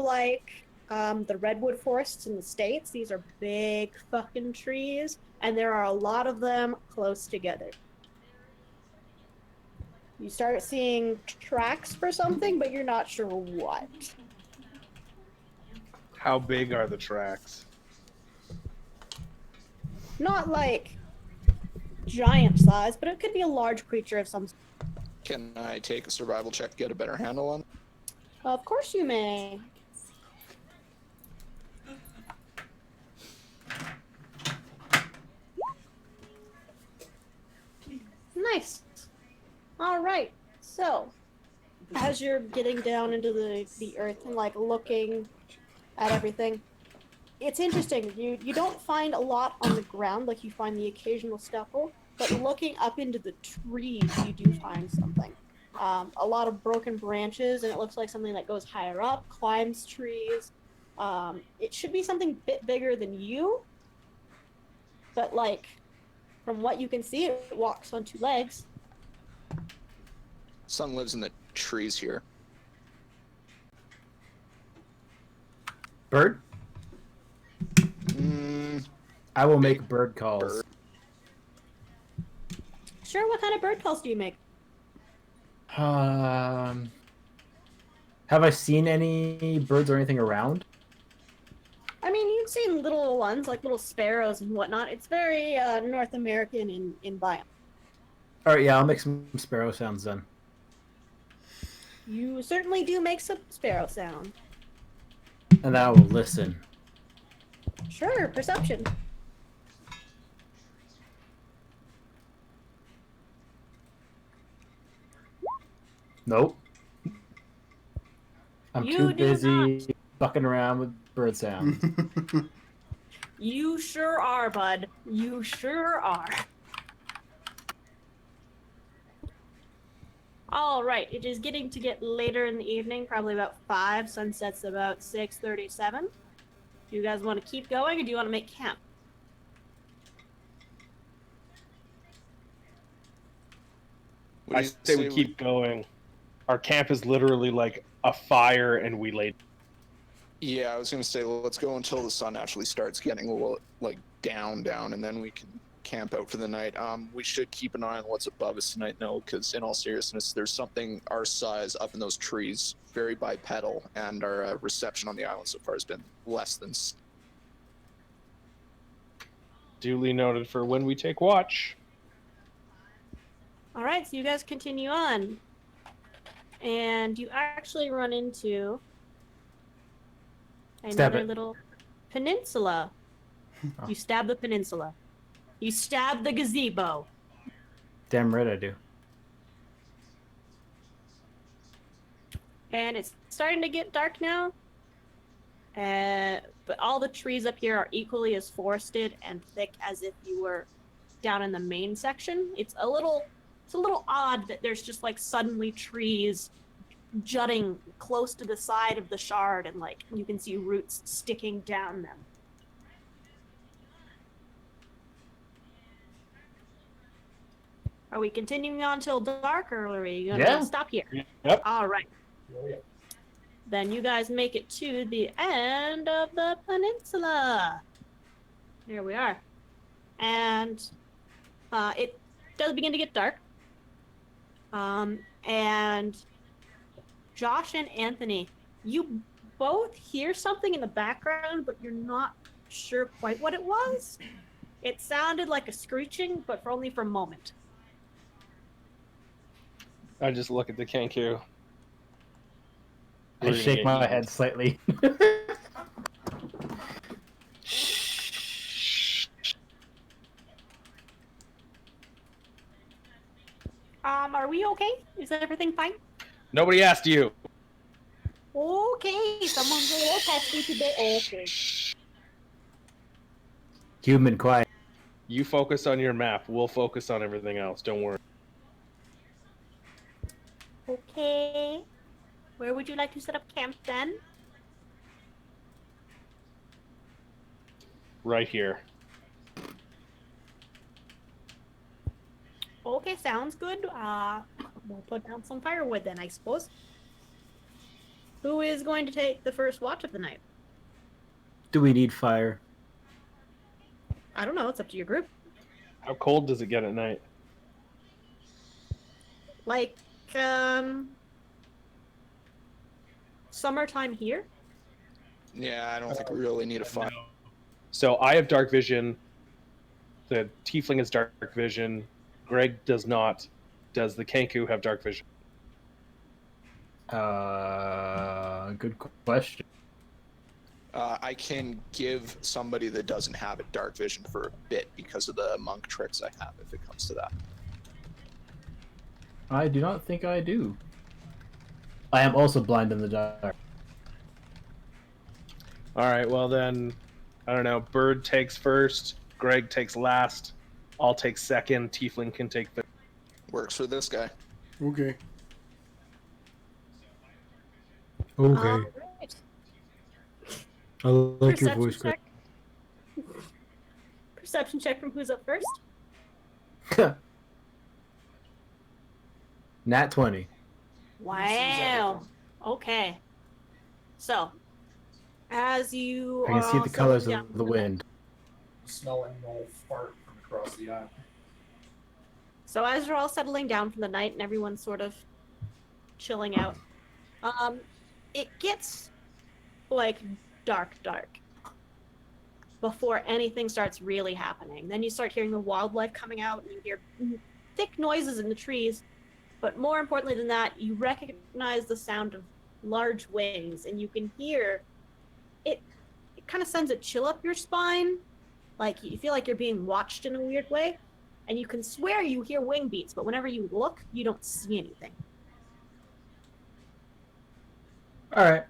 like the redwood forests in the States. These are big fucking trees, and there are a lot of them close together. You start seeing tracks for something, but you're not sure what. How big are the tracks? Not like giant size, but it could be a large creature of some sort. Can I take a survival check to get a better handle on it? Of course you may. Nice. All right. So, as you're getting down into the earth and like looking at everything, it's interesting. You don't find a lot on the ground, like you find the occasional scuffle, but looking up into the trees, you do find something. A lot of broken branches, and it looks like something that goes higher up, climbs trees. It should be something a bit bigger than you, but like from what you can see, it walks on two legs. Something lives in the trees here. Bird? I will make bird calls. Bird. Sure, what kind of bird calls do you make? Have I seen any birds or anything around? I mean, you've seen little ones, like little sparrows and whatnot. It's very North American in biome. Alright, yeah, I'll make some sparrow sounds then. You certainly do make some sparrow sound. And I will listen. Sure, perception. Nope. I'm You too do busy fucking around with bird sounds. You sure are, bud. You sure are. All right, it is getting to get later in the evening, probably about 5. Sunset's about 6:37. Do you guys want to keep going, or do you want to make camp? What do I you say we keep going. Our camp is literally like a fire, and we laid. Yeah, I was gonna say let's go until the sun actually starts getting a little like down, and then we can camp out for the night. We should keep an eye on what's above us tonight, though, because in all seriousness, there's something our size up in those trees, very bipedal, and our reception on the island so far has been less than. Duly noted for when we take watch. All right, so you guys continue on. And you actually run into another little peninsula. Oh. You stab the peninsula. You stab the gazebo. Damn right I do. And it's starting to get dark now. But all the trees up here are equally as forested and thick as if you were down in the main section. It's a little odd that there's just like suddenly trees jutting close to the side of the shard, and like you can see roots sticking down them. Are we continuing on till dark, or are we gonna stop here? Yep. All right. Then you guys make it to the end of the peninsula. Here we are. And it does begin to get dark. And Josh and Anthony, you both hear something in the background, but you're not sure quite what it was. It sounded like a screeching, but only for a moment. I just look at the KENKU. I shake my head slightly. Are we okay? Is everything fine? Nobody asked you. Okay, someone's a little testy today. Okay. Human quiet. You focus on your map. We'll focus on everything else. Don't worry. Okay. Where would you like to set up camp then? Right here. Okay, sounds good. We'll put down some firewood then, I suppose. Who is going to take the first watch of the night? Do we need fire? I don't know. It's up to your group. How cold does it get at night? Like, summertime here? Yeah, I don't think we really need a fire. So I have dark vision. The tiefling has dark vision. Gregg does not. Does the KENKU have dark vision? Good question. I can give somebody that doesn't have it dark vision for a bit because of the monk tricks I have, if it comes to that. I do not think I do. I am also blind in the dark. All right, well then, I don't know. Bird takes first. Gregg takes last. I'll take second. Tiefling can take third. Works for this guy. Okay. Okay. Right. I like your Perception voice, Greg. check. Perception check from who's up first. Nat 20. Wow. Okay. So, as you I can see are the colors settling of down the wind. Smelling Noel fart from across the aisle. So as you're all settling down for the night and everyone's sort of chilling out, it gets like dark before anything starts really happening. Then you start hearing the wildlife coming out and you hear thick noises in the trees. But more importantly than that, you recognize the sound of large wings and you can hear it kind of sends a chill up your spine. Like you feel like you're being watched in a weird way. And you can swear you hear wing beats, but whenever you look, you don't see anything. All right.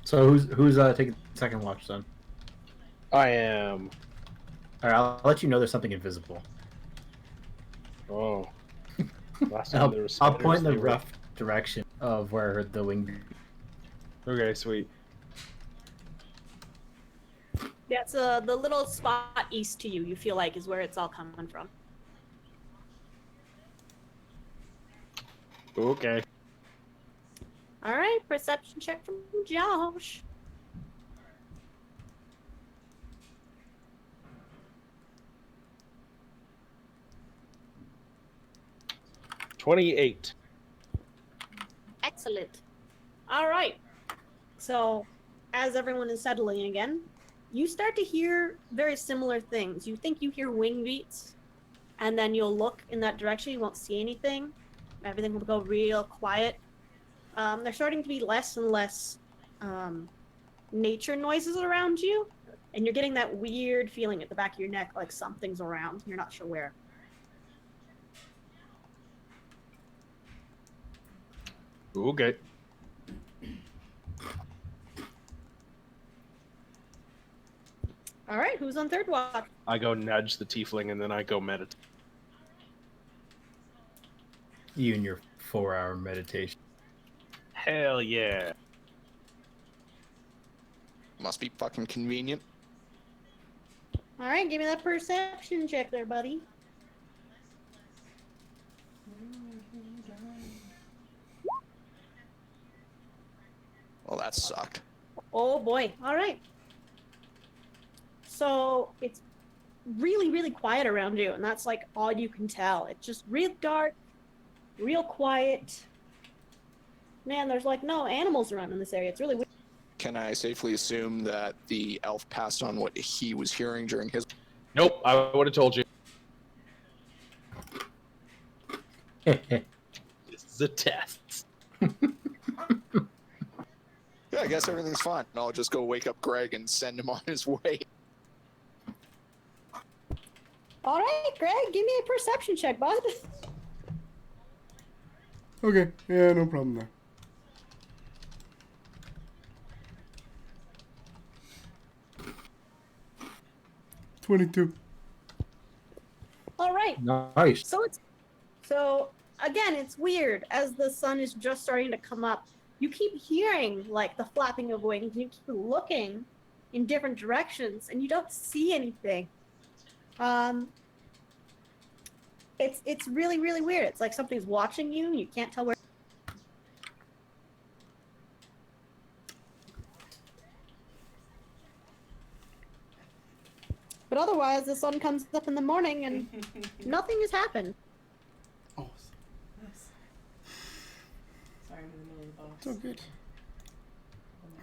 So who's taking the second watch then? I am. All right, I'll let you know there's something invisible. Oh. Last time there was I'll spiders, point in the they were- rough direction of where I heard the wing. Okay, sweet. Yeah, it's the little spot east to you, you feel like, is where it's all coming from. Okay. All right, perception check from Josh. $28. Excellent. All right. So, as everyone is settling again, you start to hear very similar things. You think you hear wing beats, and then you'll look in that direction. You won't see anything. Everything will go real quiet. There's starting to be less and less nature noises around you, and you're getting that weird feeling at the back of your neck, like something's around. You're not sure where. Okay. All right, who's on third watch? I go nudge the tiefling and then I go meditate. You and your 4-hour meditation. Hell yeah. Must be fucking convenient. All right, give me that perception check there, buddy. Well, that sucked. Oh boy. All right. So it's really, really quiet around you, and that's like all you can tell. It's just real dark, real quiet. Man, there's like no animals around in this area. It's really weird. Can I safely assume that the elf passed on what he was hearing during his... Nope, I would have told you. This is a test. Yeah, I guess everything's fine. I'll just go wake up Gregg and send him on his way. All right, Greg, give me a perception check, bud. Okay. Yeah, no problem there. $22. All right. Nice. So again, it's weird. As the sun is just starting to come up, you keep hearing like the flapping of wings. You keep looking in different directions, and you don't see anything. It's really, really weird. It's like something's watching you, and you can't tell where. But otherwise, the sun comes up in the morning, and nothing has happened. Oh, Sorry, I'm in the middle of the boss. it's all good.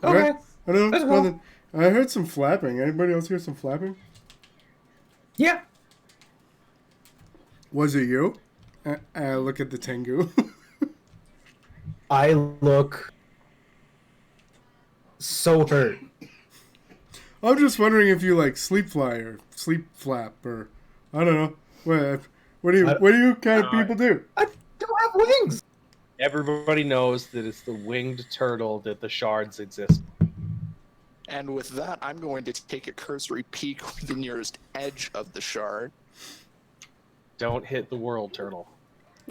Okay. I don't know. Let's go. Nothing. I heard some flapping. Anybody else hear some flapping? Yeah. Was it you? I look at the Tengu. I look so hurt. I'm just wondering if you like sleep fly or sleep flap or I don't know. What do you kind of people do? I don't have wings. Everybody knows that it's the winged turtle that the shards exist. And with that, I'm going to take a cursory peek with the nearest edge of the shard. Don't hit the world turtle.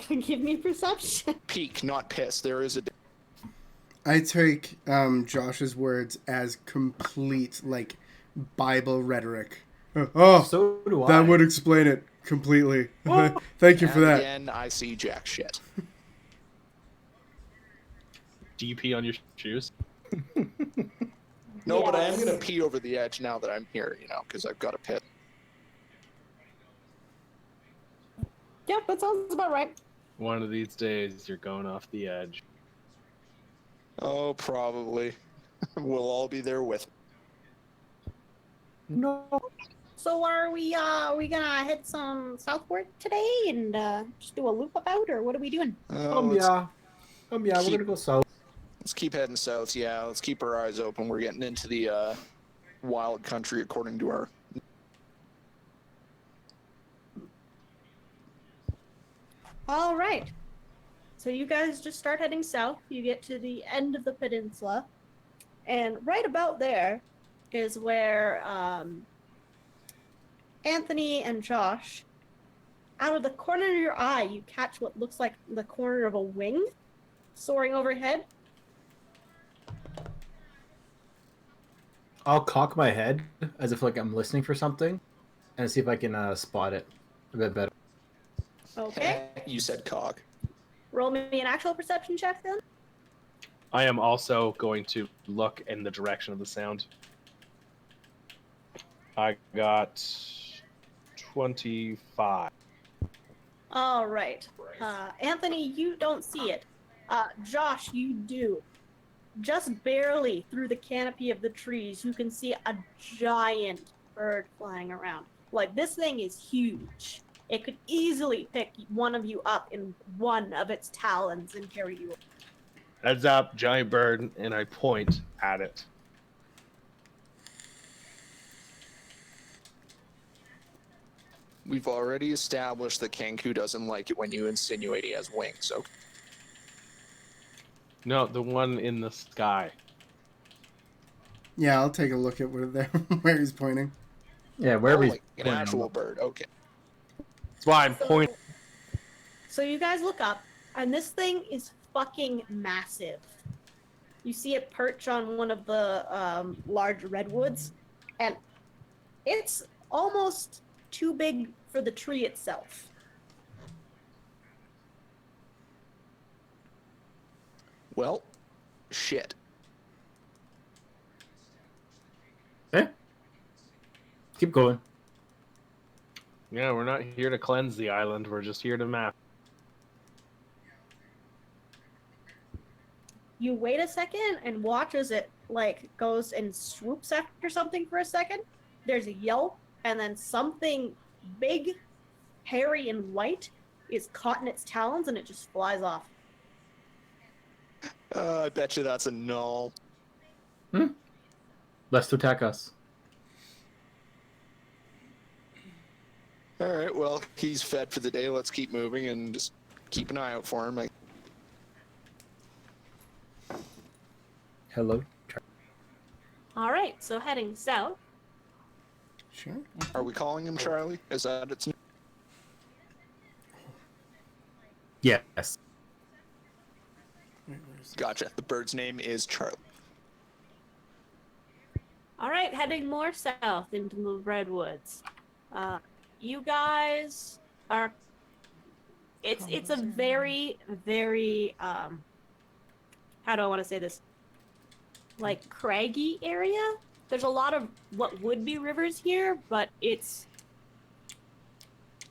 Give me perception. Peek, not piss. There is a. I take Josh's words as complete like Bible rhetoric. Oh, So do I. that would explain it completely. Oh. Thank you for And that. again, I see jack shit. Do you pee on your shoes? No, but I am Yes. gonna pee over the edge now that I'm here, because I've got a pit. Yep, that sounds about right. One of these days, you're going off the edge. Oh, probably. We'll all be there with. No. So are we gonna head some southward today and just do a loop about, or what are we doing? Let's, Yeah. We're gonna go south. let's keep heading south. Yeah, let's keep our eyes open. We're getting into the wild country according to our. All right. So you guys just start heading south. You get to the end of the peninsula, and right about there is where Anthony and Josh, out of the corner of your eye, you catch what looks like the corner of a wing soaring overhead. I'll cock my head as if like I'm listening for something, and see if I can spot it a bit better. Okay. You said cock. Roll me an actual perception check then. I am also going to look in the direction of the sound. I got 25. All right. Anthony, you don't see it. Josh, you do. Just barely through the canopy of the trees, you can see a giant bird flying around. Like, this thing is huge. It could easily pick one of you up in one of its talons and carry you. Heads up, giant bird, and I point at it. We've already established that KENKU doesn't like it when you insinuate he has wings, so No, the one in the sky. Yeah, I'll take a look at where he's pointing. Yeah, wherever he's like an pointing, actual I'm- bird. Okay. That's why I'm pointing. So you guys look up, and this thing is fucking massive. You see it perch on one of the large redwoods, and it's almost too big for the tree itself. Well, shit. Okay. Keep going. Yeah, we're not here to cleanse the island. We're just here to map. You wait a second and watch as it goes and swoops after something for a second. There's a yelp, and then something big, hairy, and white is caught in its talons, and it just flies off. I bet you that's a null. Less to attack us. All right, well, he's fed for the day. Let's keep moving and just keep an eye out for him. Hello. All right, so heading south. Sure. Are we calling him Charlie? Is that its name? Yes. Wait, where is it? Gotcha. The bird's name is Charlie. All right, heading more south into the redwoods. You guys are It's a very, very how do I want to say this? Like craggy area. There's a lot of what would be rivers here, but it's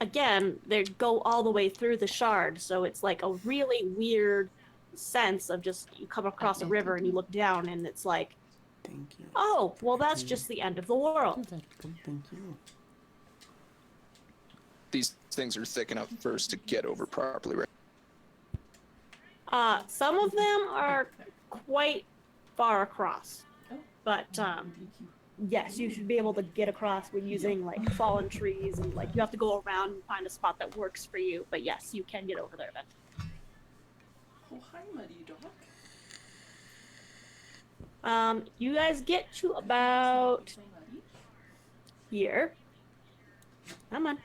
again, they go all the way through the shard, so it's like a really weird sense of just you come across a river and you look down and it's like, Thank you. oh, well that's just the end of the world. Thank you. These things are thick enough first to get over properly, right? Some of them are quite far across, but yes, you should be able to get across with using like fallen trees and like you have to go around and find a spot that works for you. But yes, you can get over there then. Oh, hi, Muddy Dog. You guys get to about So muddy. here. Come on.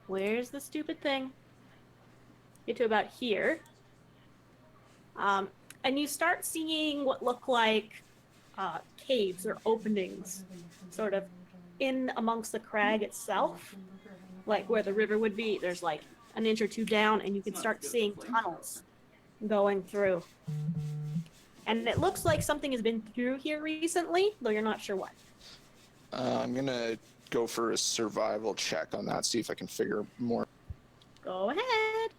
Where's the stupid thing? Get to about here. And you start seeing what look like caves or openings sort of in amongst the crag itself. Like where the river would be, there's like an inch or two down and you can start seeing tunnels going through. And it looks like something has been through here recently, though you're not sure what. I'm gonna go for a survival check on that, see if I can figure more. Go ahead.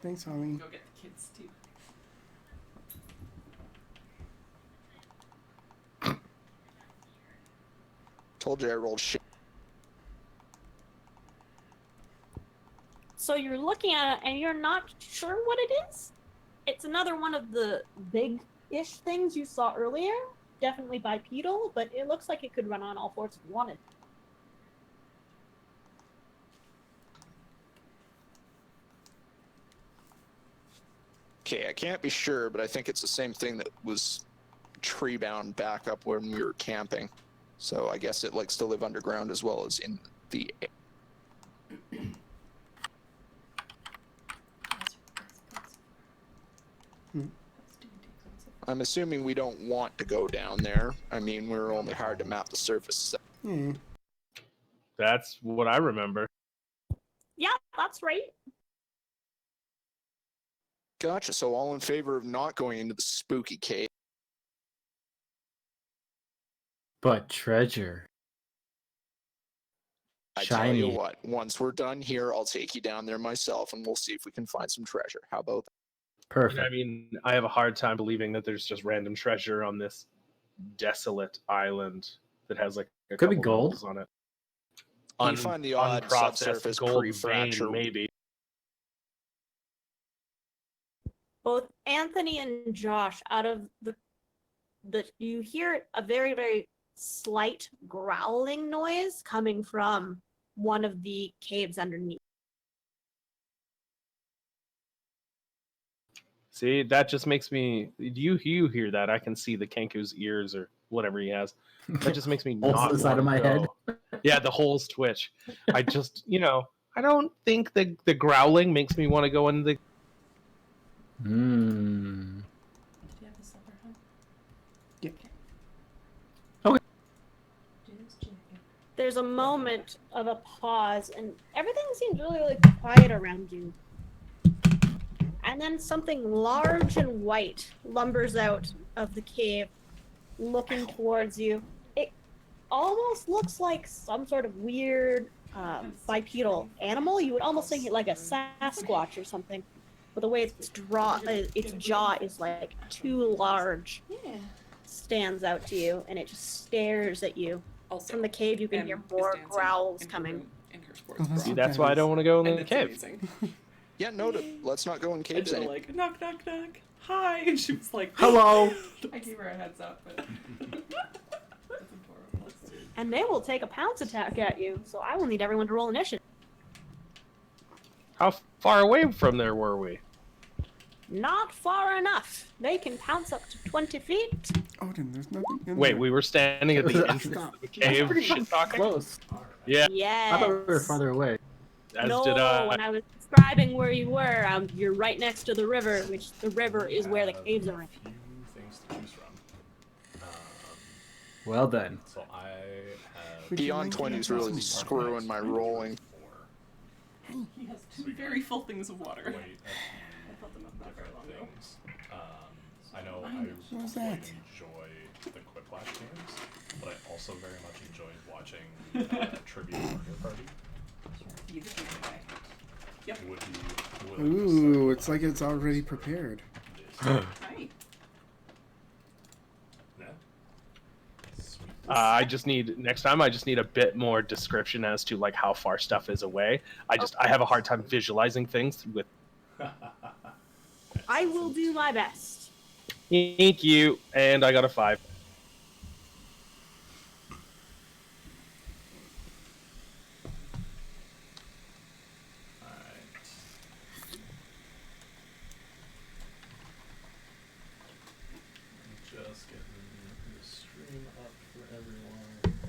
Thanks, Holly. Go get the kids too. Told you I rolled shit. So you're looking at it and you're not sure what it is? It's another one of the big-ish things you saw earlier. Definitely bipedal, but it looks like it could run on all fours if you wanted. Okay, I can't be sure, but I think it's the same thing that was tree bound back up when we were camping. So I guess it likes to live underground as well as in the air. I'm assuming we don't want to go down there. I mean, we're only hired to map the surface. Hmm. That's what I remember. Yeah, that's right. Gotcha. So all in favor of not going into the spooky cave. But treasure. I tell you Shiny. what, once we're done here, I'll take you down there myself and we'll see if we can find some treasure. How about that? Perfect. I mean, I have a hard time believing that there's just random treasure on this desolate island that has like a Could be couple gold. levels on it. You find the odd Unprocessed subsurface gold pre-fracture. vein, maybe. Both Anthony and Josh, out of the you hear a very, very slight growling noise coming from one of the caves underneath. See, that just makes me. You hear that? I can see the KENKU's ears or whatever he has. That just makes me Holes not in the side of wanna my head. go. Yeah, the holes twitch. I just, I don't think the growling makes me want to go in the. Hmm. Did you have a supper, huh? Yep. Okay. Cheers, chicken. There's a moment of a pause, and everything seems really, really quiet around you. And then something large and white lumbers out of the cave, looking towards you. It almost looks like some sort of weird bipedal animal. You would almost think it like a Sasquatch or something. But the way its jaw is like too large, Yeah. stands out to you, and it just stares at you. Also, From the cave, you can Em hear is more dancing growls in her coming. room in her sports Oh, that's bra. See, that's why I don't want to go in And the it's cave. amazing. Yeah, noted. Let's not go in I caves did anymore. like knock knock knock. Hi, and she was like, Hello. I gave her a heads up, but that's adorable. And they will take a pounce attack at you, so I will need everyone to roll initiative. How far away from there were we? Not far enough. They can pounce up to 20 feet. Odin, there's nothing in Wait, there. we were standing at the entrance of the cave. Pretty Shit talking. close. Yeah, Yes. I thought we were farther away. as no, did I. when I was describing where you were, you're right next to the river, which the river is where the caves are in. Few things to choose from. Well then. So I have Would you Beyond like 20 is to have really some screwing my rolling. So we Very full things of water. wait I thought them up not very long ago. things. I know I What was quite that? enjoy the Quiplash games, but I also very much enjoyed watching Trivia Mario Party. You did it right. Yep. Would be willing to Ooh, set it's like it's already prepared. this. Right. Yeah. Sweet. I just need next time. I just need a bit more description as to like how far stuff is away. I have a hard time visualizing things with. I will do my best. Thank you, and I got a 5. Alright. Just getting the stream up for everyone.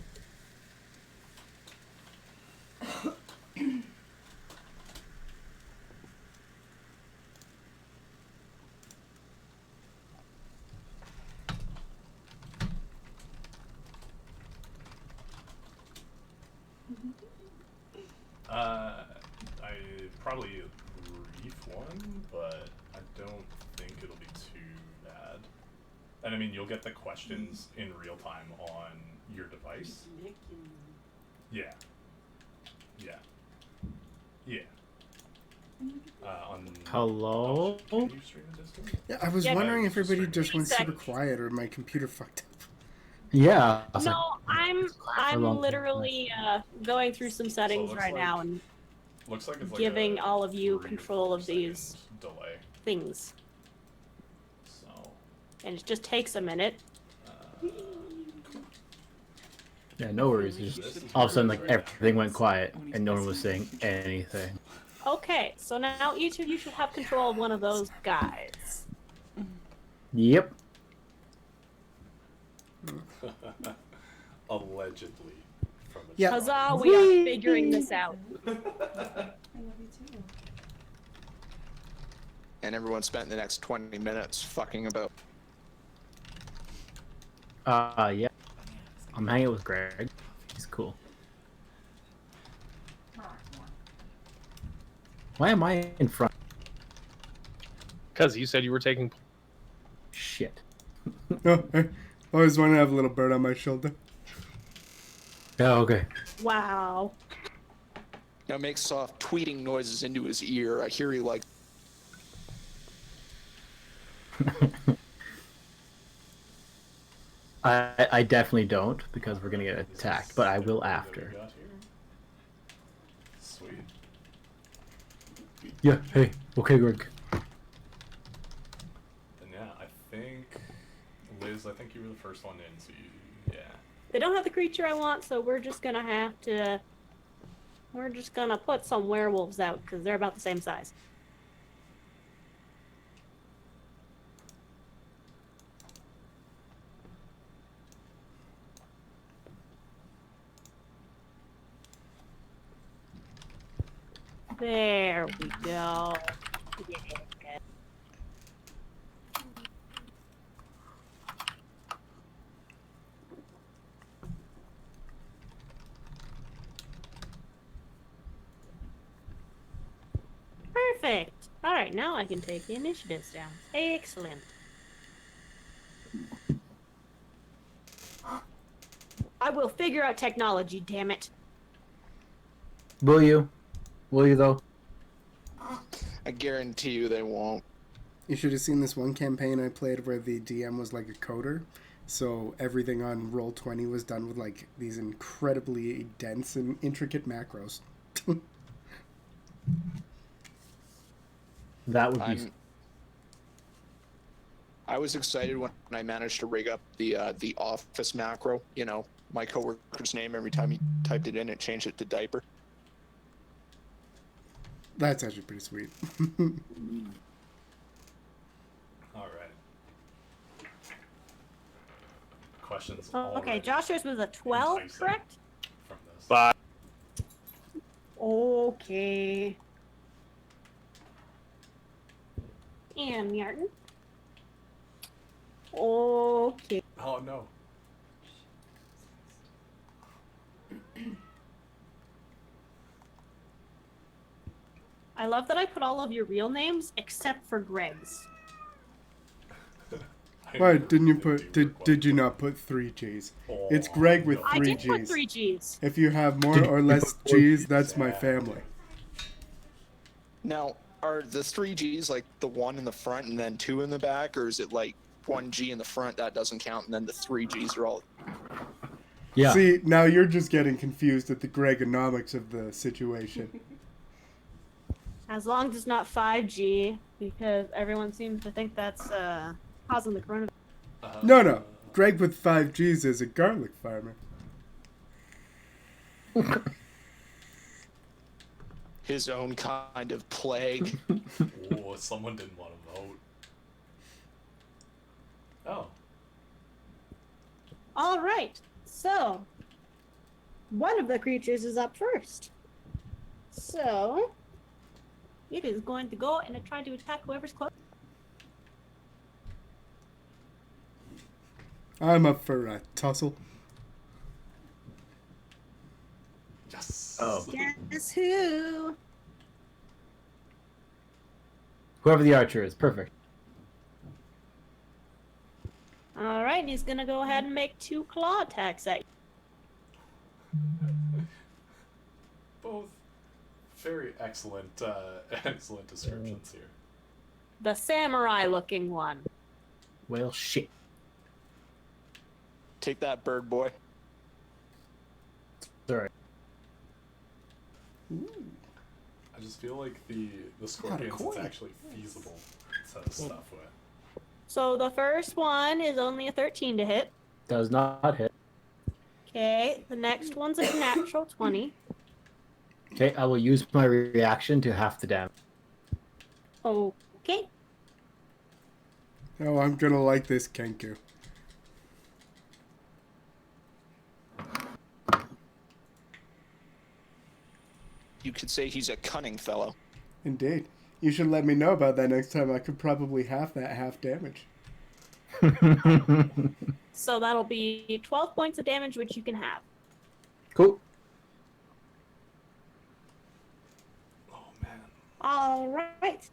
I probably a brief one, but I don't think it'll be too bad. And I mean, you'll get the questions in real time on your device. Yeah. Yeah. Yeah. On. Hello? Can you stream a Discord? Yeah, I was Yeah, wondering if just everybody stream just went super Exactly. quiet or my computer fucked up. Yeah. I was No, like, I'm long. literally going through some settings looks right like- now and Looks like it's giving like a all of you 3 to control 4 of these second delay. things, So. and it just takes a minute. Yeah, no worries. It's just all of a sudden, like everything went quiet and no one was saying anything. Okay, so now each of you should have control of one of those guys. Yep. Allegedly. From a Yeah. Huzzah, we are figuring this out. I love you too. And everyone spent the next 20 minutes fucking about. Yeah. I'm hanging with Gregg. He's cool. Why am I in front? Because you said you were taking. Shit. No, I always want to have a little bird on my shoulder. Yeah, okay. Wow. Now make soft tweeting noises into his ear. I hear he like. I definitely don't because we're gonna get attacked, but I will That we after. got here. Sweet. Yeah, hey, okay, Greg. And yeah, I think Liz, I think you were the first one in, so you, yeah. They don't have the creature I want, so we're just gonna have to. We're just gonna put some werewolves out because they're about the same size. There we go. Yeah. Perfect. All right, now I can take the initiatives down. Excellent. I will figure out technology, damn it. Will you? Will you though? I guarantee you they won't. You should have seen this one campaign I played where the DM was like a coder. So everything on Roll20 was done with like these incredibly dense and intricate macros. That would be. I was excited when I managed to rig up the office macro. You know, my coworker's name every time he typed it in, it changed it to diaper. That's actually pretty sweet. All right. Questions. Okay, already Joshua's was a 12, enticing correct? From this. Bye. Okay. And Yarton. Okay. Oh no. I love that I put all of your real names except for Gregg's. Why didn't you put? Did you not put 3 G's? It's Gregg with I 3 did put G's. 3 G's. If you have more Did or you less put 4 G's, that's my family. Now, are the 3 G's like the 1 in the front and then 2 in the back, or is it like 1 G in the front that doesn't count, and then the 3 G's are all? Yeah. See, now you're just getting confused at the Greggonomics of the situation. As long as it's not 5G, because everyone seems to think that's causing the coronavirus. No. Gregg with 5 G's is a garlic farmer. His own kind of plague. Oh, someone didn't want to vote. Oh. All right. So, one of the creatures is up first. So, it is going to go and try to attack whoever's close. I'm up for a tussle. Yes. Oh. Guess who? Whoever the archer is, perfect. All right, he's going to go ahead and make 2 claw attacks at you. Both very excellent, excellent descriptions here. The samurai-looking one. Well, shit. Take that, bird boy. Sorry. I just feel like the scorpions it's actually feasible to stuff with. So the first one is only a 13 to hit. Does not hit. Okay, the next one's a natural 20. Okay, I will use my reaction to half the damage. Okay. Oh, I'm gonna like this KENKU. You could say he's a cunning fellow. Indeed. You should let me know about that next time. I could probably half that half damage. So that'll be 12 points of damage, which you can have. Cool. Oh man. All right.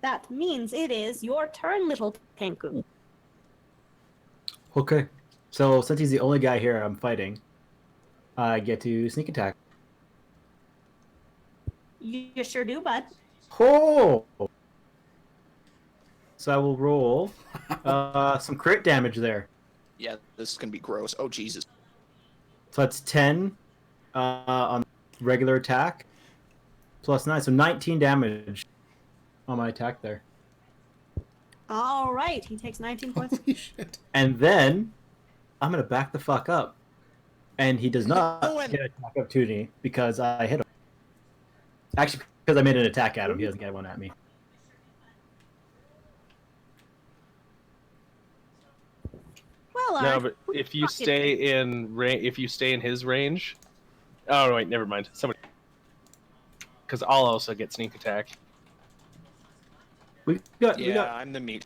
That means it is your turn, little KENKU. Okay. So since he's the only guy here I'm fighting, I get to sneak attack. You sure do, bud. Oh! So I will roll some crit damage there. Yeah, this is gonna be gross. Oh Jesus. So that's 10 on regular attack, plus 9, so 19 damage on my attack there. All right. He takes 19 points. Holy shit. And then I'm gonna back the fuck up, and he does not Noel. get attack opportunity because I hit him. Actually, because I made an attack at him, he doesn't get one at me. Well, No, but if you stay in if you stay in his range, oh wait, never mind. Somebody, because I'll also get sneak attack. We got, Yeah, we got. I'm the meat.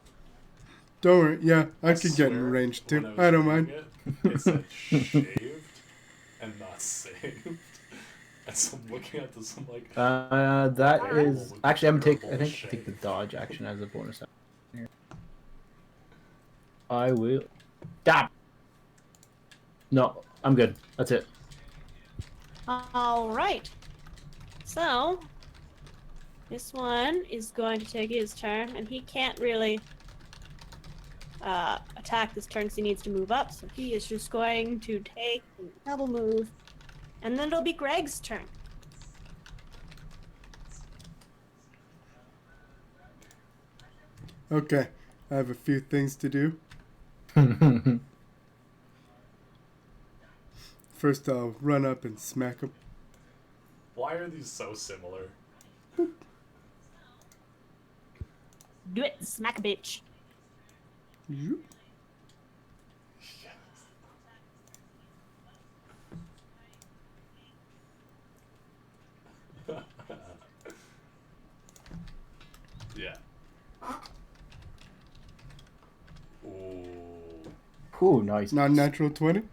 Don't worry. Yeah, I could get in swear range when too. was I don't reading mind. It said shaved and not saved. And so I'm looking at this, I'm like, That is actually I'm gonna take. I Terrible think take the shave. dodge action as a bonus action here. I will. Stop. No, I'm good. That's it. all right. So this one is going to take his turn, and he can't really attack this turn because he needs to move up. So he is just going to take a double move, and then it'll be Gregg's turn. Okay, I have a few things to do. First, I'll run up and smack him. why are these so similar? Do it, smack a bitch. Zoop. Yeah. Ooh. Ooh, nice. Non-natural 20.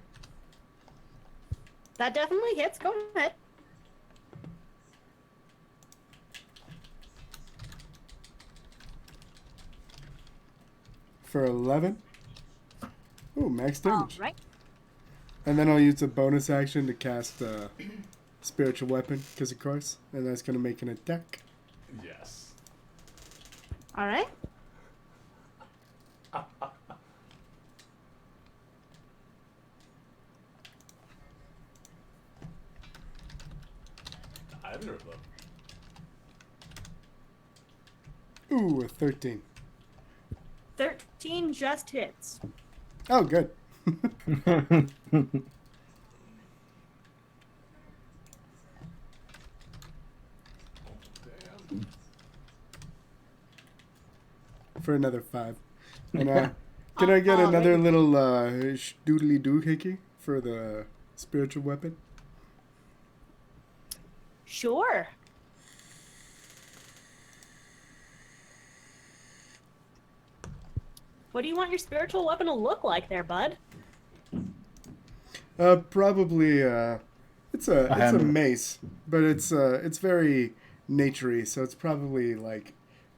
That definitely hits. Go ahead. for 11. Ooh, max damage. All right. And then I'll use a bonus action to cast spiritual weapon, because of course, and that's gonna make an attack. Yes. All right. Either of them. Ooh, a 13. 13 just hits. Oh, good. Damn. For another 5. And can I get another Alrighty. little doodly doo hickey for the spiritual weapon? Sure. What do you want your spiritual weapon to look like there, bud? Probably it's a hammer. mace, but it's very naturey, so it's probably like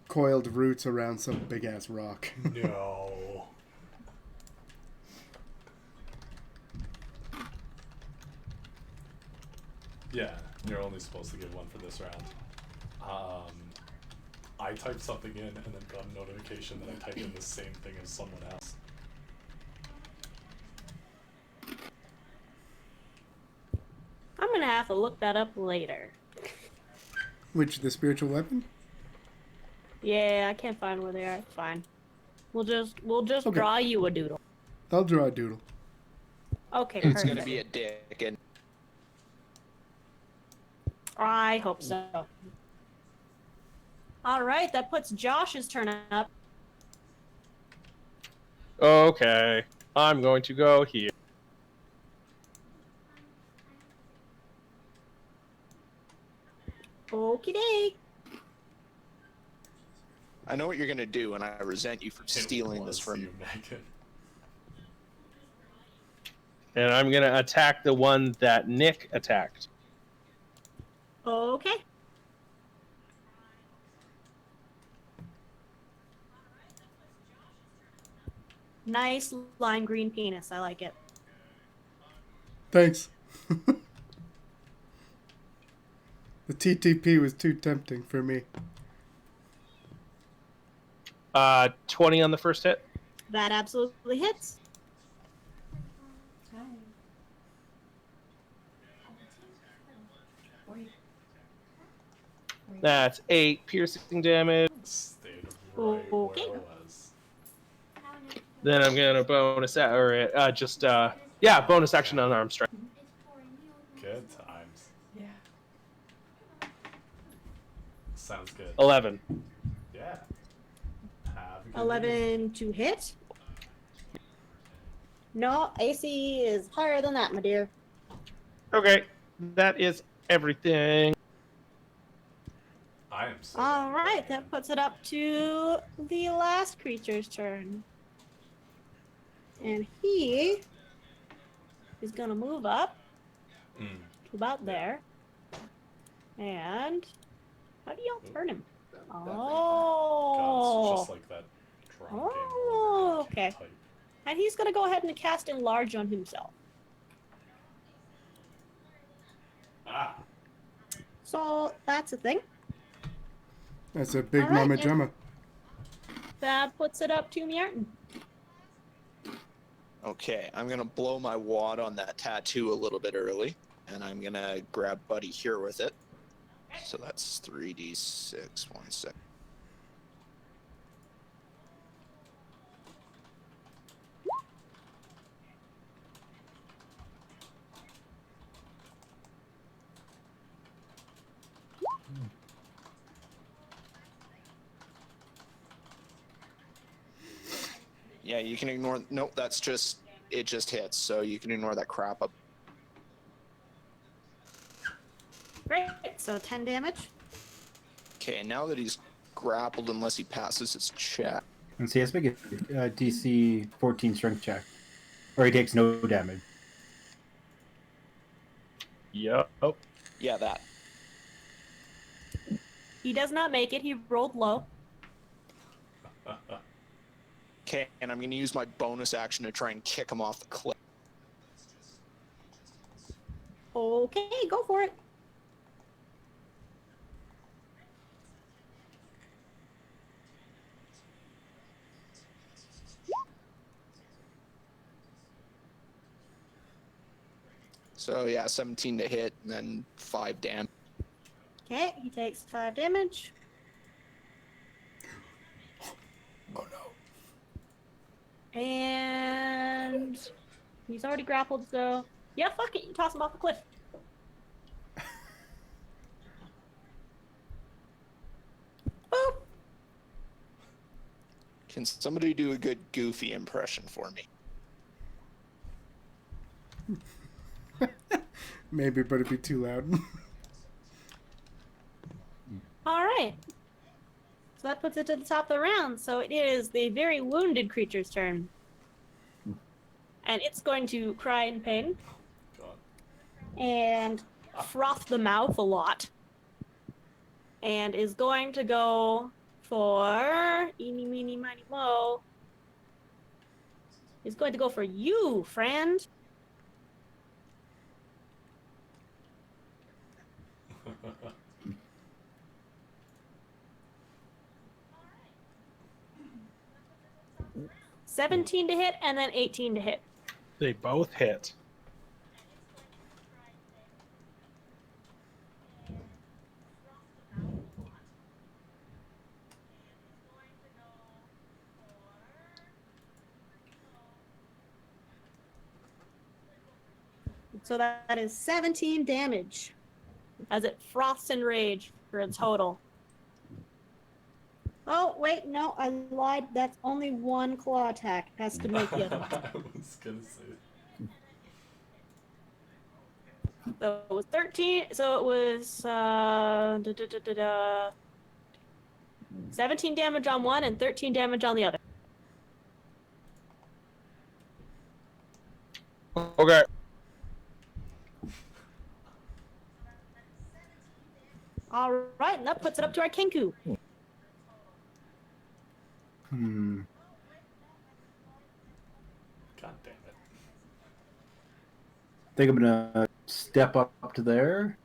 coiled roots around some big ass rock. No. Yeah, you're only supposed to get one for this round. I typed something in and then got a notification that I typed in the same thing as someone else. I'm gonna have to look that up later. Which, the spiritual weapon? Yeah, I can't find where they are. It's fine. We'll just Okay. draw you a doodle. I'll draw a doodle. Okay, It's perfect. gonna be a dick, and I hope so. All right, that puts Josh's turn up. Okay, I'm going to go here. Okie doke. I know what you're gonna do, and I resent you for It stealing was this from me. you, Megan. And I'm going to attack the one that Nick attacked. Okay. Nice lime green penis. I like it. Thanks. The TTP was too tempting for me. 20 on the first hit. That absolutely hits. Hi. Wait. That's 8 piercing damage. Stayed right Okay. where it was. Then I'm going to bonus bonus action on arm strike. Good times. Yeah. Sounds good. 11. Yeah. Have a good 11 to hit. No, AC is higher than that, my dear. Okay, that is everything. I am so All right, that puts it up to the last creature's turn. And he is going to move up to about there. And how do y'all turn him? Guns, Oh. just like that drum game Oh, over okay. type. And he's going to go ahead and cast Enlarge on himself. Ah, So that's a thing. That's a big All right, mama and- jamma. That puts it up to Mjartan. Okay, I'm gonna blow my wad on that tattoo a little bit early, and I'm gonna grab Buddy here with it. So that's 3d6. 1 sec. Yeah, you can ignore. Nope, that's just it. Just hits, so you can ignore that crap up. Great. So 10 damage. Okay, now that he's grappled, unless he passes his check. And so he has to make a DC 14 strength check. Or he takes no damage. Yep. Oh, Yeah, that. He does not make it. He rolled low. Okay, and I'm going to use my bonus action to try and kick him off the cliff. Okay, go for it. So yeah, 17 to hit, and then 5 damage. Okay, he takes 5 damage. Oh no. And he's already grappled, so yeah, fuck it, you toss him off the cliff. Boop. Can somebody do a good Goofy impression for me? Maybe, but it'd be too loud. All right. So that puts it to the top of the round. So it is the very wounded creature's turn. And it's going to cry in pain God. and froth the mouth a lot. And is going to go for eeny, meeny, miny, mo. Is going to go for you, friend. Oh. 17 to hit and then 18 to hit. They both hit. So that is 17 damage as it froths in rage for a total. Oh, wait, no, I lied. That's only one claw attack. Has to make the other one. I was gonna say. So it was 13. So it was 17 damage on one and 13 damage on the other. Okay. All right, and that puts it up to our KENKU. God damn it. I think I'm gonna step up to there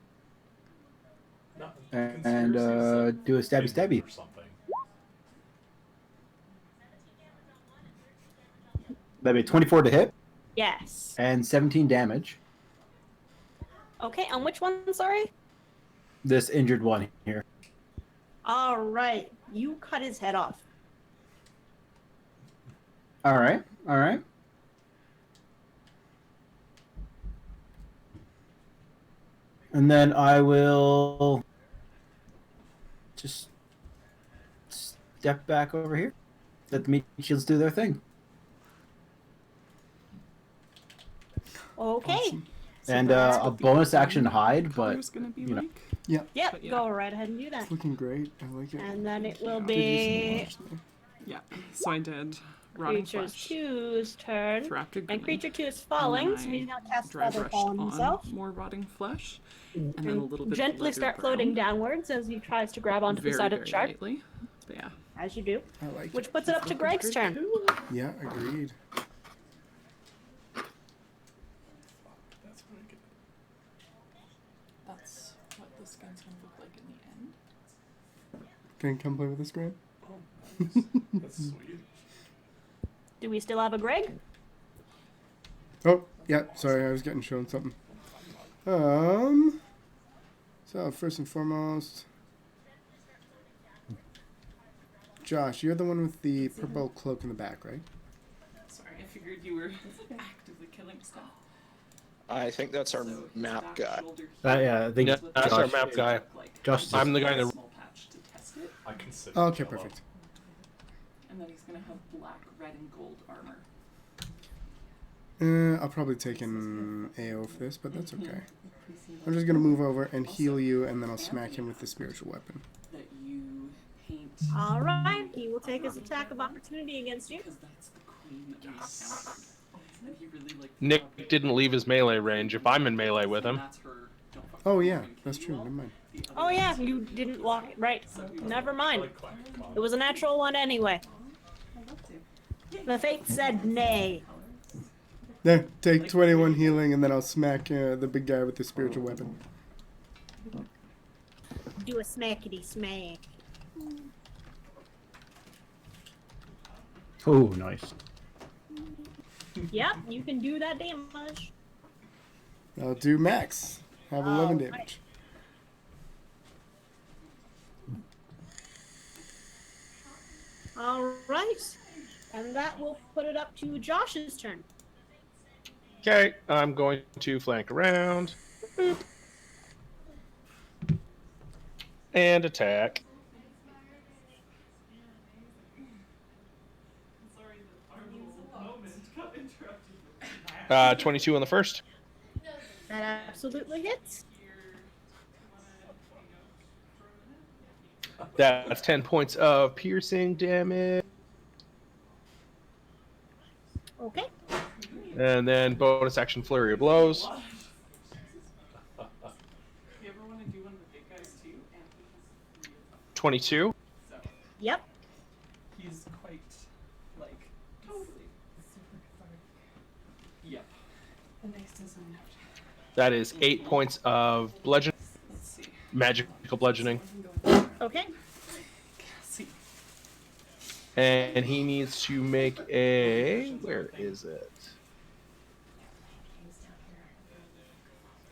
No, and conspiracy is do a stabby big stabby. or something. That'd be 24 to hit Yes. and 17 damage. Okay, on which one, sorry? This injured one here. All right, you cut his head off. All right, all right. And then I will just step back over here. Let the meat shields do their thing. Okay. Awesome. And that's a what the bonus action hide, but color's gonna be you know. like. Yep, But yeah. go right ahead and do that. It's looking great. I like it. And then it will Good be use of the wash Yeah. So I did rotting creature flesh. 2's turn. Thraptic And creature 2 is and falling, then so he's going to cast dry Feather brushed Fall on on himself. more rotting flesh, and then a little bit of Gently leather start brown. floating downwards as he tries to grab onto very, the side of the very shard, lightly. But yeah. as you do. it. I like Which it. puts it up to Gregg's turn. Yeah, agreed. That's pretty good. That's what the skin's gonna look like in the end. Can you come play with us, Grant? Oh, nice. That's sweet. Do we still have a Gregg? Oh, yeah. Sorry, I was getting shown something. So first and foremost, Josh, you're the one with the purple cloak in the back, right? Sorry, I figured you were actively killing stuff. I think that's our So his map back guy. shoulder Yeah, here I think is what that's the our shape map would guy. look like. Josh, I'm the guy in the Small patch to test it, I consider Okay, yellow. perfect. and then he's gonna have black, red, and gold armor. I'll probably take an AO for this, but that's okay. I'm just gonna move over and heal you, and then I'll smack him with the spiritual weapon. That you paint. All right, he will take his attack of opportunity against you. Because that's the queen of the encounter. And he really like. Nick didn't leave his melee range. If I'm in melee with him, That's her. Don't fuck Oh with yeah, her and that's kill true. you all. Never mind. The other Oh yeah, is you just didn't walk right. So Never I mind. like clapping It was a natural one anyway. I'd love to. The fate said nay. There, take 21 healing, and then I'll smack the big guy with the spiritual weapon. Do a smackety smack. Oh, nice. Yep, you can do that damage. I'll do max. Have 11 Alright. damage. Alright. And that will put it up to Josh's turn. Okay, I'm going to flank around. Boop. And attack. Sorry, the moment got interrupted. 22 on the first. That absolutely hits. That's 10 points of piercing damage. Okay. And then bonus action flurry of blows. You ever want to do one of the big guys too? And 22. so Yep. he's quite like totally super cathartic. Yep. The next is on after. That is 8 points of bludgeoning. Let's see. Magical bludgeoning. Okay. See. And he needs to make a... Where is it?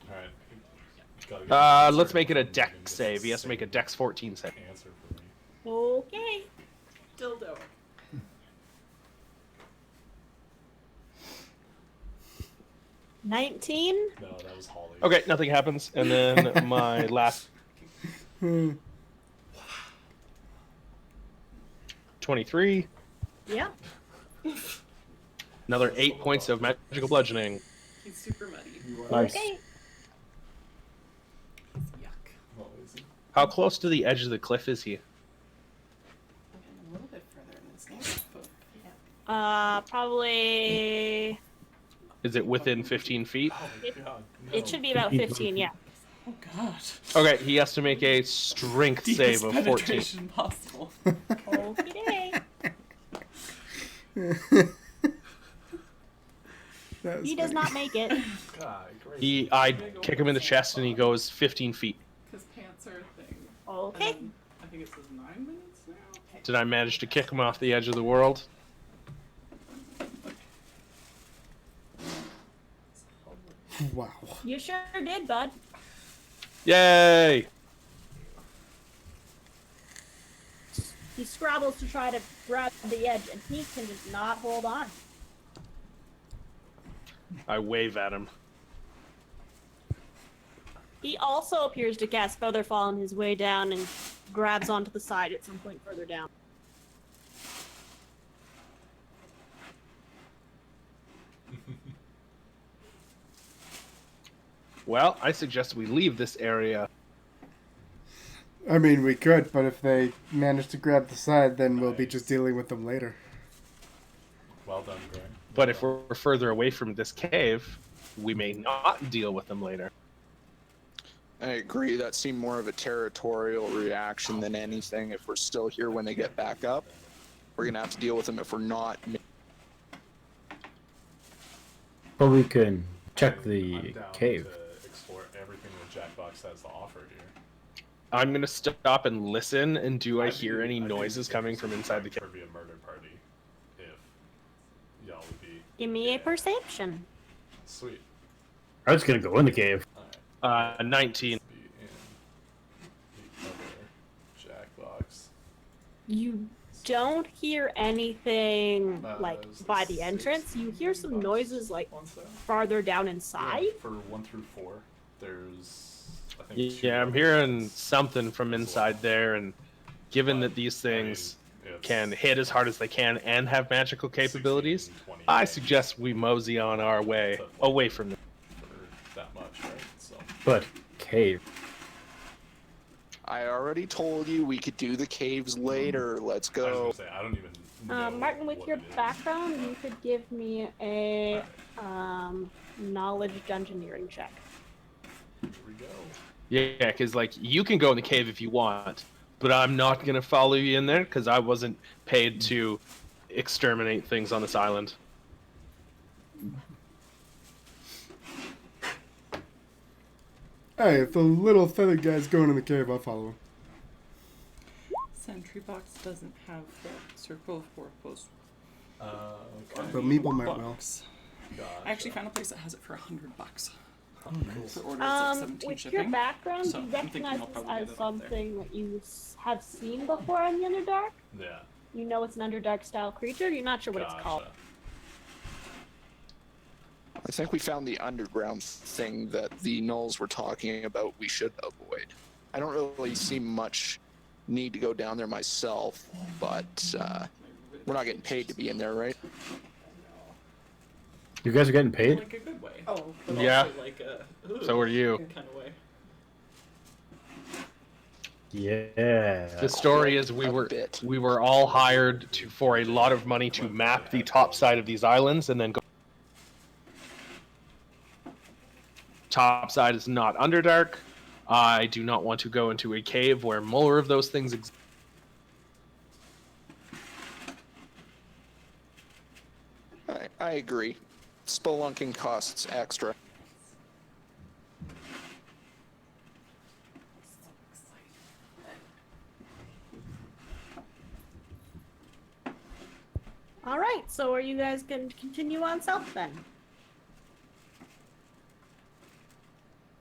Alright. Gotta get an answer Let's make it a from dex getting this save. He has to make a dex 14 save. answer for me. Okay. Dildo. $19. No, that was Holly. Okay, nothing happens. And then my last... 23. Yep. Another 8 points of magical bludgeoning. He's super muddy. Nice. Okay. Yuck. What was he? How close to the edge of the cliff is he? I'm a little bit further than it's not, but yeah. Probably... Is it within 15 feet? Oh my It- god. It should be about 15, yeah. Oh god. Okay, he has to make a strength save Deepest of 14. penetration possible. Okay. He does not make it. God, great. I kick him in the chest and he goes 15 feet. Because pants are a thing. Okay. And I think it says 9 minutes now. Okay. Did I manage to kick him off the edge of the world? Wow. You sure did, bud. Yay! He scrabbles to try to grab the edge, and he can just not hold on. I wave at him. He also appears to cast Featherfall on his way down and grabs onto the side at some point further down. Well, I suggest we leave this area. I mean, we could, but if they manage to grab the side, then we'll be just dealing with them later. Well done, Greg. But if we're further away from this cave, we may not deal with them later. I agree. That seemed more of a territorial reaction than anything. If we're still here when they get back up, we're gonna have to deal with them. If we're not, But we can check I'm the down cave. to explore everything that Jackbox has to offer here. I'm gonna stop and listen, and do I I'd hear be- any I'd be noises coming from inside the cave? Be a murder party, if y'all would be Give me a perception. sweet. I was gonna go in the cave. All right. 19. Be in the other Jackbox. You don't hear anything like Is by this the six entrance. You hear some box noises like one set? farther down inside. Yeah, for 1 through 4, there's I think two Yeah, I'm others. hearing something from inside there, and given that these things can hit as hard as they can and have magical capabilities, 16, 20 I range suggest we mosey on our way away from them. for that much, right? So But cave. I already told you we could do the caves later. Let's I was go. gonna say I don't even know Martin, with what your it is. background, you could give me a knowledge dungeoneering check. Here we go. Yeah, because like you can go in the cave if you want, but I'm not gonna follow you in there because I wasn't paid to exterminate things on this island. Hey, if the little feathered guy's going in the cave, I'll follow him. Sentry box doesn't have the circle of purpose. Okay. But Meeple might well. Box. I actually found a place that has it for $100. Oh, nice. For order, it's like 17 with shipping. your background, So do you I'm thinking recognize I'll this probably as get it up something that you have seen before in the Underdark? Yeah. You know it's an Underdark style creature, you're not sure what it's called. Gotcha. I think we found the underground thing that the gnolls were talking about we should avoid. I don't really see much need to go down there myself, but we're not getting paid to be in there, right? You guys are getting paid? Like a good way. Oh, but Yeah. also like a So are you. kind of way. Yeah. The story is A bit. we were all hired for a lot of money to map the top side of these islands and then go. Top side is not Underdark. I do not want to go into a cave where more of those things exist. I agree. Spelunking costs extra. All right, so are you guys going to continue on south then?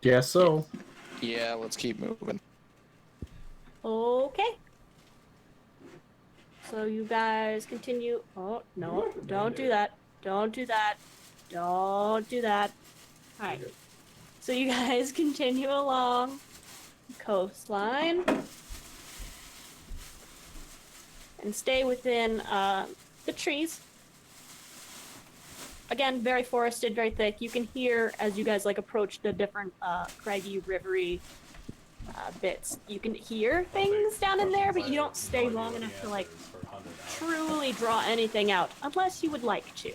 Guess so. Yeah, let's keep moving. Okay. So you guys continue. Oh, no, don't do that. Don't do that. Don't do that. Alright. So you guys continue along the coastline. And stay within the trees. Again, very forested, very thick. You can hear as you guys like approach the different craggy, rivery bits. You can hear things down in there, but you don't stay long enough to like truly draw anything out, unless you would like to.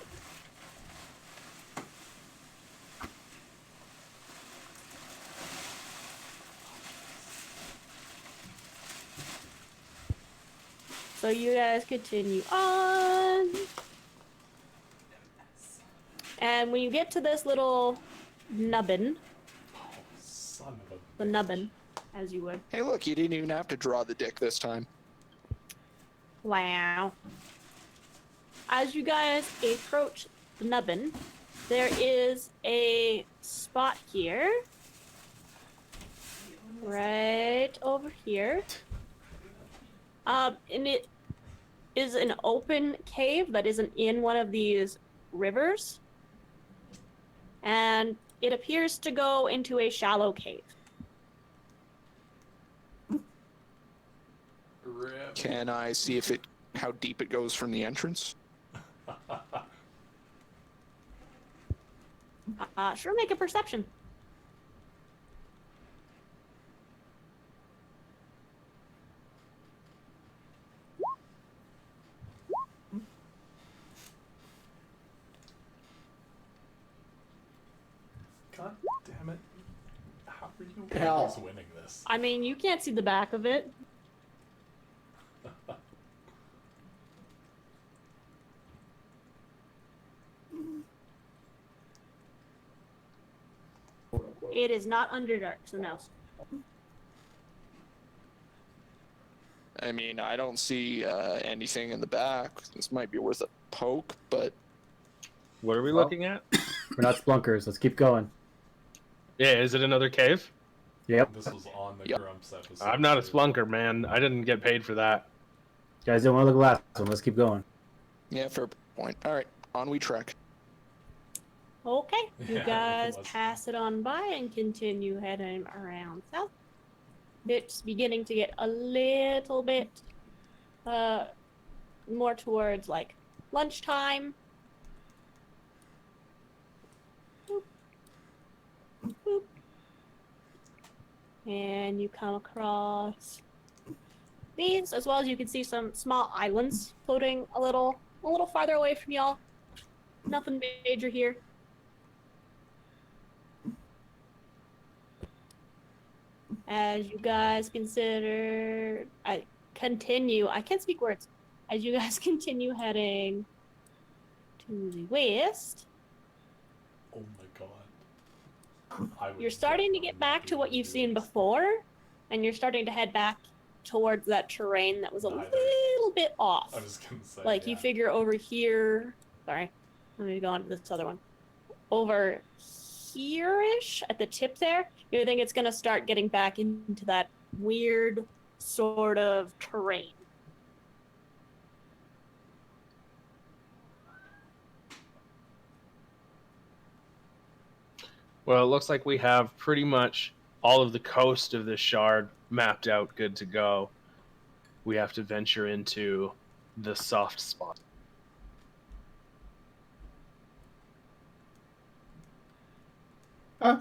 So you guys continue on. And when you get to this little nubbin, Son of a the nubbin, as you would. Hey, look, you didn't even have to draw the dick this time. Wow. As you guys approach the nubbin, there is a spot here. Right over here. And it is an open cave that isn't in one of these rivers. And it appears to go into a shallow cave. rip. Can I see if how deep it goes from the entrance? Sure, make a perception. God damn it. How are you Hell. always winning this? I mean, you can't see the back of it. It is not Underdark, so no. I mean, I don't see anything in the back. This might be worth a poke, but What are we Well- looking at? We're not splunkers. Let's keep going. Yeah, is it another cave? Yep. This was on the Yep. Grumps episode. I'm not a too. splunker, man. I didn't get paid for that. Guys don't want to look at the last one. Let's keep going. yeah, fair point. All right, on we trek. Okay, you Yeah, it guys was. pass it on by and continue heading around south. It's beginning to get a little bit more towards like lunchtime. Boop. Boop. And you come across these, as well as you can see some small islands floating a little farther away from y'all. Nothing major here. As you guys continue, I can't speak words. as you guys continue heading to the west, Oh my god. I would you're starting to definitely get not back be to able what you've do seen this. before, and you're starting to head back towards that terrain that was a Neither. little bit off. I was gonna say, Like, yeah. you figure over here... Sorry. Let me go on to this other one. Over here-ish, at the tip there, you think it's going to start getting back into that weird sort of terrain. Well, it looks like we have pretty much all of the coast of this shard mapped out, good to go. We have to venture into the soft spot.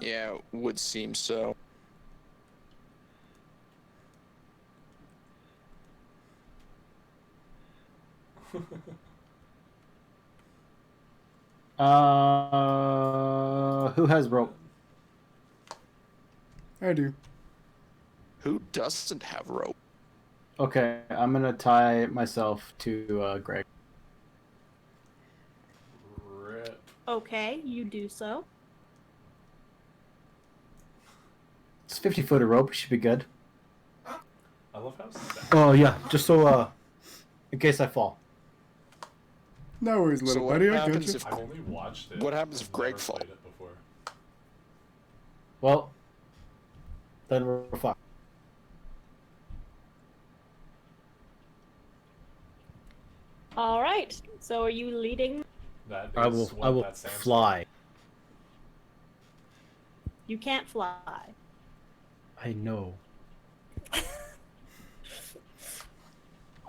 Yeah, it would seem so. Who has rope? I do. Who doesn't have rope? Okay, I'm gonna tie myself to Gregg. Rip. Okay, you do so. It's 50 foot of rope. Should be good. I love how sad. Oh yeah, just so in case I fall. No worries, little So what buddy. I got happens you. if I've only watched it. What happens if I've Gregg never falls? played it before. Well, then we're fucked. All right. So are you leading? That I is will. what I will that sounds fly. You can't fly. I know.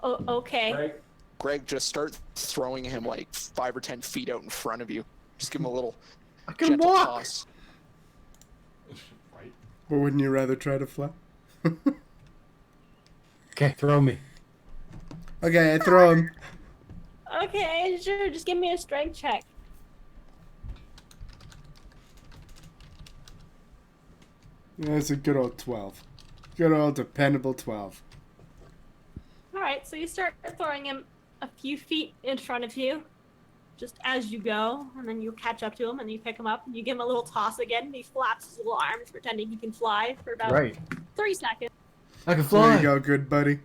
Oh, okay. Right? Gregg, just start throwing him like 5 or 10 feet out in front of you. Just give him a little I can gentle walk. toss. right? But wouldn't you rather try to fly? Okay, throw me. Okay, I throw him. Okay, sure. Just give me a strength check. Yeah, it's a good old 12. Good old dependable 12. All right. So you start throwing him a few feet in front of you, just as you go, and then you catch up to him and you pick him up and you give him a little toss again. And he flaps his little arms, pretending he can fly for about Right. 3 seconds. I can There fly. you go, good buddy.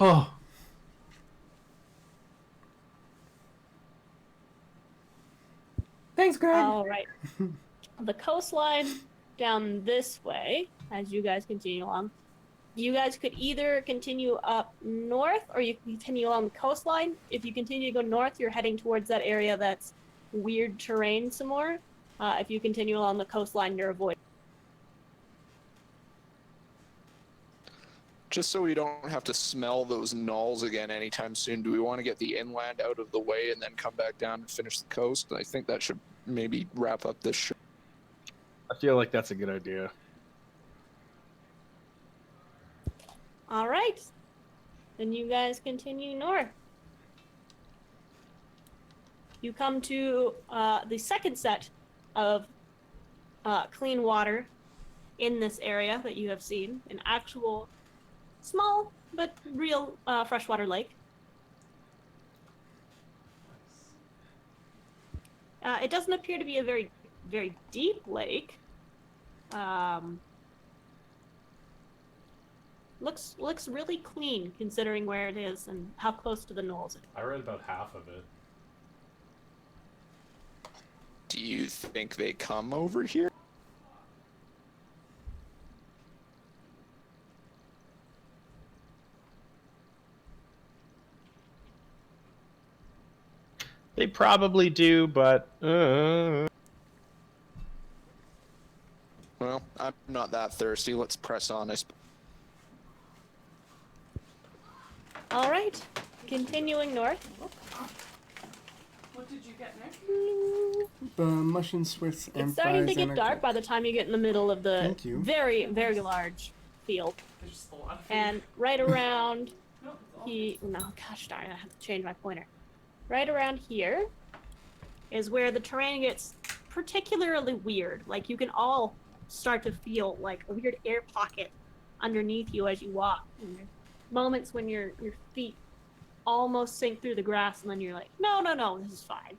Oh. Thanks, Greg. All right. The coastline down this way, as you guys continue along, you guys could either continue up north or you can continue along the coastline. If you continue to go north, you're heading towards that area that's weird terrain some more. If you continue along the coastline, you're avoiding. Just so we don't have to smell those gnolls again anytime soon, do we want to get the inland out of the way and then come back down and finish the coast? I think that should maybe wrap up this show. I feel like that's a good idea. All right. Then you guys continue north. You come to the second set of clean water in this area that you have seen, an actual small but real freshwater lake. It doesn't appear to be a very, very deep lake. Looks really clean considering where it is and how close to the knolls it is. I read about half of it. Do you think they come over here? They probably do, but Well, I'm not that thirsty. Let's press on. All right, continuing north. What did you get, Nick? The mushroom Swiss and It's starting to fries and get a dark Coke. by the time you get in the middle of the Thank you. very, very large field. There's just a lot of food. And right around No, it's all no, gosh darn it, I have to change my pointer. Right around here is where the terrain gets particularly weird. Like you can all start to feel like a weird air pocket underneath you as you walk. And there's moments when your feet almost sink through the grass, and then you're like, no, this is fine.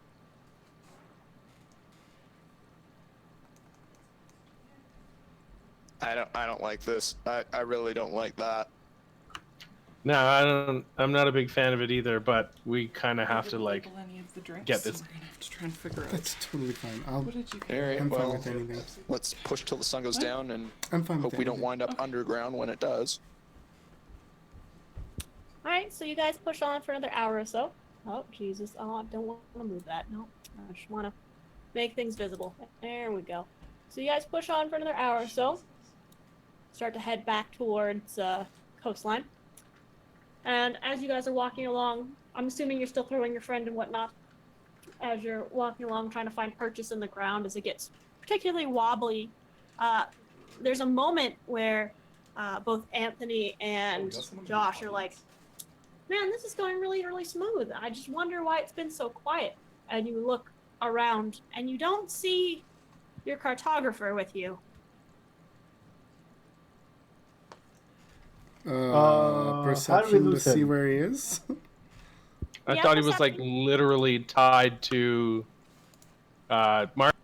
I don't like this. I really don't like that. No, I don't. I'm not a big fan of it either. But we kind of have to like Any of the drinks, get this. so we're gonna have to try and figure out. That's totally fine. I'll, What did you All right, I'm fine well, with anything. let's push till the sun goes down and I'm fine with hope we don't anything. wind up underground when it does. Alright, so you guys push on for another hour or so. Oh, Jesus. Oh, I don't want to move that. No. I just want to make things visible. There we go. So you guys push on for another hour or so. Start to head back towards coastline. And as you guys are walking along, I'm assuming you're still throwing your friend and whatnot. As you're walking along trying to find purchase in the ground as it gets particularly wobbly, there's a moment where both Anthony and Josh are like, man, this is going really, really smooth. I just wonder why it's been so quiet. And you look around and you don't see your cartographer with you. How did we Perception to lose see him? where he is. I Yeah, thought he was like perception. literally tied to Mark.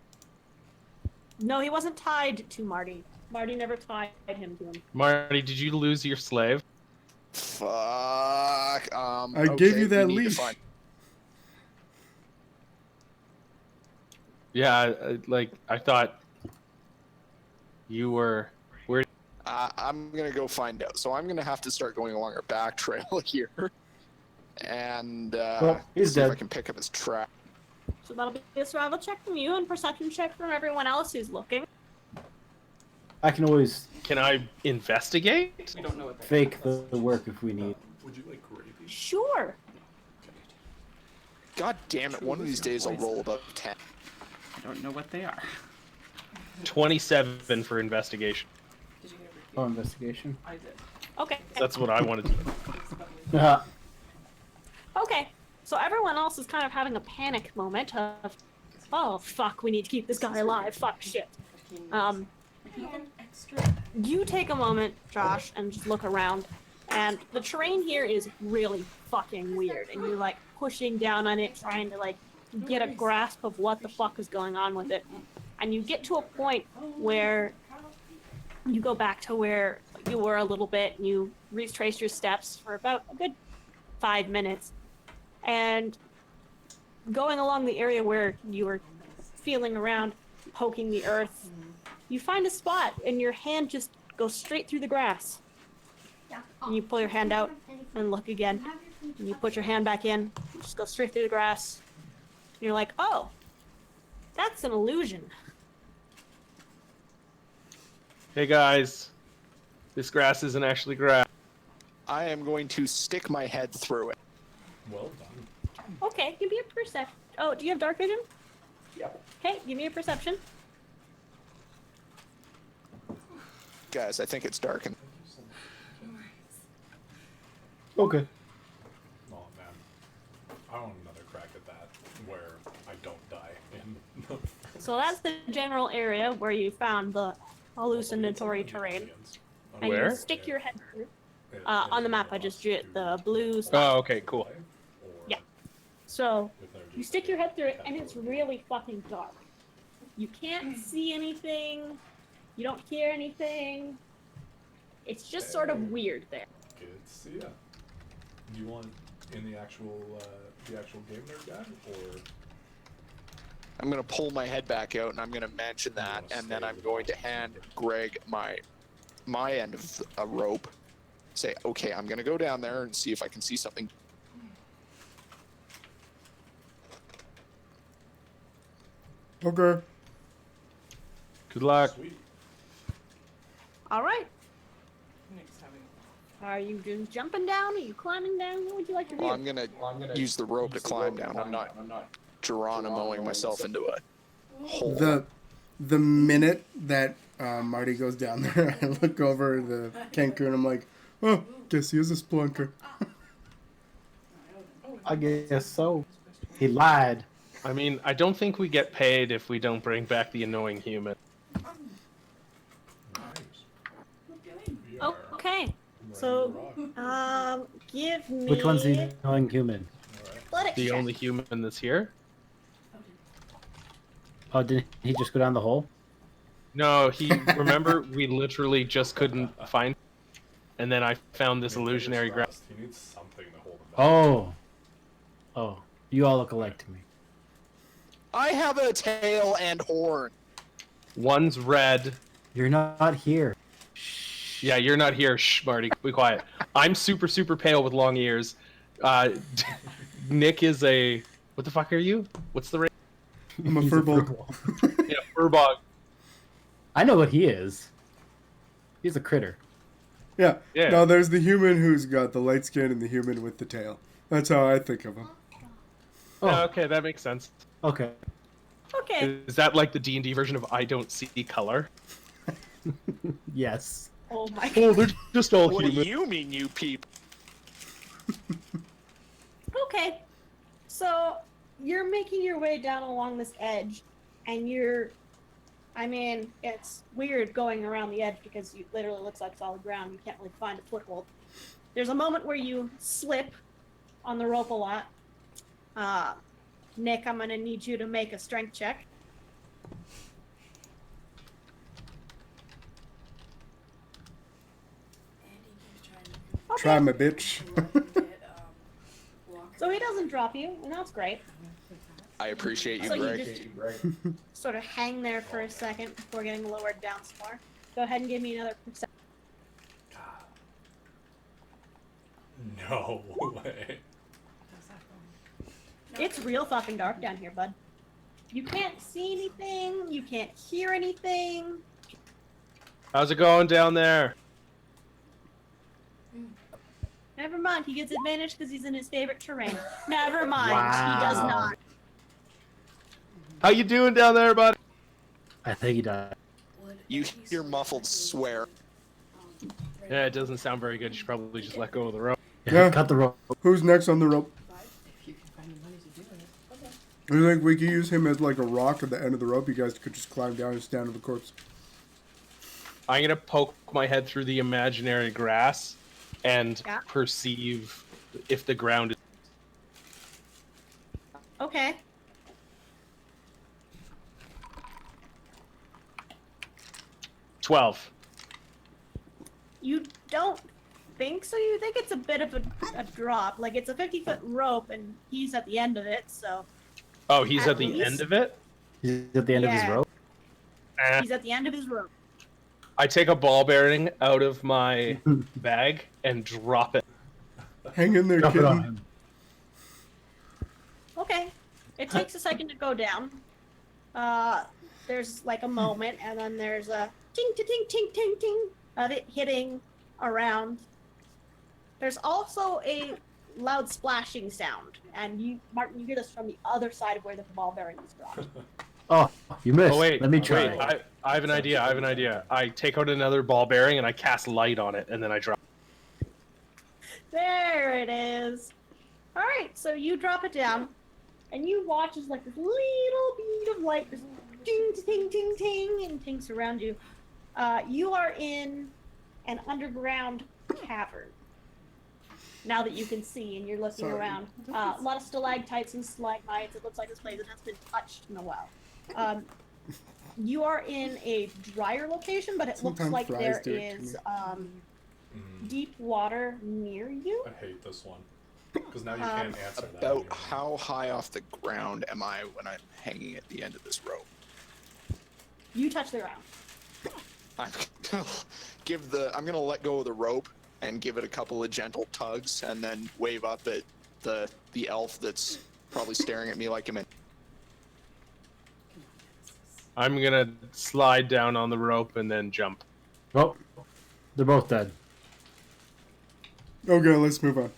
No, he wasn't tied to Marty. Marty never tied him to him. Marty, did you lose your slave? Fuck. I gave you that we need to leash. find- Yeah, like I thought you were. Where? I'm gonna go find out. So I'm gonna have to start going along our back trail here, and Well, he's see if I dead. can pick up his track. So that'll be a survival check from you and perception check from everyone else who's looking. I can always Can I investigate? We don't know what fake the work if we need. Would you like gravy? Sure. God damn it! One of these days I'll roll above 10. I don't know what they are. 27 for investigation. Did you get a Oh, investigation. I did. Okay. That's what I wanted to do. Uh, Okay. So everyone else is kind of having a panic moment of, oh fuck, we need to keep this guy alive. Fuck shit. You take a moment, Josh, and just look around, and the terrain here is really fucking weird, and you're like pushing down on it, trying to like get a grasp of what the fuck is going on with it, and you get to a point where you go back to where you were a little bit, and you retrace your steps for about a good 5 minutes, and going along the area where you were feeling around, poking the earth, you find a spot and your hand just goes straight through the grass. And you pull your hand out and look again. And you put your hand back in, you just go straight through the grass. And you're like, oh, that's an illusion. Hey guys, this grass isn't actually grass. I am going to stick my head through it. Well done. Okay, give me a perception. Oh, do you have dark vision? Yep. Okay, give me a perception. Guys, I think it's dark. okay. Oh man, I want another crack at that where I don't die in So that's the general area where you found the hallucinatory terrain. And Where? you stick your head through. On the map I just drew it, the blue stuff. Oh, okay, cool. Yeah. So you stick your head through it, and it's really fucking dark. You can't see anything. You don't hear anything. It's just sort of weird there. Good to see ya. Do you want in the actual game nerd guide, or I'm going to pull my head back out and I'm going to mention that, and then I'm going to hand Gregg my end of a rope. Say, okay, I'm going to go down there and see if I can see something. Okay. Good luck. sweet? All right. Nick's having Are you just jumping down? Are you climbing down? What would you like to do? Well, I'm going to use the rope to climb down. I'm not Geronimoing myself into a hole. The minute that Marty goes down there, I look over the KENKU and I'm like, oh, guess he is a splunker. I guess so. He lied. I mean, I don't think we get paid if we don't bring back the annoying human. Nice. We are Okay. So, give me Which one's the annoying human? athletics The check. only human that's here? Oh, did he just go down the hole? No, he. Remember, we literally just couldn't find. And then I found this illusionary ground. He needs something to hold him back. Oh. Oh. You all look alike to me. I have a tail and horn. One's red. You're not here. Yeah, you're not here. Shh, Marty, be quiet. I'm super, super pale with long ears. Nick is a. What the fuck are you? What's the race? I'm a He's furball. Yeah, furbog. I know what he is. He's a critter. Yeah. Yeah. No, there's the human who's got the light skin and the human with the tail. That's how I think of him. Oh, Yeah, okay, that makes sense. okay. Okay. Is that like the D&D version of I don't see color? Yes. Oh my Oh, god. they're just all What do human. you mean, you people? Okay. So you're making your way down along this edge, and I mean, it's weird going around the edge because it literally looks like solid ground. You can't really find a foothold. There's a moment where you slip on the rope a lot. Nick, I'm gonna need you to make a strength check. Okay. Try my bitch. So he doesn't drop you, and that's great. I appreciate you, So you Greg. just sort of hang there for a second before getting lowered down some more. Go ahead and give me another perception. No way. It's real fucking dark down here, bud. You can't see anything. You can't hear anything. How's it going down there? Never mind. He gets advantage because he's in his favorite terrain. Never mind. He does Wow. not. How you doing down there, bud? I think he died. You hear muffled swear. Yeah, it doesn't sound very good. You should probably just let go of the rope. Yeah. Cut the rope. Who's next on the rope? I think we could use him as like a rock at the end of the rope. You guys could just climb down and stand on the corpse. I'm gonna poke my head through the imaginary grass and Yeah. perceive if the ground is. Okay. $12. You don't think so? You think it's a bit of a drop. Like, it's a 50-foot rope, and he's at the end of it, so... Oh, he's At at the least- end of it? He's at the end of his Yeah. rope. Eh. He's at the end of his rope. I take a ball bearing out of my bag and drop it. Hang in there, Drop it on kitten. him. Okay. It takes a second to go down. There's like a moment, and then there's a ting ting ting ting ting ting of it hitting around. There's also a loud splashing sound, and you, Martin, you hear this from the other side of where the ball bearing was dropped. Oh, you missed. Oh wait, Let me try. Wait, I have an idea. I have an idea. I take out another ball bearing and I cast light on it, and then I drop. There it is. All right, so you drop it down, and you watch as like this little bead of light just ting ting ting ting and tings around you. You are in an underground cavern. Now that you can see and you're looking Sorry. around, a lot of stalactites and stalagmites. It looks like this place has been touched in a while. You are in a drier location, but it looks Sometimes like flies there do it to is Mm, deep water near you. I hate this one. Because now you can't answer that. About anymore. how high off the ground am I when I'm hanging at the end of this rope? You touch the ground. I'm gonna I'm gonna let go of the rope and give it a couple of gentle tugs, and then wave up at the elf that's probably staring at me like I'm in. I'm gonna slide down on the rope and then jump. Oh, they're both dead. Okay, let's move on.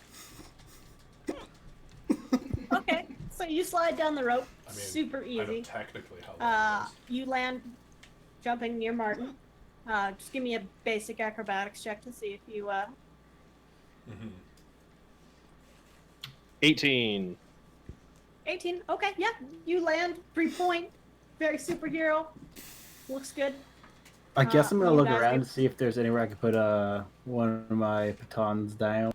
Okay, so you slide down the rope, I mean, super I know easy. technically how long it is. You land jumping near Martin. Just give me a basic acrobatics check to see if you, Mhm. 18. 18. Okay, yeah, you land 3-point. Very superhero. Looks good. I guess I'm gonna you look guys around are- to see if there's anywhere I could put one of my batons down.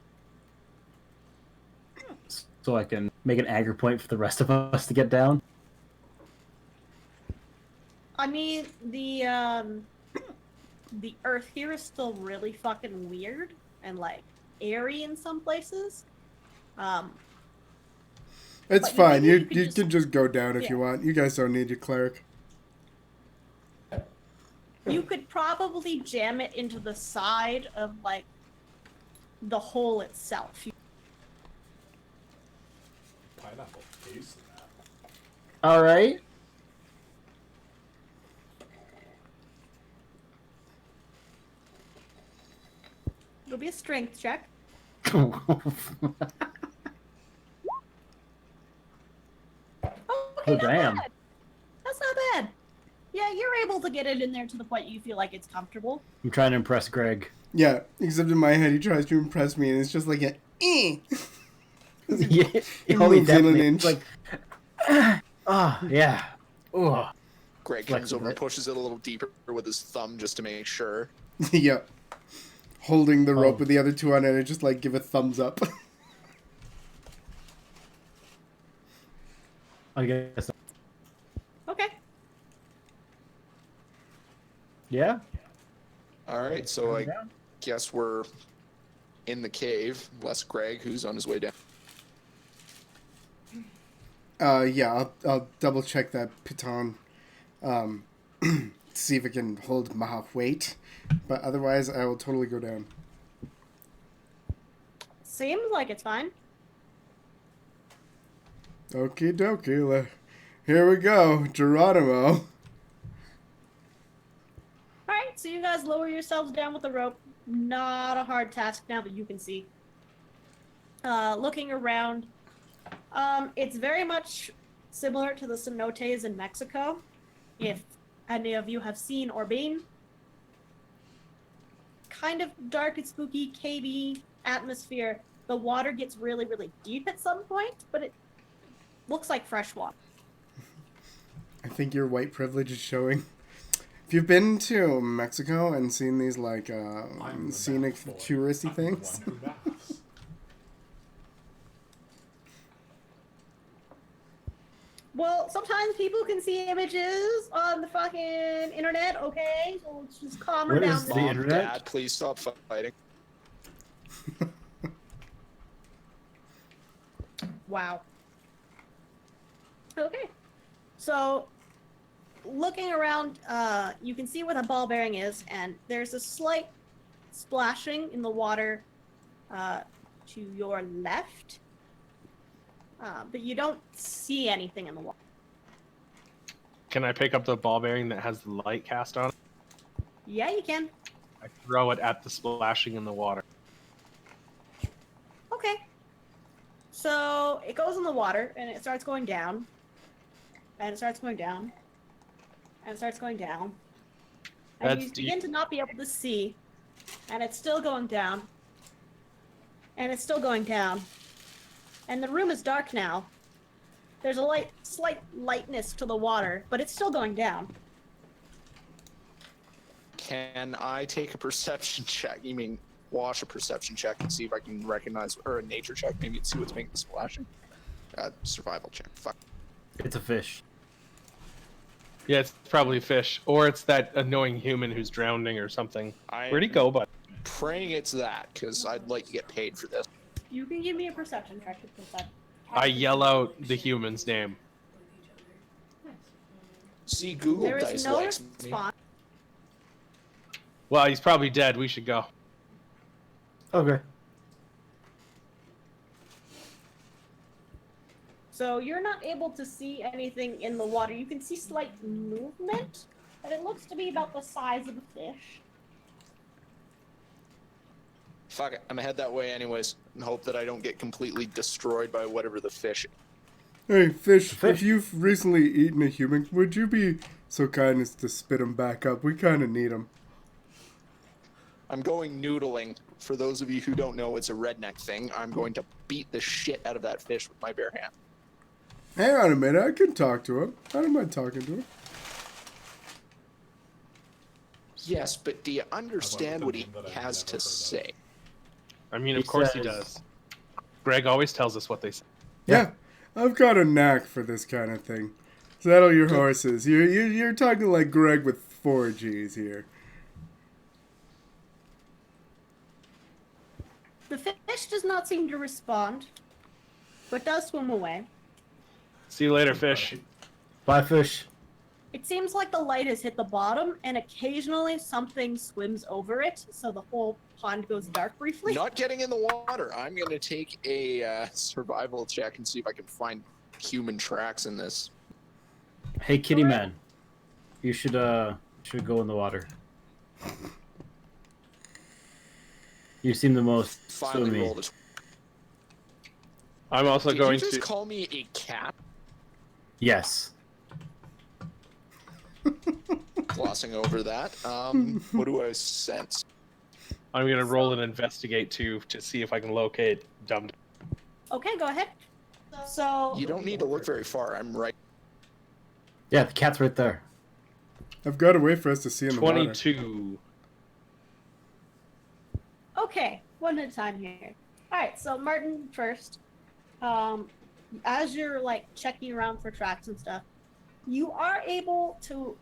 so I can make an anchor point for the rest of us to get down. I mean, the earth here is still really fucking weird and like airy in some places. It's But fine. maybe You you could you just- can just go down if Yeah. you want. You guys don't need your cleric. You could probably jam it into the side of like the hole itself. Pineapple taste that. All right. It'll be a strength check. Okay, Oh, not damn. bad. That's not bad. Yeah, you're able to get it in there to the point you feel like it's comfortable. I'm trying to impress Gregg. Yeah, except in my head, he tries to impress me, and it's just like a. Yeah, He oh, he moves in an definitely- inch. Like, yeah. Oh, Greg comes Flexible. over and pushes it a little deeper with his thumb just to make sure. Yeah. Holding the rope Oh. with the other two on it, and just like give a thumbs up. I guess. Okay. Yeah. All right, so I down. guess we're in the cave, less Greg, who's on his way down. Yeah, I'll double check that piton. See if it can hold my weight. But otherwise, I will totally go down. Seems like it's fine. Okie dokie. Here we go. Geronimo. Alright, so you guys lower yourselves down with the rope. Not a hard task now that you can see. Looking around, it's very much similar to the cenotes in Mexico, if any of you have seen or been. Kind of dark and spooky, cavey atmosphere. The water gets really, really deep at some point, but it looks like fresh water. I think your white privilege is showing. If you've been to Mexico and seen these like I'm the scenic bath boy. touristy I'm the things, one who baths. Well, sometimes people can see images on the fucking internet, okay? So let's just calm her What down. is a the bit. Mom, internet? Dad, please stop fighting. Wow. Okay. So, looking around, you can see where the ball bearing is, and there's a slight splashing in the water to your left. But you don't see anything in the water. Can I pick up the ball bearing that has the light cast on it? Yeah, you can. I throw it at the splashing in the water. Okay. So it goes in the water and it starts going down. And it starts going down. And it starts going down. And That's you deep. begin to not be able to see. And it's still going down. And it's still going down. And the room is dark now. There's a slight lightness to the water, but it's still going down. Can I take a perception check? You mean wash a perception check and see if I can recognize, or a nature check, maybe see what's making the splashing? Survival check. Fuck. It's a fish. Yeah, it's probably a fish, or it's that annoying human who's drowning or something. Where'd he go, bud? Praying it's that, because I'd like to get paid for this. You can give me a perception check to percep- I yell out the human's name. See, Google There Dice is no likes me. response. Well, he's probably dead. We should go. Okay. So you're not able to see anything in the water. You can see slight movement, but it looks to be about the size of a fish. Fuck it, I'm gonna head that way anyways, and hope that I don't get completely destroyed by whatever the fish. Hey, fish, Fish. if you've recently eaten a human, would you be so kind as to spit him back up? We kind of need him. I'm going noodling. For those of you who don't know, it's a redneck thing. I'm going to beat the shit out of that fish with my bare hand. Hang on a minute, I can talk to him. I don't mind talking to him. Yes, but do you understand the what he name that I've has never to heard of. say? I mean, He of course he says- does. Greg always tells us what they say. Yeah, I've got a knack for this kind of thing. Settle your horses. You're talking like Gregg with 4 G's here. The fish does not seem to respond, but does swim away. See you later, fish. Bye, fish. It seems like the light has hit the bottom, and occasionally something swims over it, so the whole pond goes dark briefly. Not getting in the water. I'm gonna take a survival check and see if I can find human tracks in this. Hey, kitty man. You should go in the water. You seem the most Finally swimmy. rolled a. I'm also Did going you just to. call me a cat? Yes. Glossing over that. What do I sense? I'm gonna roll and investigate too to see if I can locate Dum. Okay, go ahead. So You don't need to look very far. I'm right. Yeah, the cat's right there. I've got a way for us to see in the water. 22. okay, one at a time here. All right, so Martin first. As you're like checking around for tracks and stuff, you are able to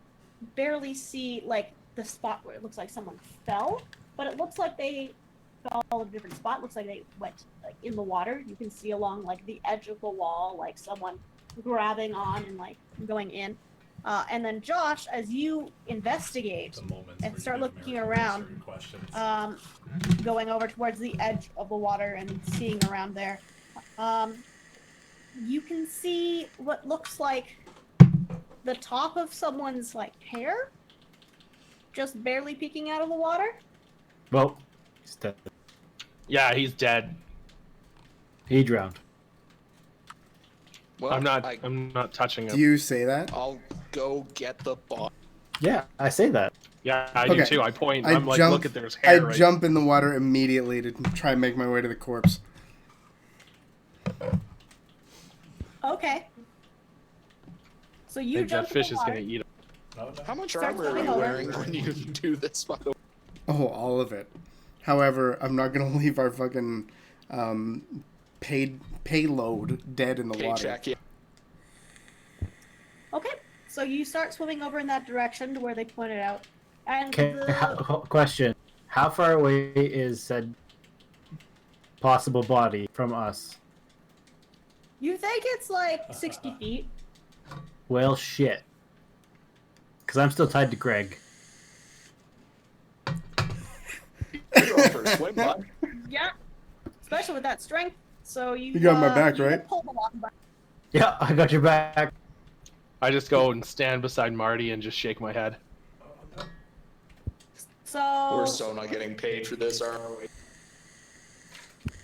barely see like the spot where it looks like someone fell, but it looks like they fell in a different spot. Looks like they went like in the water. You can see along like the edge of the wall, like someone grabbing on and like going in. And then Josh, as you investigate The moments and where start you give looking American around, certain questions. going over towards the edge of the water and seeing around there, you can see what looks like the top of someone's like hair just barely peeking out of the water. Well, he's dead. Yeah, he's dead. He drowned. Well, I'm not touching Do him. you say that? I'll go get the bot. Yeah, I say that. Yeah, I do Okay. too. I point. I I'm like, jump- look at there's I hair. Right. jump in the water immediately to try and make my way to the corpse. Okay. So you That jump fish in is the gonna water. eat him. No, no. How much Start armor are swimming you over. wearing when you do this, by the way? Oh, all of it. However, I'm not gonna leave our fucking payload dead in the water. Paycheck, yeah. Okay. So you start swimming over in that direction to where they pointed out. And Okay, the... question. How far away is said possible body from us? you think it's like 60 feet. Well, shit. Because I'm still tied to Gregg. You're on for a swim, bud. Yeah. Especially with that strength. So you You got my back, you right? pull the lock back. Yeah, I got your back. I just go and stand beside Marty and just shake my head. So We're so not getting paid for this, are we?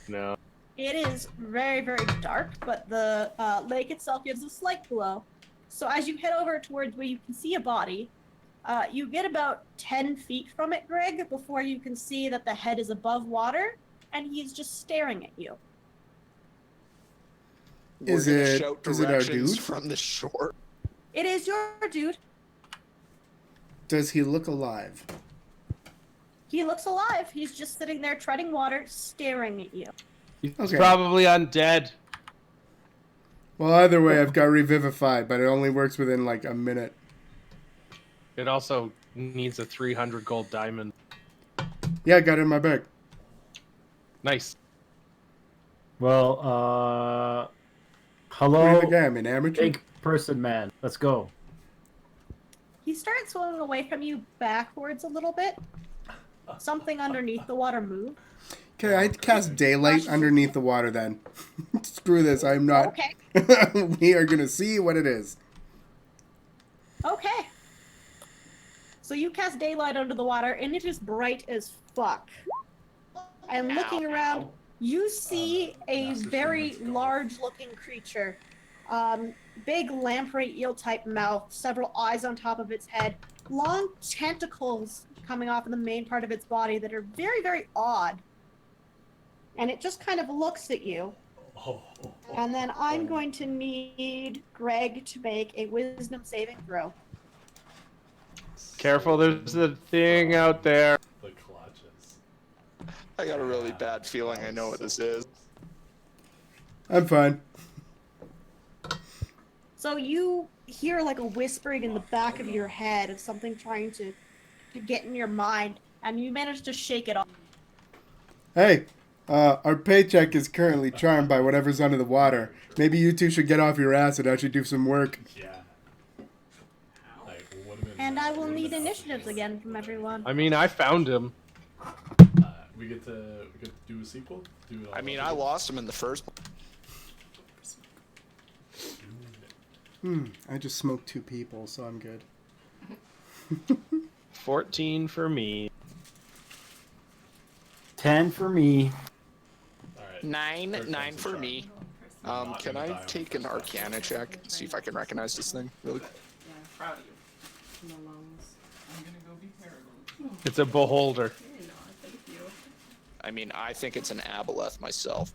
No. it is very, very dark, but the lake itself gives a slight glow. So as you head over towards where you can see a body, you get about 10 feet from it, Gregg, before you can see that the head is above water, and he's just staring at you. Is We're gonna it- shout is it our directions dude? from the shore? It is your dude. Does he look alive? He looks alive. He's just sitting there treading water, staring at you. He's Okay. probably undead. Well, either way, I've got Revivify, but it only works within like a minute. It also needs a 300 gold diamond. Yeah, I got it in my bag. Nice. Well, What hello, the guy? I'm an amateur. big person man. Let's go. He starts swimming away from you backwards a little bit. Something underneath the water moved. Okay, I cast daylight underneath the water then. Screw this, I'm not. Okay. We are gonna see what it is. Okay. So you cast daylight under the water, and it is bright as fuck. And looking around, you see a very large-looking creature. Big lamprey eel-type mouth, several eyes on top of its head, long tentacles coming off of the main part of its body that are very, very odd. And it just kind of looks at you. And then I'm going to need Gregg to make a wisdom saving throw. Careful, there's a thing out there. The clutches. I got a really bad feeling I know what this is. I'm fine. So you hear like a whispering in the back of your head of something trying to get in your mind, and you manage to shake it off. Hey, our paycheck is currently charmed by whatever's under the water. Maybe you two should get off your ass and actually do some work. Yeah. Like, would've been, And I will would've need been initiatives awesome. again from everyone. I mean, I found him. We get to do a sequel. Do it all I mean, over I again? lost him in the first. I just smoked 2 people, so I'm good. 14 for me. 10 for me. All right. Nine Third nine time's a for charm. me. Not Can gonna die I on take the an first time. Arcana check? See if I can recognize this thing really quick. Yeah, proud of you. No lungs. I'm gonna go be terrible. It's a beholder. You're not, thank you. I mean, I think it's an aboleth myself.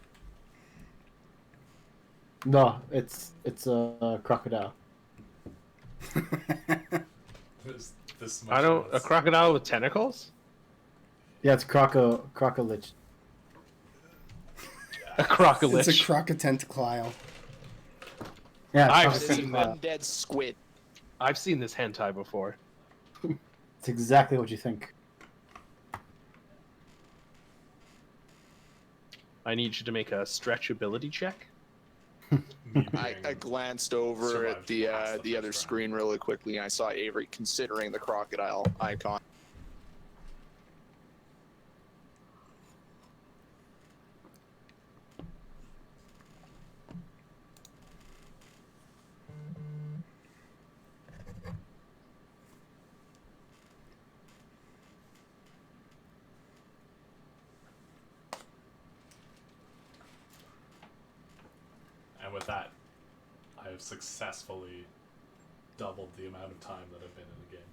No, it's a crocodile. This I don't. much A is- crocodile with tentacles? Yeah, it's crocolich. A It's crocolich. a crocotentaclyle. Yeah, I've It's an seen crocodile. undead squid. I've seen this hentai before. It's exactly what you think. I need you to make a stretchability check. me I being- glanced over survived at the past the other first screen really quickly, and I saw Avery considering the crocodile icon. And with that, I have successfully doubled the amount of time that I've been in the game.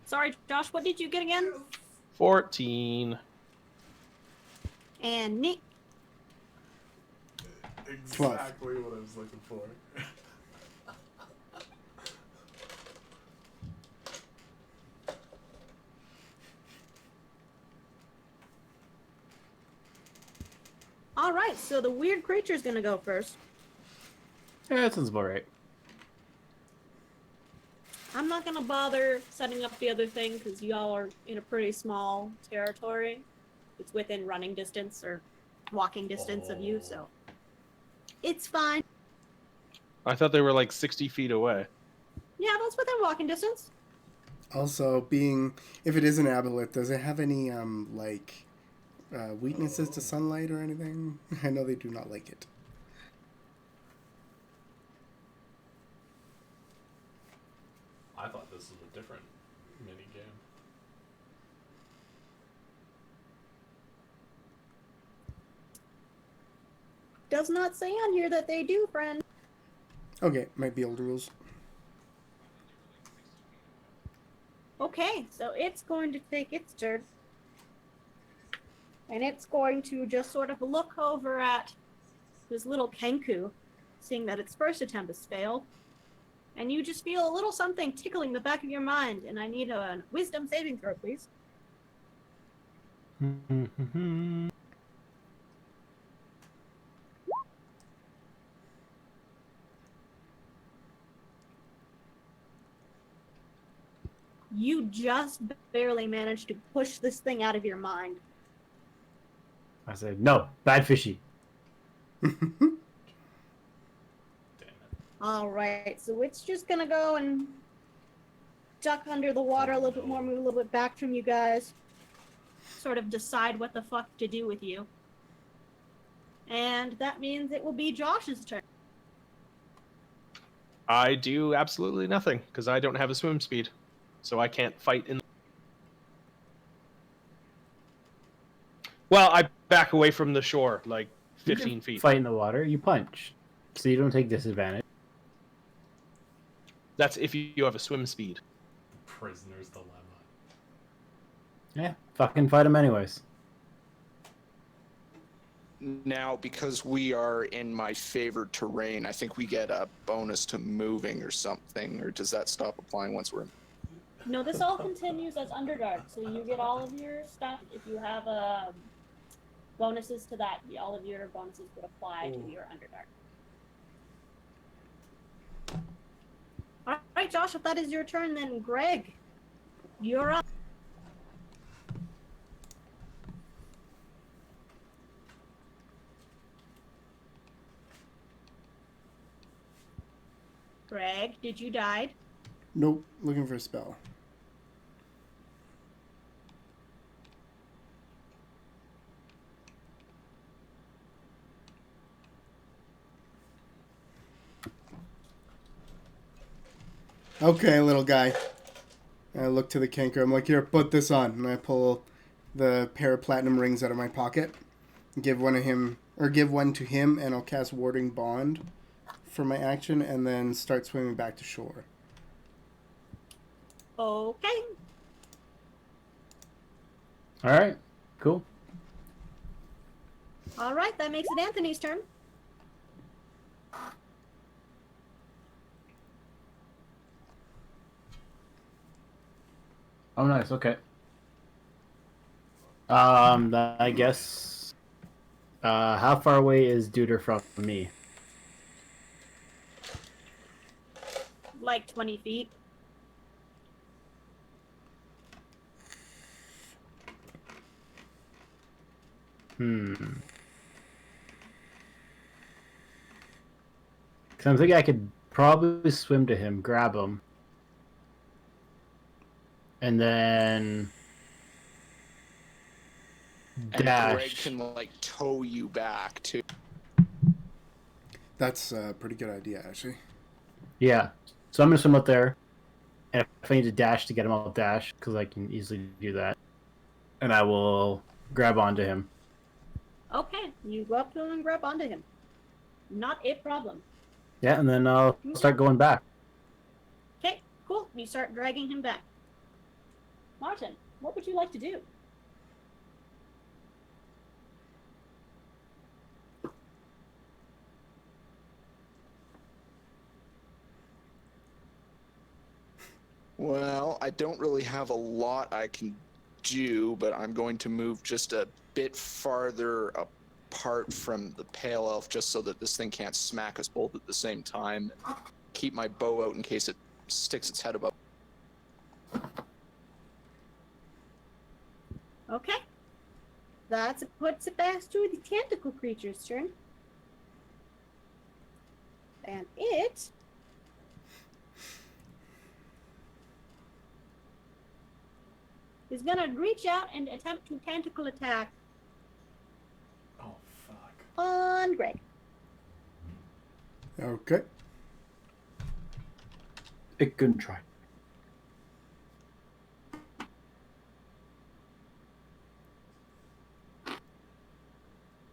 Sorry, Josh, what did you get again? 14. And Nick. Exactly what I was looking for. All right, so the weird creature's gonna go first. Yeah, that sounds about right. I'm not gonna bother setting up the other thing because y'all are in a pretty small territory. It's within running distance or walking distance of you, so it's fine. I thought they were like 60 feet away. Yeah, that's within walking distance. Also, if it is an aboleth, does it have any weaknesses to sunlight or anything? I know they do not like it. I thought this was a different mini game. Does not say on here that they do, friend. Okay, might be old rules. Okay, so it's going to take its turn. And it's going to just sort of look over at this little KENKU, seeing that its first attempt has failed. And you just feel a little something tickling the back of your mind, and I need a wisdom saving throw, please. You just barely managed to push this thing out of your mind. I said, no, bad fishy. Damn it. Alright, so it's just gonna go and duck under the water a little bit more, move a little bit back from you guys. Sort of decide what the fuck to do with you. And that means it will be Josh's turn. I do absolutely nothing because I don't have a swim speed, so I can't fight in. Well, I back away from the shore like 15 feet. Fight in the water, you punch. So you don't take disadvantage. That's if you have a swim speed. Prisoner's dilemma. Yeah, fucking fight him anyways. Now, because we are in my favored terrain, I think we get a bonus to moving or something, or does that stop applying once we're in? No, this all continues as Underdark, so you get all of your stuff. If you have bonuses to that, all of your bonuses would apply to your Underdark. All right, Josh, if that is your turn, then Gregg, you're up. Gregg, did you die? Nope. Looking for a spell. Okay, little guy. I look to the KENKU. I'm like, here, put this on. And I pull the pair of platinum rings out of my pocket. Give one to him, and I'll cast Warding Bond for my action, and then start swimming back to shore. Okay. All right, cool. All right, that makes it Anthony's turn. Oh, nice. Okay. I guess. How far away is Duder from me? Like 20 feet. Because I'm thinking I could probably swim to him, grab him, and then And dash. Gregg can like tow you back too. That's a pretty good idea, actually. Yeah. So I'm gonna swim up there, and if I need to dash to get him, I'll dash because I can easily do that, and I will grab onto him. Okay, you go up to him and grab onto him. Not a problem. Yeah, and then I'll start going back. Okay, cool. You start dragging him back. Martin, what would you like to do? Well, I don't really have a lot I can do, but I'm going to move just a bit farther apart from the pale elf just so that this thing can't smack us both at the same time. And keep my bow out in case it sticks its head above. Okay. That puts it back to the tentacle creature's turn. And it is gonna reach out and attempt to tentacle attack Oh, fuck. on Gregg. Okay. It can try.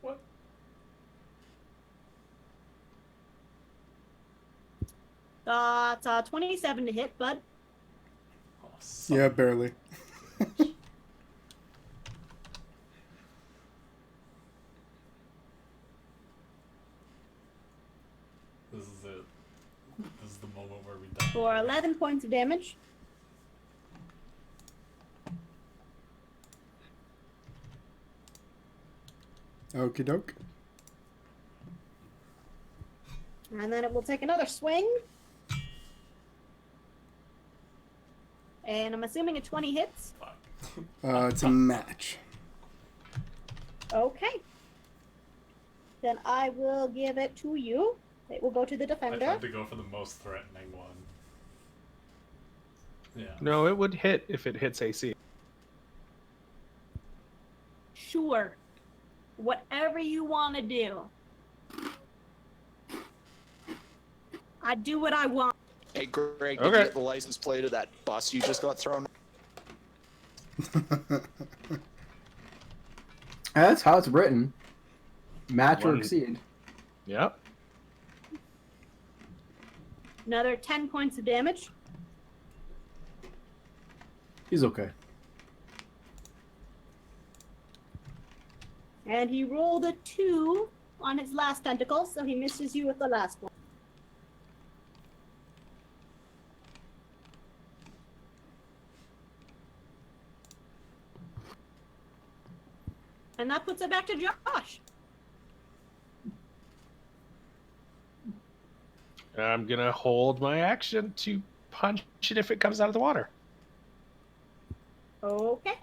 What? That's 27 to hit, bud. Oh, son. Yeah, barely. This is it. This is the moment where we die. For 11 points of damage. Okie doke. And then it will take another swing. And I'm assuming a 20 hits. Fuck. It's a match. Okay. Then I will give it to you. It will go to the I defender. tried to go for the most threatening one. Yeah. No, it would hit if it hits AC. Sure. Whatever you want to do. I do what I want. Hey, Greg, did Okay. you get the license plate of that bus you just got thrown? That's how it's written. Match or One. exceed. Yep. Another 10 points of damage. He's okay. And he rolled a 2 on his last tentacle, so he misses you with the last one. And that puts it back to Josh. I'm gonna hold my action to punch it if it comes out of the water. Okay.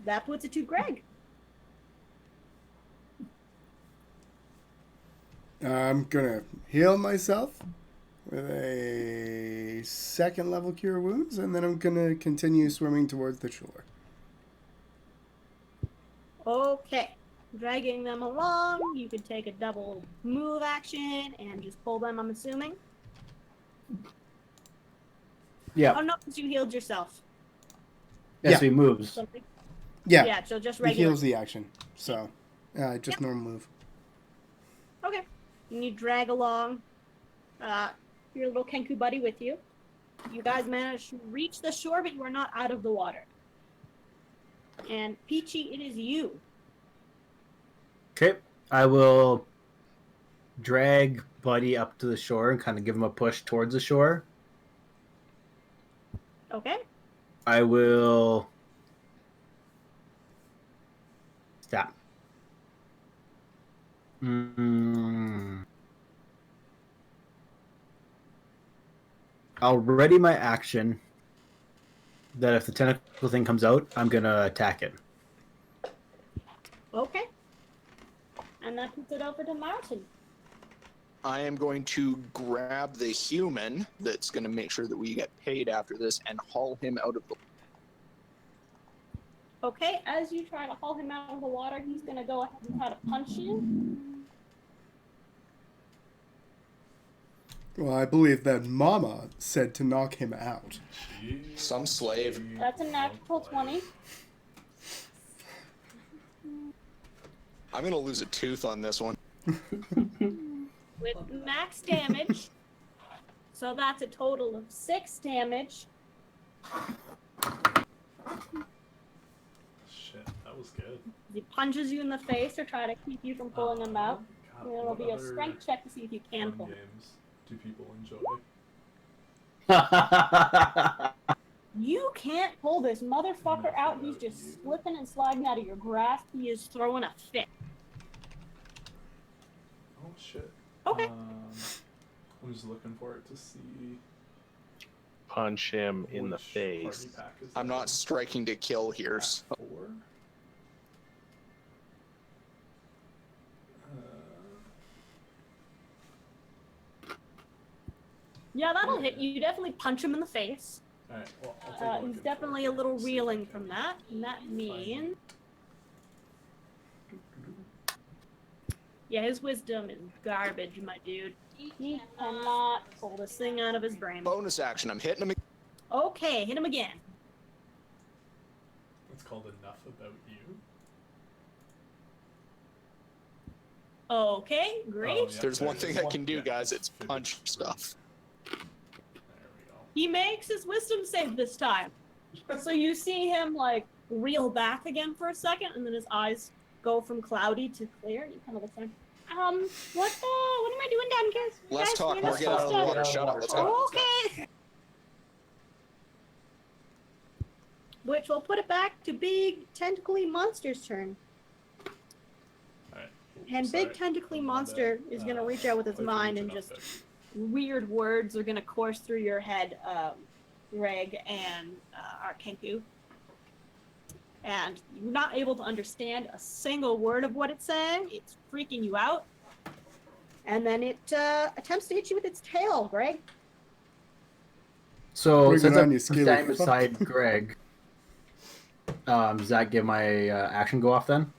That puts it to Gregg. I'm gonna heal myself with a 2nd level cure wounds, and then I'm gonna continue swimming towards the shore. Okay. Dragging them along, you could take a double move action and just pull them, I'm assuming. Yeah. Oh no, because you healed yourself. Yes, he moves. Something. Yeah, Yeah, so just it regular. heals the action. So, just normal move. Okay. And you drag along your little Kenku buddy with you. You guys manage to reach the shore, but you are not out of the water. And Peachy, it is you. Okay, I will drag Buddy up to the shore and kind of give him a push towards the shore. Okay. I will stop. I'll ready my action that if the tentacle thing comes out, I'm gonna attack it. Okay. And that puts it over to Martin. I am going to grab the human that's going to make sure that we get paid after this and haul him out of the... Okay, as you try to haul him out of the water, he's going to go ahead and try to punch you. Well, I believe that Mama said to knock him out. Some slave. That's a natural 20. I'm going to lose a tooth on this one. With max damage. So that's a total of 6 damage. Shit, that was good. He punches you in the face to try to keep you from pulling him out. God, And it'll what be a other strength check to see if you can fun pull him. games do people enjoy? You can't pull this motherfucker out. He's just slipping and sliding out of your grasp. He is throwing a fit. Oh shit. Okay. I'm just looking for it to see. Punch him in the which face. party pack is I'm that not in? striking to kill here. Pack So. 4? Yeah, that'll hit you. You definitely punch him in the face. Alright, well, I'll take a look He's into it definitely a here little and see if I reeling can from that. And that find means... it. Yeah, his wisdom is garbage, my dude. He cannot pull this thing out of his brain. Bonus action. I'm hitting him. Okay, hit him again. It's called Enough About You. Okay, great. Oh, yeah, There's one there it thing is. I can do, Yeah, guys. It's figured punch it stuff. There we go. He makes his wisdom save this time. So you see him, like, reel back again for a second, and then his eyes go from cloudy to clear. You kind of look like, what am I doing down here? Less Guys, talk, you're more not get out of the supposed water. to- Shut up. Let's go. Okay. Which will put it back to Big Tentacly Monster's turn. Alright. And Sorry. Big Tentacly My Monster bad. is going to reach out with his hopefully mind it's and enough just that- weird words are going to course through your head, Gregg and our KENKU. And you're not able to understand a single word of what it's saying. It's freaking you out. And then it attempts to hit you with its tail, Gregg. So Bring it since on, I'm you scaly standing fuck. beside Greg, does that give my action go off then?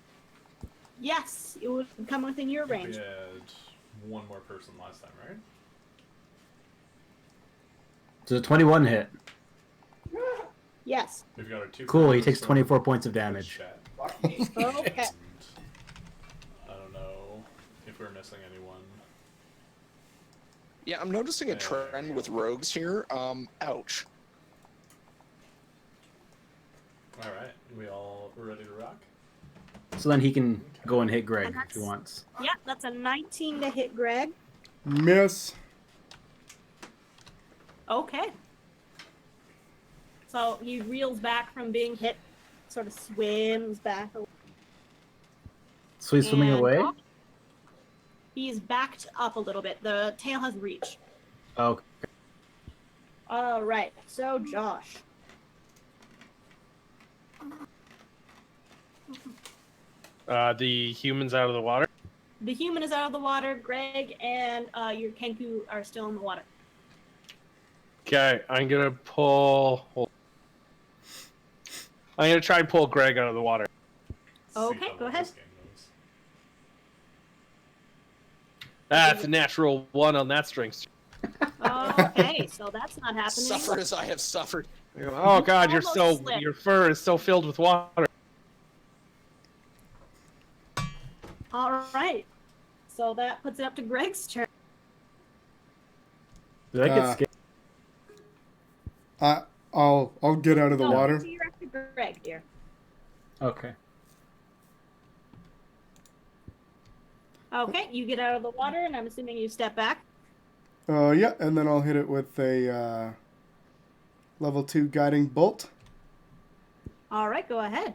Yes, it would come within your We range. had one more person last time, right? Does a 21 hit? Yes. We've got our two. Cool, he friends takes from 24 points of the damage. chat. Okay. And I don't know if we're missing anyone. Yeah, I'm noticing a trend with rogues here. Ouch. All right, we all ready to rock? So then he can go and hit Greg if he wants. Yeah, that's a 19 to hit Gregg. Miss. Okay. So he reels back from being hit, sort of swims back. So he's swimming And away? Josh, he's backed up a little bit. The tail has reach. Oh, All right. So Josh. The human's out of the water. The human is out of the water. Gregg and your Kenku are still in the water. Okay, I'm gonna try and pull Gregg out of the water. Okay, go ahead. That's a natural 1 on that strength. Okay, so that's not happening. Suffer as I have suffered. Oh God, Almost slipped. your fur is so filled with water. All right. So that puts it up to Gregg's turn. did I get scared? I'll get out of the No, water. So you're after Gregg, dear. Okay. Okay, you get out of the water, and I'm assuming you step back. Yeah, and then I'll hit it with a level 2 guiding bolt. All right, go ahead.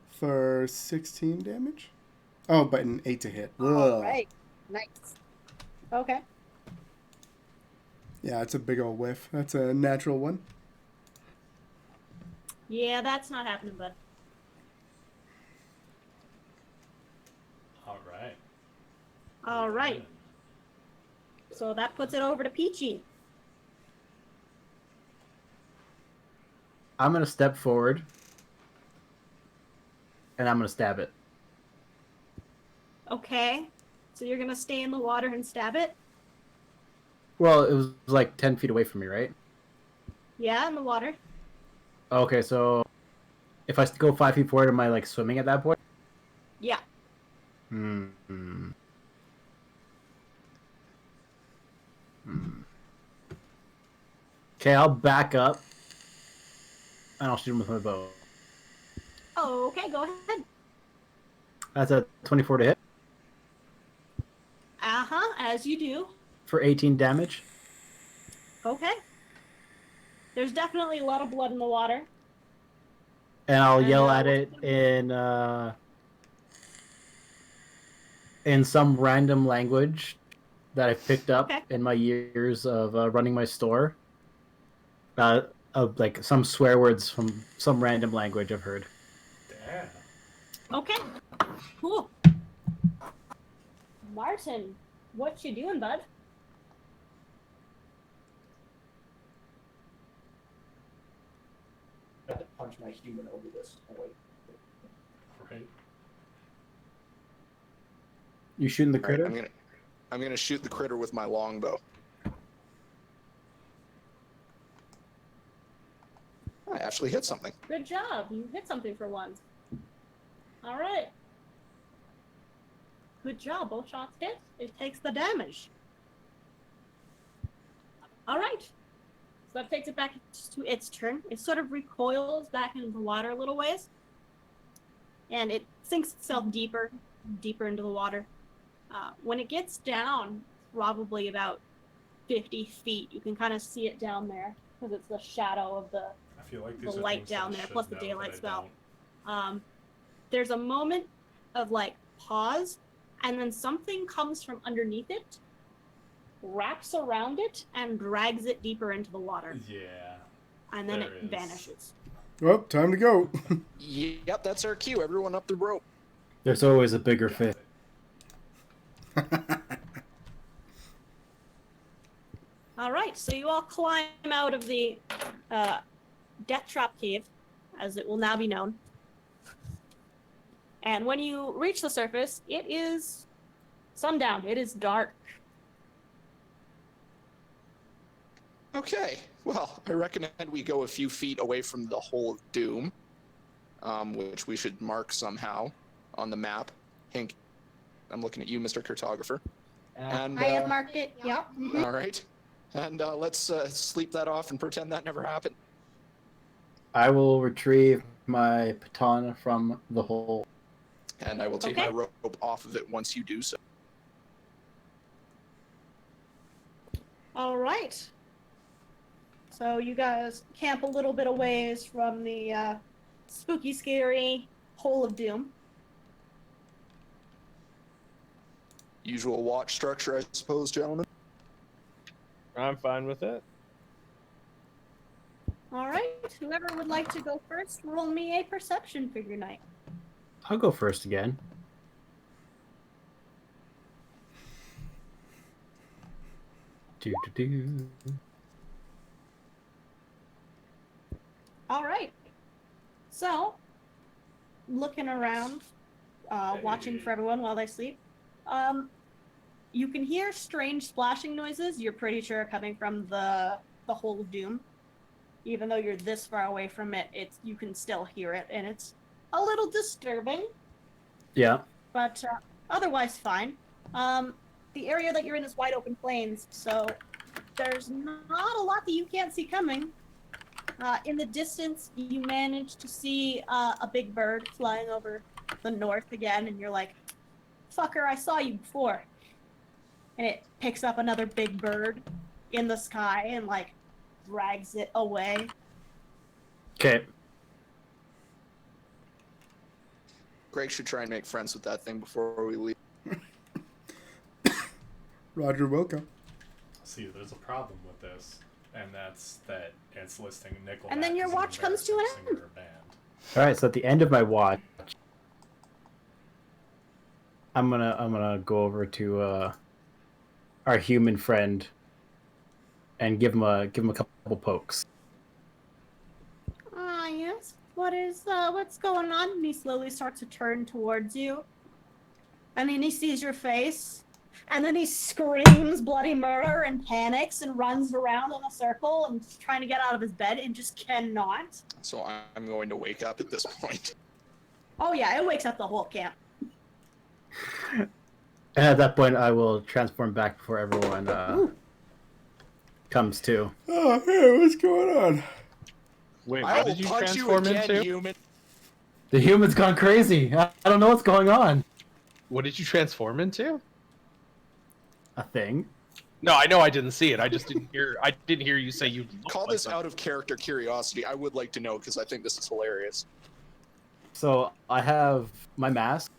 For 16 damage. Oh, but an 8 to hit. All Ugh. right, nice. Okay. Yeah, it's a big old whiff. That's a natural 1. Yeah, that's not happening, bud. All right. All right. So that puts it over to Peachy. I'm going to step forward. And I'm going to stab it. Okay. So you're gonna stay in the water and stab it? Well, it was like 10 feet away from me, right? Yeah, in the water. Okay, so if I go 5 feet forward, am I like swimming at that point? Yeah. Okay, I'll back up. And I'll shoot him with my bow. Oh, okay, go ahead. That's a 24 to hit. Uh-huh, as you do. For 18 damage. Okay. There's definitely a lot of blood in the water. And I'll yell at what's it in some random language that I picked up in my years of running my store. Of like some swear words from some random language I've heard. Damn. Okay. Cool. Martin, what you doing, bud? I had to punch my human over this point. Right. You shooting the All right, critter? I'm gonna shoot the critter with my longbow. I actually hit something. Good job. You hit something for once. All right. Good job. Both shots hit. It takes the damage. All right. So that takes it back to its turn. It sort of recoils back into the water a little ways. And it sinks itself deeper into the water. When it gets down, probably about 50 feet, you can kind of see it down there because it's the shadow of the I feel like the these are light things down I there, should plus the know, daylight but I spell. don't. There's a moment of like pause, and then something comes from underneath it, wraps around it, and drags it deeper into the water. Yeah. And then There it is. vanishes. Well, time to go. Yep, that's our cue. Everyone up the rope. There's always a bigger fish. All right, so you all climb out of the Death Trap Cave, as it will now be known. And when you reach the surface, it is sundown. It is dark. Okay, well, I recommend we go a few feet away from the Hole of Doom, which we should mark somehow on the map. Hank, I'm looking at you, Mr. Cartographer. And, I have marked it. Yep. all right. And let's sleep that off and pretend that never happened. I will retrieve my baton from the hole. And I will take my rope off of it once you do so. All right. So you guys camp a little bit a ways from the spooky, scary hole of doom. Usual watch structure, I suppose, gentlemen. I'm fine with it. All right, whoever would like to go first, roll me a perception for your night. I'll go first again. Do. All right. So, looking around, watching for everyone while they sleep, you can hear strange splashing noises. You're pretty sure are coming from the hole of doom. Even though you're this far away from it, you can still hear it, and it's a little disturbing. Yeah. But otherwise fine. The area that you're in is wide open plains, so there's not a lot that you can't see coming. In the distance, you manage to see a big bird flying over the north again, and you're like, fucker, I saw you before. And it picks up another big bird in the sky and, like, drags it away. Okay. Gregg should try and make friends with that thing before we leave. Roger, welcome. See, there's a problem with this, and that's that it's listing Nickelback. And then your as watch comes to an embarrassing end. singer or band. All right. So at the end of my watch, I'm gonna go over to our human friend and give him a couple pokes. Ah, yes. What's going on? And he slowly starts to turn towards you. And then he sees your face. And then he screams bloody murder and panics and runs around in a circle and is trying to get out of his bed and just cannot. So I'm going to wake up at this point. Oh yeah, it wakes up the whole camp. And at that point, I will transform back before everyone comes to. Oh, hey, what's going on? Wait, I what will did you punch you transform again, into? human. The human's gone crazy. I don't know what's going on. What did you transform into? A thing. No, I know I didn't see it. I just didn't hear. I didn't hear you say you. Call this out of character curiosity. I would like to know because I think this is hilarious. So I have my mask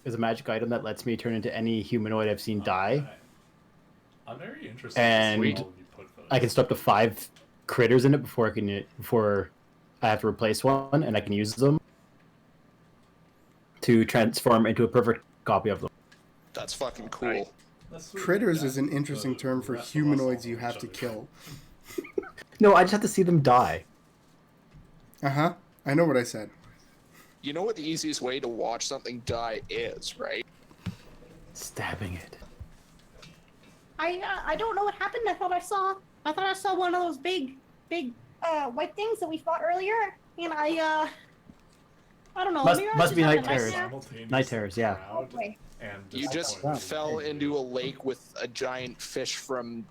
is a magic item that lets me turn into any humanoid I've seen die. Okay. I'm very interested And to see all you put those. I can store up to 5 critters in it before I have to replace one, and I can use them to transform into a perfect copy of them. That's fucking cool. That's sweet. Critters Yeah. is an interesting The term for rest of us humanoids all you know have each to other. kill. No, I just have to see them die. Uh-huh. I know what I said. You know what the easiest way to watch something die is, right? Stabbing it. I don't know what happened. I thought I saw one of those big white things that we fought earlier, and I don't know. Must- maybe I must was be just night having a terrors. nightmare. Simultaneously Night terrors, yeah. proud Okay. and You just disappointed. fell into a lake with a giant fish from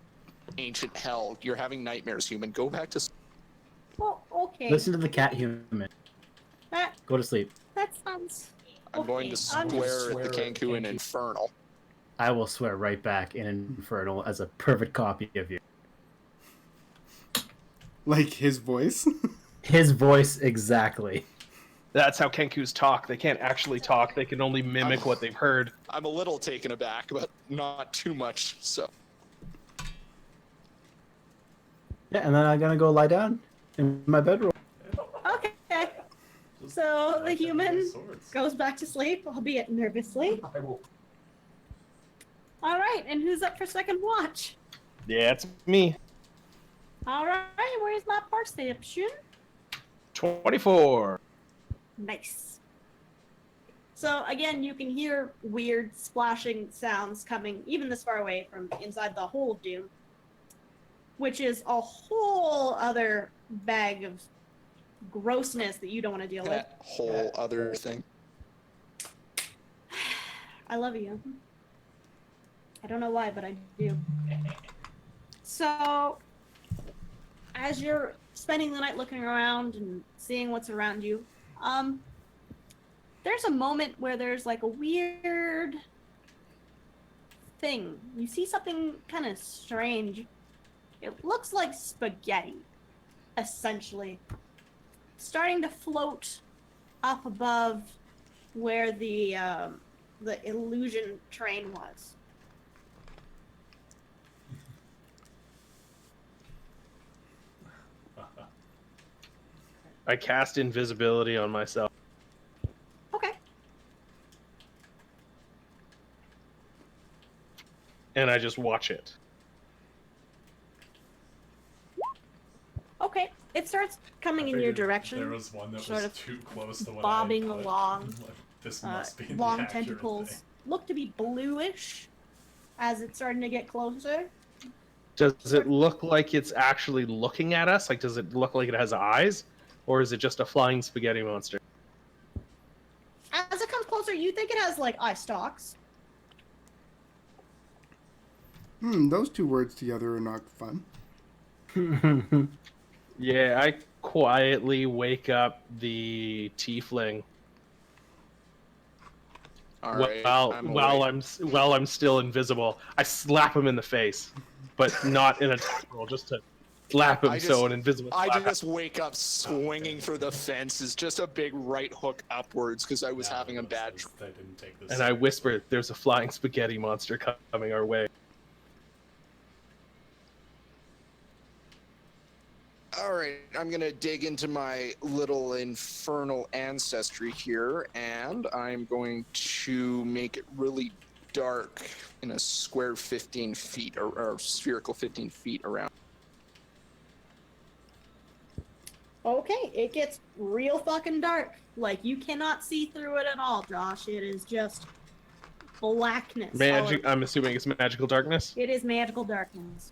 ancient hell. You're having nightmares, human. Go back to sleep. Well, okay. Listen to the cat human. That Go to sleep. sounds. I'm going to Okay, I'm swear just- at the KENKU and Infernal. I will swear right back in Infernal as a perfect copy of you. Like his voice? His voice exactly. That's how Kenkus talk. They can't actually talk. They can only mimic what they've heard. I'm a little taken aback, but not too much. So Yeah, and then I'm gonna go lie down in my bedroom. Okay. Just So the like them human with swords. goes back to sleep, albeit nervously. I will. All right, and who's up for second watch? Yeah, it's me. All right, where's my perception? 24. Nice. So again, you can hear weird splashing sounds coming even this far away from inside the hole of doom, which is a whole other bag of grossness that you don't want to deal with. that whole other thing. I love you. I don't know why, but I do. So, as you're spending the night looking around and seeing what's around you, there's a moment where there's like a weird thing. You see something kind of strange. It looks like spaghetti, essentially, starting to float up above where the illusion train was. I cast invisibility on myself. Okay. And I just watch it. Okay. It starts coming in your direction. There was one that sort was of too close to what bobbing I had put. along. Like, this must be the Long accurate tentacles thing. look to be bluish as it's starting to get closer. Does it look like it's actually looking at us? Like, does it look like it has eyes? Or is it just a flying spaghetti monster? As it comes closer, you think it has, like, eye stalks. Those two words together are not fun. Yeah, I quietly wake up the tiefling All right. while I'm still invisible. I slap him in the face, but not in a attack roll, just to slap him so an invisible slap I just wake up swinging for the fences, just a big right hook upwards because I was having a bad. They didn't take this. and I whisper, "There's a flying spaghetti monster coming our way." All right, I'm gonna dig into my little infernal ancestry here, and I'm going to make it really dark in a square 15 feet or spherical 15 feet around. Okay, it gets real fucking dark. Like, you cannot see through it at all, Josh. It is just blackness. Magic. I'm assuming it's magical darkness. It is magical darkness.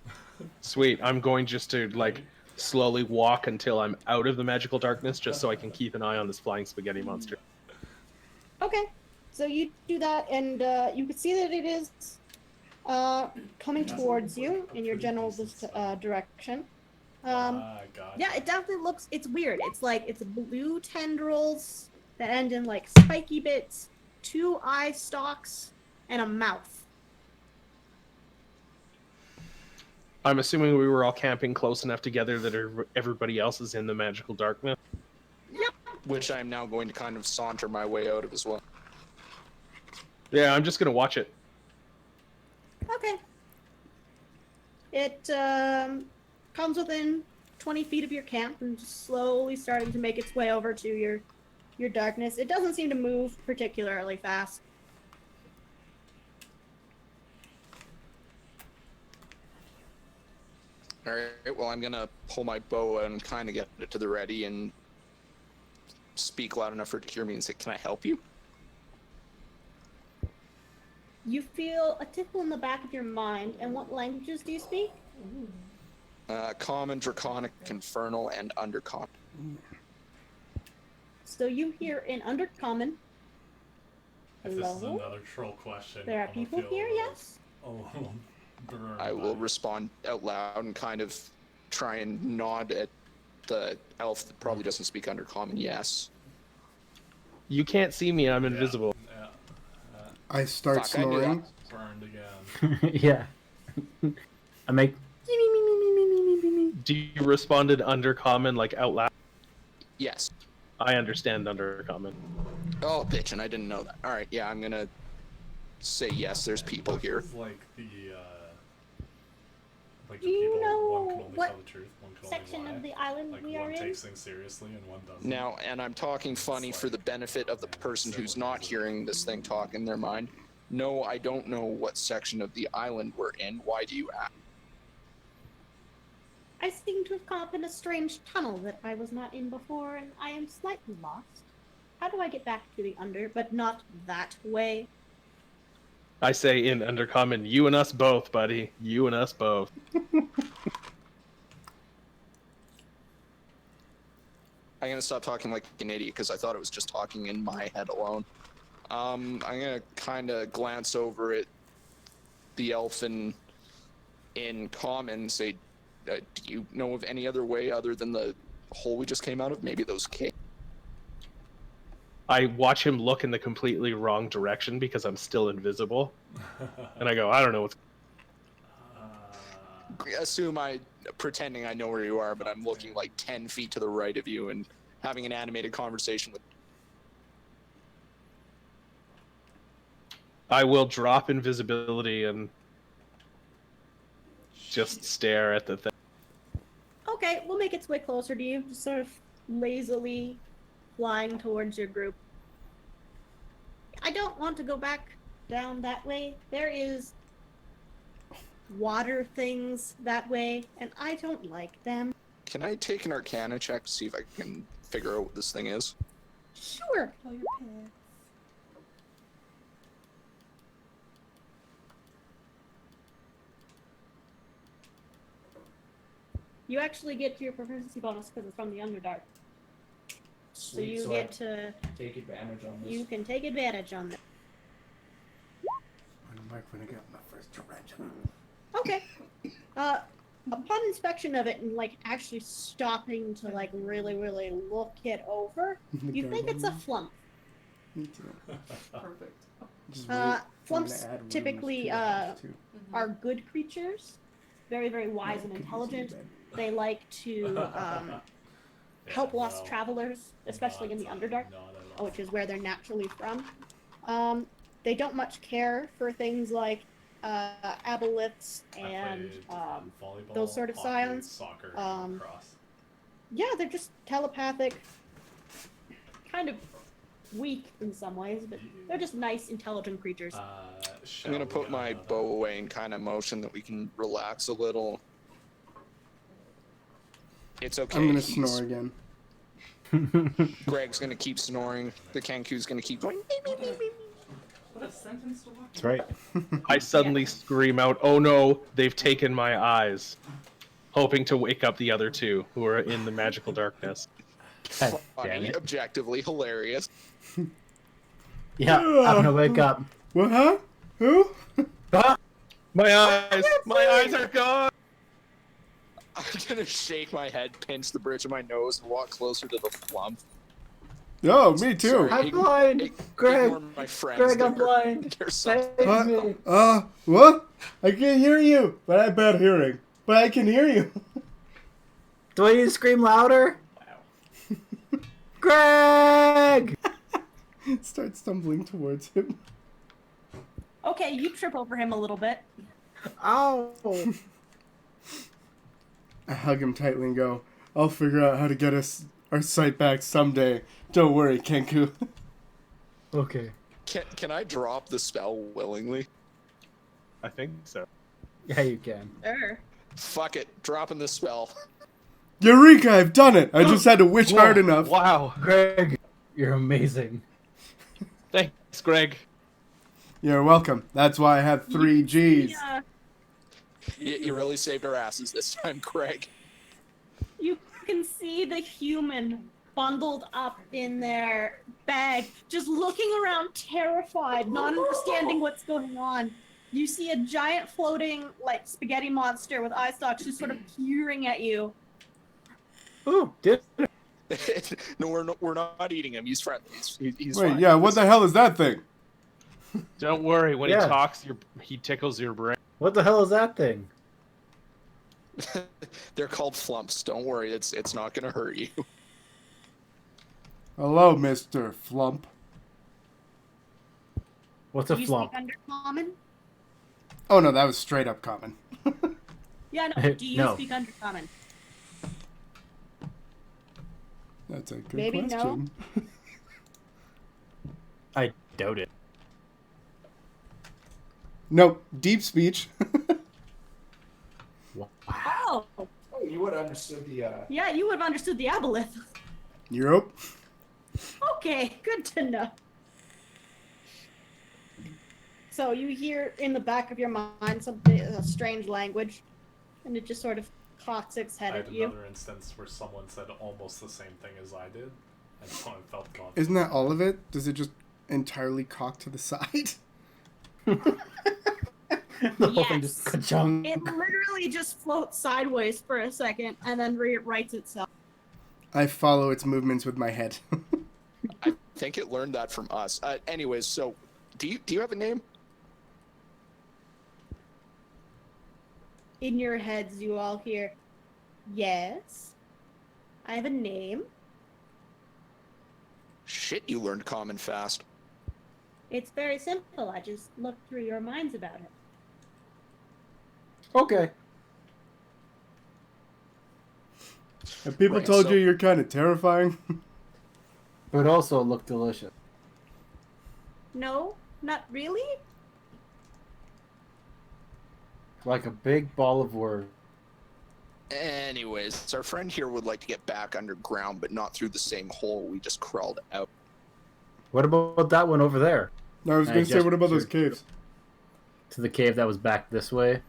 Sweet. I'm going just to like slowly walk until I'm out of the magical darkness, just so I can keep an eye on this flying spaghetti monster. Okay, so you do that, and you can see that it is coming towards you in your general direction. Yeah, it definitely looks, it's weird. It's like, it's blue tendrils that end in like spiky bits, 2 eye stalks, and a mouth. I'm assuming we were all camping close enough together that everybody else is in the magical darkness. Yep. Which I'm now going to kind of saunter my way out of as well. Yeah, I'm just gonna watch it. Okay. It comes within 20 feet of your camp and just slowly starting to make its way over to your darkness. It doesn't seem to move particularly fast. All right, well, I'm gonna pull my bow and kind of get it to the ready and speak loud enough for it to hear me and say, "Can I help you?" You feel a tickle in the back of your mind, and what languages do you speak? Common, Draconic, Infernal, and Undercommon. So you hear in Undercommon. If this is Hello? another troll question, There are I'm gonna people feel here, a little- yes? a little burned I by will it. respond out loud and kind of try and nod at the elf that probably doesn't speak Undercommon. Yes. You can't see me. I'm invisible. Yeah. I start Fuck, I knew snoring. Burned again. Yeah. I make. Do you respond in undercommon, like out loud? Yes. I understand undercommon. Oh, bitch, and I didn't know that. All right, yeah, I'm gonna say yes. There's people here. It's like the Do you people, know one can only what tell the truth, one can only section lie. of the island Like we are one in? takes things seriously and one doesn't. Now, and I'm talking funny for the benefit of the person who's not hearing this thing talk in their mind. No, I don't know what section of the island we're in. Why do you ask? I seem to have come up in a strange tunnel that I was not in before, and I am slightly lost. How do I get back to the under, but not that way? I say in undercommon, you and us both, buddy. You and us both. I'm gonna stop talking like an idiot because I thought it was just talking in my head alone. I'm gonna kind of glance over at the elf in common and say, do you know of any other way other than the hole we just came out of? Maybe those caves? I watch him look in the completely wrong direction because I'm still invisible. And I go, I don't know what's... Assume pretending I know where you are, but I'm looking like 10 feet to the right of you and having an animated conversation with... I will drop invisibility and just stare at the thing. Okay, we'll make its way closer to you, just sort of lazily flying towards your group. I don't want to go back down that way. There is water things that way, and I don't like them. Can I take an Arcana check to see if I can figure out what this thing is? Sure. Tell your pets. You actually get your proficiency bonus because it's from the Underdark. So Sweet, you I get to, take advantage on this. you can take advantage on that. When am I gonna get my first tarantula? Okay. Upon inspection of it and like actually stopping to like really look it over, you think it's a flump. Me too. Perfect. Just really- I'm gonna Flumps add rooms typically to that too. are good creatures, very wise and Yeah, intelligent. could use They like to help lost travelers, especially in the Underdark, which is where they're naturally from. They don't much care for things like aboliths and those sort of scions. Soccer, cross. Yeah, they're just telepathic, kind of weak in some ways, but they're just nice, intelligent creatures. I'm gonna put my bow away and kind of motion that we can relax a little. It's okay. I'm gonna snore again. Gregg's gonna keep snoring. The KENKU's gonna keep going. What a sentence to walk. That's right. I suddenly scream out, "Oh no, they've taken my eyes," hoping to wake up the other two who are in the magical darkness. God damn Funny, it. objectively hilarious. Yeah, I'm gonna wake up. What? Huh? Who? Ah! My eyes are gone. I'm gonna shake my head, pinch the bridge of my nose, and walk closer to the flump. Oh, me too. Sorry. I'm blind! Greg! Ignore my friends. Greg, I'm They're- blind! they're some- Save me! What? I can't hear you, but I have bad hearing. But I can hear you. Do I need to scream louder? Wow. Greg! Start stumbling towards him. Okay, you trip over him a little bit. Ow! I hug him tightly and go, I'll figure out how to get us our sight back someday. Don't worry, KENKU. Okay. Can I drop the spell willingly? I think so. Yeah, you can. Sure. Fuck it, dropping the spell. Eureka, I've done it! I just had to wish Whoa, hard enough. Wow. Greg, you're amazing. Thanks, Greg. You're welcome. That's why I have 3 Gs. Yeah, You really saved our asses this time, Gregg. you can see the human bundled up in their bag, just looking around terrified, not understanding what's going on. You see a giant floating, like, spaghetti monster with eye stalks just sort of peering at you. Ooh, did No, we're not eating him. He's friendly. He's Wait, fine. yeah, what the hell is that thing? Don't worry. When Yeah. he talks, he tickles your brain. What the hell is that thing? They're called flumps. Don't worry, it's not gonna hurt you. Hello, Mr. Flump. What's a Do you flump? speak Undercommon? Oh no, that was straight up common. Yeah, no. Do you No. speak Undercommon? That's a good Maybe no. question. I doubt it. Nope, deep speech. Wow. Oh, Oh, you would have understood the. yeah, you would have understood the aboleth. Europe. Okay, good to know. So you hear in the back of your mind something, a strange language, and it just sort of cocks its head I at had you. another instance where someone said almost the same thing as I did, and so I felt gone. Isn't that all of it? Does it just entirely cock to the side? The whole thing just Yes. ka-chunk. It literally just floats sideways for a second and then rights itself. I follow its movements with my head. I think it learned that from us. Anyways, so do you have a name? In your heads, you all hear, yes, I have a name. Shit, you learned common fast. It's very simple. I just looked through your minds about it. Okay. Have people Right, told so- you you're kind of terrifying? But also look delicious. No, not really. Like a big ball of worms. Anyways, our friend here would like to get back underground, but not through the same hole we just crawled out. What about that one over there? No, I was I going to say, just- what about those caves? To the cave that was back this way?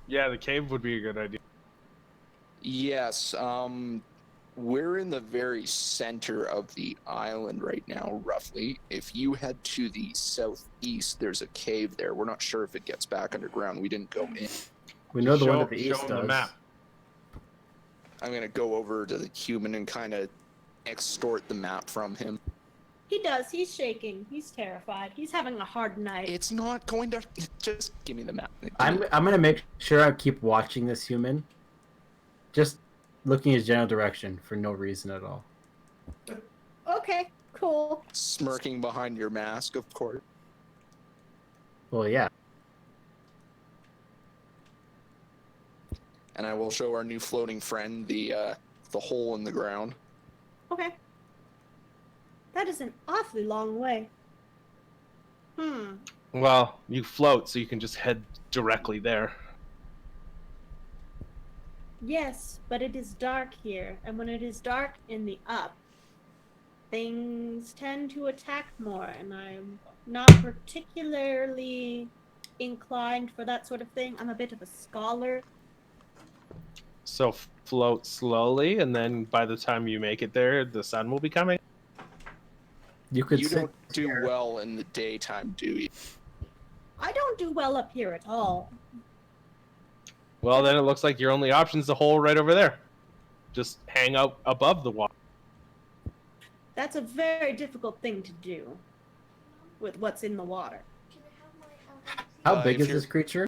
Yeah, the cave would be a good idea. Yes, we're in the very center of the island right now, roughly. If you head to the southeast, there's a cave there. We're not sure if it gets back underground. We didn't go in. We know the one Show- to the show east him the does. map. I'm gonna go over to the human and kind of extort the map from him. He does. He's shaking. He's terrified. He's having a hard night. It's not going to... Just give me the map. I'm gonna make sure I keep watching this human. Just looking his general direction for no reason at all. Okay, cool. Smirking behind your mask, of course. Well, yeah. And I will show our new floating friend the hole in the ground. Okay. That is an awfully long way. Well, you float, so you can just head directly there. Yes, but it is dark here, and when it is dark in the up, things tend to attack more, and I'm not particularly inclined for that sort of thing. I'm a bit of a scholar. So float slowly, and then by the time you make it there, the sun will be coming. You could You sit don't do here. well in the daytime, do you? I don't do well up here at all. Well, then it looks like your only option is the hole right over there. Just hang out above the water. That's a very difficult thing to do with what's in the water. How big if is you're- this creature?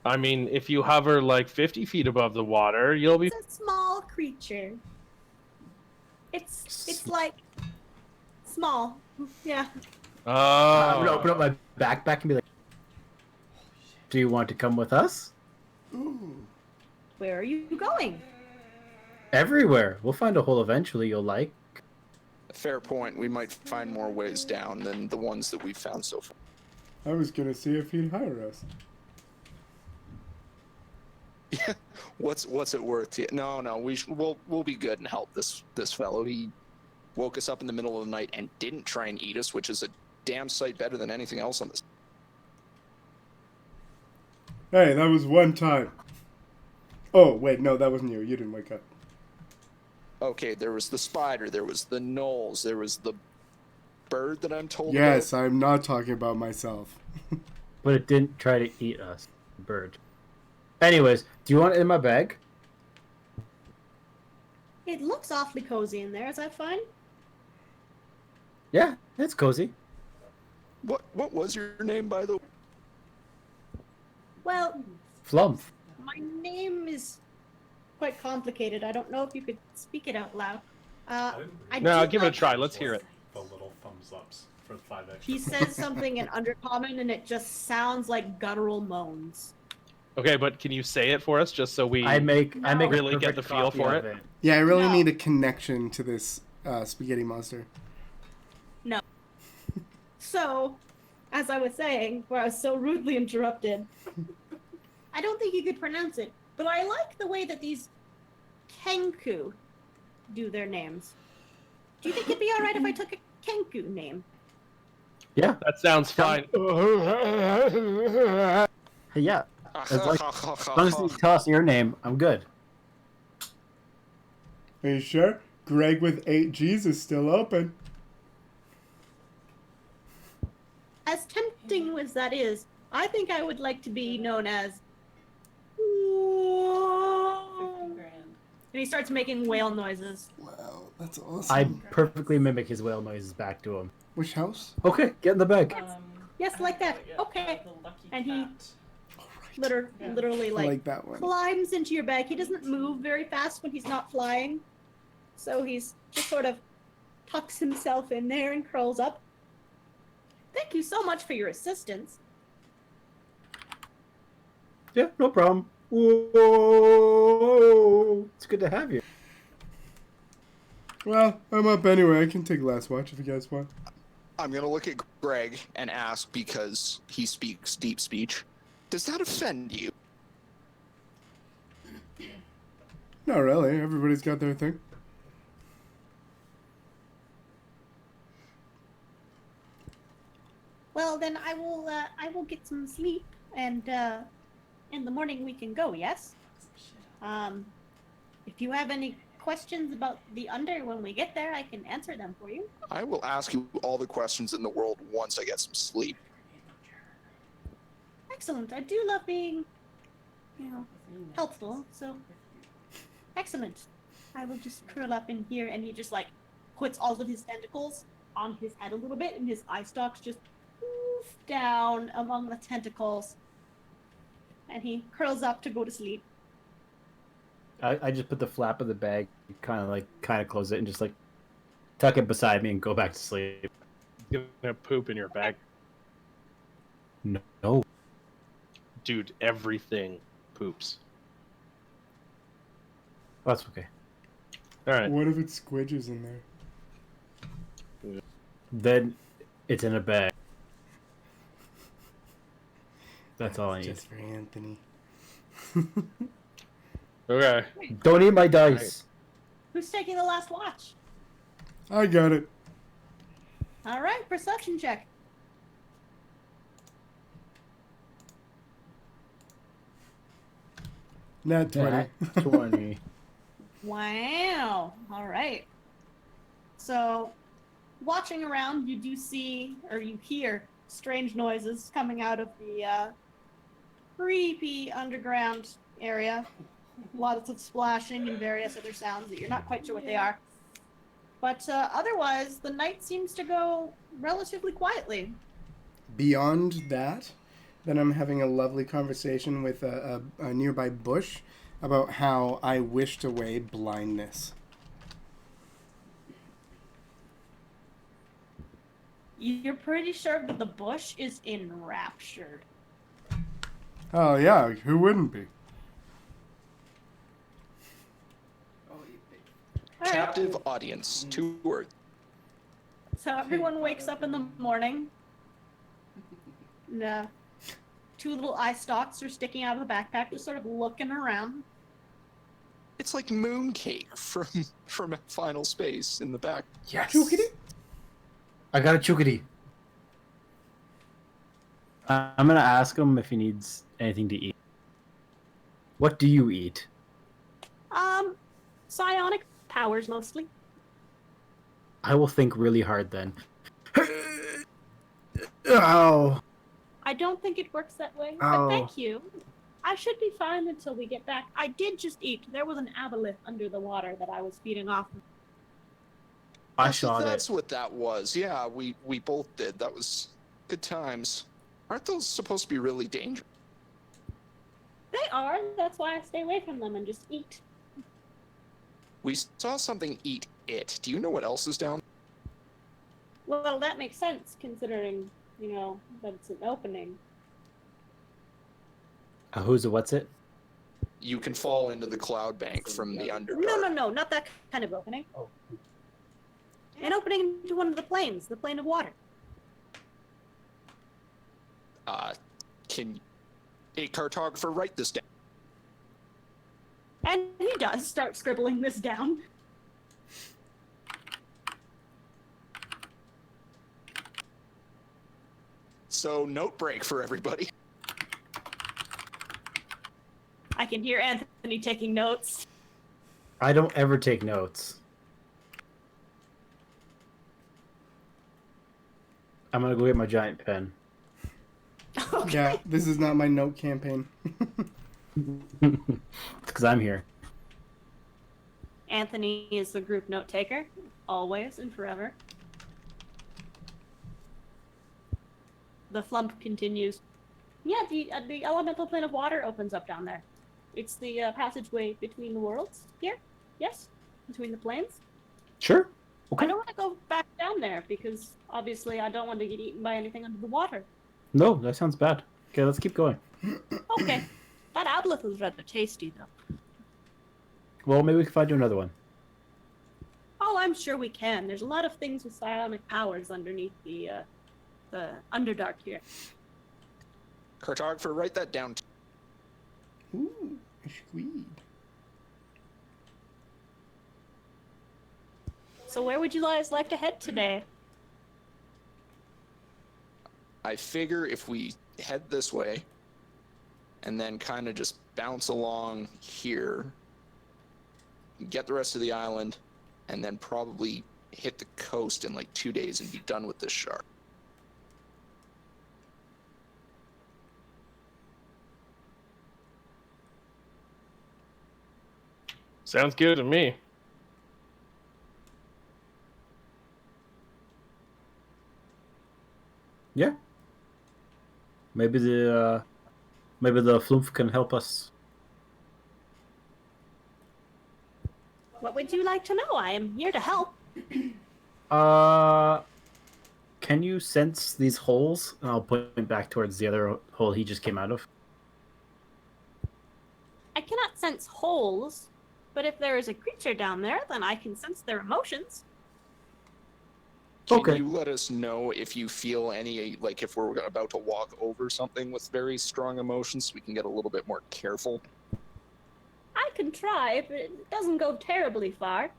I mean, if you hover like 50 feet above the water, you'll be. It's a small creature. It's like small. Yeah. I'm gonna Oh. open up my backpack and be like, "Do you want to come with us?" Where are you going? Everywhere. We'll find a hole eventually you'll like. Fair point. We might find more ways down than the ones that we've found so far. I was going to see if he'd hire us. What's it worth to you? No, we'll be good and help this fellow. He woke us up in the middle of the night and didn't try and eat us, which is a damn sight better than anything else on this. Hey, that was one time. Oh, wait, no, that wasn't you. You didn't wake up. Okay, there was the spider, there was the gnolls, there was the bird that I'm told Yes, I'm not talking about myself. But it didn't try to eat us. Bird. Anyways, do you want it in my bag? It looks awfully cozy in there. Is that fine? Yeah, it's cozy. about. What was your name, by the way? Well, Flump. my name is quite complicated. I don't know if you could speak it out loud. I No, do give it a like- try. Let's hear it. The little thumbs ups for 5 extra. He says something in undercommon, and it just sounds like guttural moans. Okay, but can you say it for us, just so we? I make a Really get perfect the feel copy for of it? Yeah, I really No. need a connection to this spaghetti monster. So, as I was saying, where I was so rudely interrupted, I don't think you could pronounce it, but I like the way that these KENKU do their names. Do you think it'd be alright if I took a KENKU name? Yeah. That sounds fine. Yeah. As long as you tell us your name, I'm good. Are you sure? Gregg with 8 G's is still open. As tempting as that is, I think I would like to be known as. 50 And grand. he starts making whale noises. Wow, that's awesome. I perfectly mimic his whale noises back to him. Which house? Okay, get in the bag. Yes, like that. Yeah, Okay. the lucky And he- cat. Literally, I like, like that one. climbs into your bag. He doesn't move very fast when he's not flying. So he's just sort of tucks himself in there and curls up. Thank you so much for your assistance. Yeah, no problem. Whoa! It's good to have you. Well, I'm up anyway. I can take last watch if you guys want. I'm gonna look at Gregg and ask, because he speaks deep speech, does that offend you? Not really. Everybody's got their thing. Well, then I will get some sleep, and in the morning we can go. Yes. If you have any questions about the under when we get there, I can answer them for you. I will ask you all the questions in the world once I get some sleep. Excellent. I do love being, helpful. So, excellent. I will just curl up in here, and he just like puts all of his tentacles on his head a little bit, and his eye stalks just move down among the tentacles, and he curls up to go to sleep. I just put the flap of the bag, kind of close it, and just like tuck it beside me and go back to sleep. You're gonna poop in your bag. No. Dude, everything poops. That's okay. Alright. What if it squidges in there? Then it's in a bag. That's all I need. Just for Anthony. Okay. Don't eat my dice. Who's taking the last watch? I got it. All right, perception check. Nat 20. 20. Wow. All right. So, watching around, you do see, or you hear, strange noises coming out of the creepy underground area. Lots of splashing and various other sounds that you're not quite sure what they are. But otherwise, the night seems to go relatively quietly. Beyond that, then I'm having a lovely conversation with a nearby bush about how I wished away blindness. You're pretty sure that the bush is enraptured. Oh yeah, who wouldn't be? All right. Captive audience, 2 words. So everyone wakes up in the morning. And, 2 little eye stalks are sticking out of the backpack, just sort of looking around. It's like mooncake from Final Space in the back. Yes. Chookity? I got a chookity. I'm gonna ask him if he needs anything to eat. What do you eat? Psionic powers mostly. I will think really hard then. Ow. I don't think it works that way, but Oh. thank you. I should be fine until we get back. I did just eat. There was an aboleth under the water that I was feeding off. I saw That's that. what that was. Yeah, we both did. That was good times. Aren't those supposed to be really dangerous? They are. That's why I stay away from them and just eat. We saw something eat it. Do you know what else is down? Well, that makes sense considering, that it's an opening. Who's it? What's it? You can fall into the cloud bank from the Underdark. No, not that kind of opening. An opening into one of the planes, the plane of water. Can a cartographer write this down? And he does start scribbling this down. So, note break for everybody. I can hear Anthony taking notes. I don't ever take notes. I'm gonna go get my giant pen. Okay. Yeah, this is not my note campaign. Because I'm here. Anthony is the group note taker, always and forever. The flump continues. Yeah, the elemental plane of water opens up down there. It's the passageway between the worlds here. Yes, between the planes. Sure. Okay. I don't want to go back down there because obviously I don't want to get eaten by anything under the water. No, that sounds bad. Okay, let's keep going. Okay. That outlet was rather tasty, though. Well, maybe we can find you another one. Oh, I'm sure we can. There's a lot of things with psionic powers underneath the Underdark here. Cartographer, write that down. Ooh, a squid. So where would you guys like to head today? I figure if we head this way and then kind of just bounce along here, get the rest of the island, and then probably hit the coast in like 2 days and be done with this shard. Sounds good to me. Yeah. Maybe the floof can help us. What would you like to know? I am here to help. Can you sense these holes? And I'll point back towards the other hole he just came out of. I cannot sense holes, but if there is a creature down there, then I can sense their emotions. Can you let us know if you feel any, like if we're about to walk over something with very strong emotions so we can get a little bit more careful? I can try, but it doesn't go terribly far.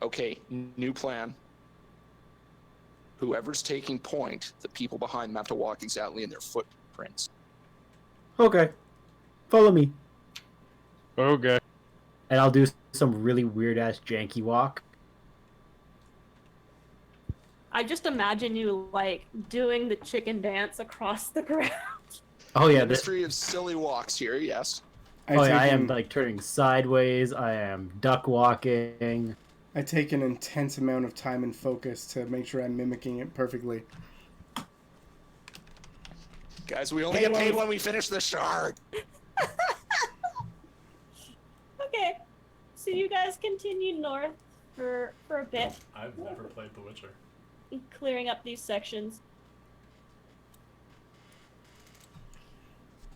Okay, new plan. Whoever's taking point, the people behind them have to walk exactly in their footprints. Okay. Follow me. Okay. And I'll do some really weird-ass janky walk. I just imagine you, like, doing the chicken dance across the ground. Oh, yeah. History of silly walks here, yes. I am, like, turning sideways. I am duck walking. I take an intense amount of time and focus to make sure I'm mimicking it perfectly. Guys, we only get paid when we finish the shard. Okay, so you guys continue north for a bit, I've never played The Witcher. clearing up these sections.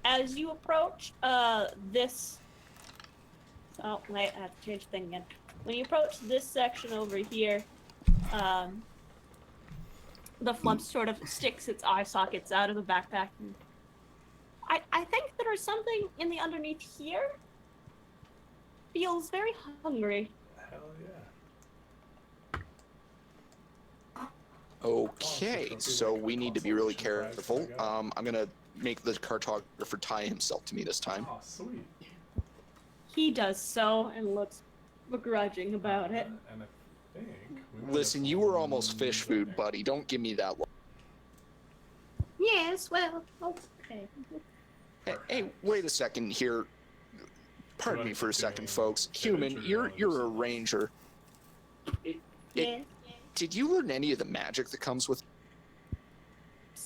As you approach this... Oh, wait, I have to change the thing again. When you approach this section over here, the flump sort of sticks its eye sockets out of the backpack. And I think there is something in the underneath here. Feels very hungry. Hell yeah. Okay, so we need to be really careful. I'm gonna make the cartographer tie himself to me this time. Oh, sweet. He does so and looks begrudging about it. And I think we might Listen, have you were almost fish one food, there. buddy. Don't give me that look. Yes, well, okay. Hey, wait a second here. Pardon me for a second, folks. Human, you're a ranger. Yeah, Did you learn any of the magic that comes with?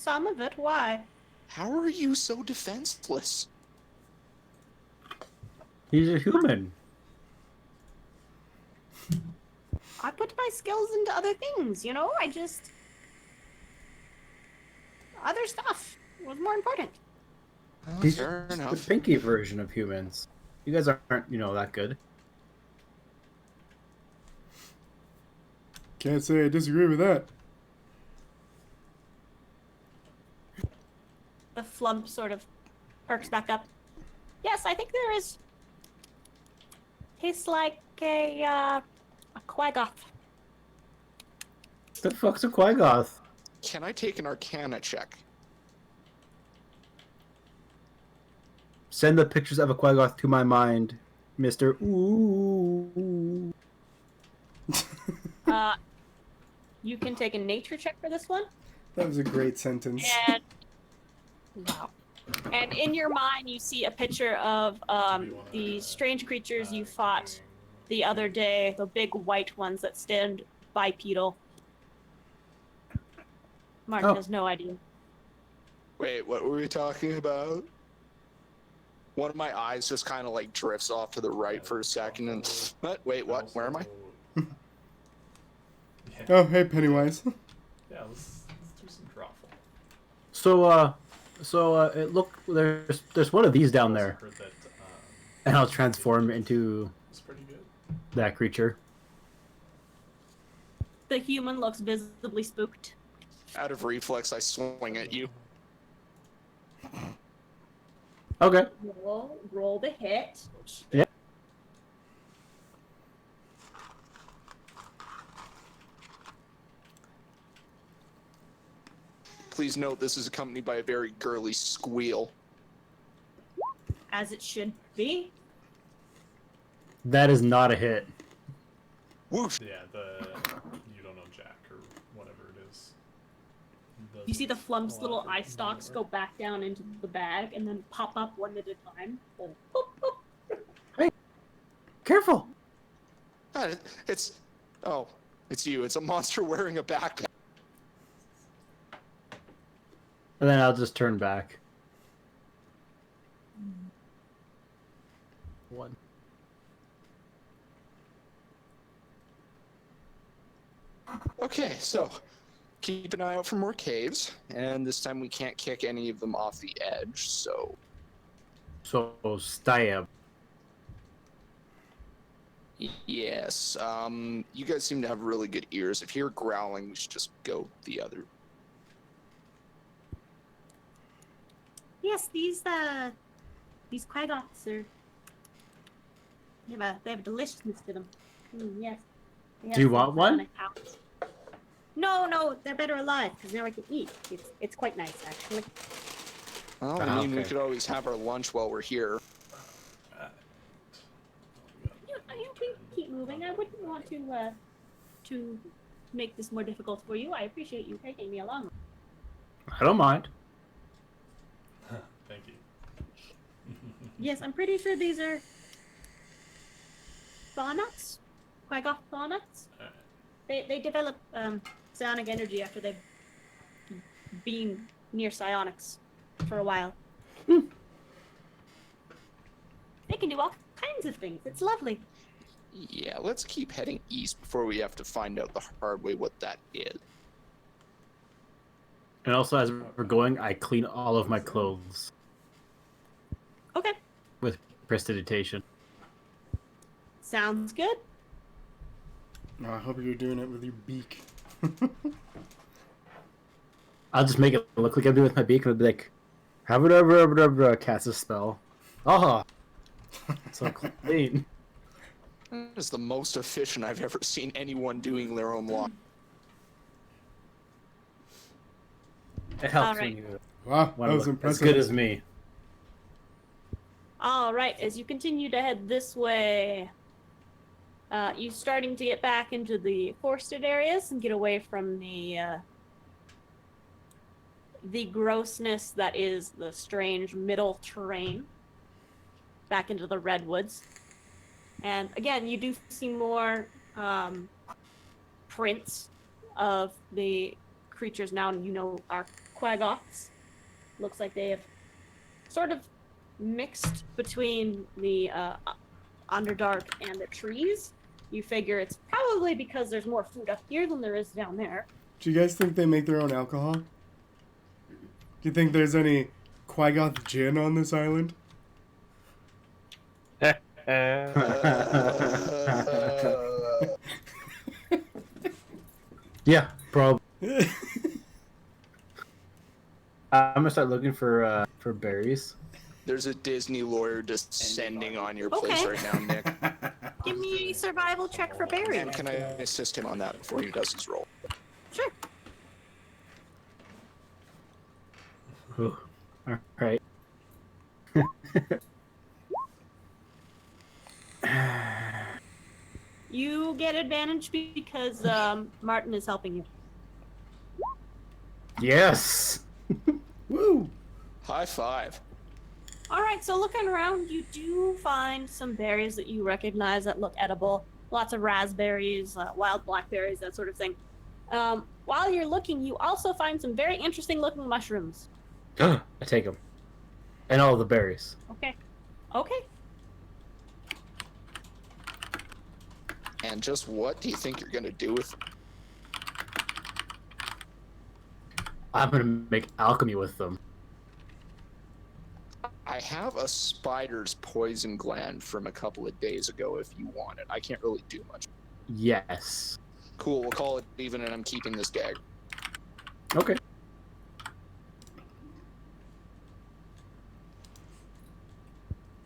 some of it. Why? How are you so defenseless? He's a human. I put my skills into other things, you know? Other stuff was more important. Well, He's fair the enough. pinky version of humans. You guys aren't, that good. Can't say I disagree with that. The flump sort of perks back up. Yes, I think there is. Tastes like a quaggoth. The fuck's a Quaggoth? Can I take an Arcana check? Send the pictures of a Quaggoth to my mind, Mr. Ooh. You can take a nature check for this one. That was a great sentence. And wow. And in your mind, you see a picture of the strange creatures you fought the other day, the big white ones that stand bipedal. Martin has no idea. Wait, what were we talking about? One of my eyes just kind of like drifts off to the right for a second and... What? Wait, what? Where am I? Oh, hey, Pennywise. Yeah, let's do some dropfall. There's one of these down Also there, heard that, and I'll transform into it's pretty good. that creature. The human looks visibly spooked. Out of reflex, I swing at you. Okay. Roll the hit. Yeah. Please note this is accompanied by a very girly squeal. As it should be. That is not a hit. Whoosh! Yeah, you don't know Jack or whatever it is. You see the Flump's Oh, little I eye think stalks more. go back down into the bag and then pop up one at a time. So, boop, boop. Careful. It's you. It's a monster wearing a backpack. And then I'll just turn back. One. Okay, so keep an eye out for more caves, and this time we can't kick any of them off the edge, so So stab. yes. You guys seem to have really good ears. If you're growling, we should just go the other. Yes, these quaggoths are. They have a deliciousness to them. Yes. They Do you have want some one? bionic powers. No, they're better alive because now I can eat. It's quite nice actually. Well, I mean, we Okay. could always have our lunch while we're here. We can keep moving. I wouldn't want to make this more difficult for you. I appreciate you taking me along. I don't mind. Thank you. Yes, I'm pretty sure these are thornuts, quaggoth thornuts. Alright. They develop psionic energy after they've been near psionics for a while. They can do all kinds of things. It's lovely. Yeah, let's keep heading east before we have to find out the hard way what that is. And also, as we're going, I clean all of my clothes Okay, with prestidigitation. sounds good. Oh, I hope you're doing it with your beak. I'll just make it look like I'm doing it with my beak, and I'll be like, "Have cast a spell." Oh, so clean. That is the most efficient I've ever seen anyone doing their own law. It helps Alright. when you Wow, that want to was look as impressive. good as me. All right, as you continue to head this way, you're starting to get back into the forested areas and get away from the grossness that is the strange middle terrain. Back into the redwoods, and again, you do see more prints of the creatures now. You know, are quaggoths. Looks like they have sort of mixed between the Underdark and the trees. You figure it's probably because there's more food up here than there is down there. Do you guys think they make their own alcohol? Do you think there's any Quaggoth gin on this island? Yeah, probably. I'm gonna start looking for berries. There's a Disney lawyer descending on your place Okay. right now, Nick. Give me a survival check for berries. And can I assist him on that before he does his roll? Sure. Ooh. All right. You get advantage because Martin is helping you. Yes. Woo! High five. All right, so looking around, you do find some berries that you recognize that look edible. Lots of raspberries, wild blackberries, that sort of thing. While you're looking, you also find some very interesting looking mushrooms. I take them, and all the berries. Okay. Okay. And just what do you think you're gonna do with them? I'm gonna make alchemy with them. I have a spider's poison gland from a couple of days ago if you want it. I can't really do much. Yes. Cool, we'll call it even, and I'm keeping this dagger. Okay.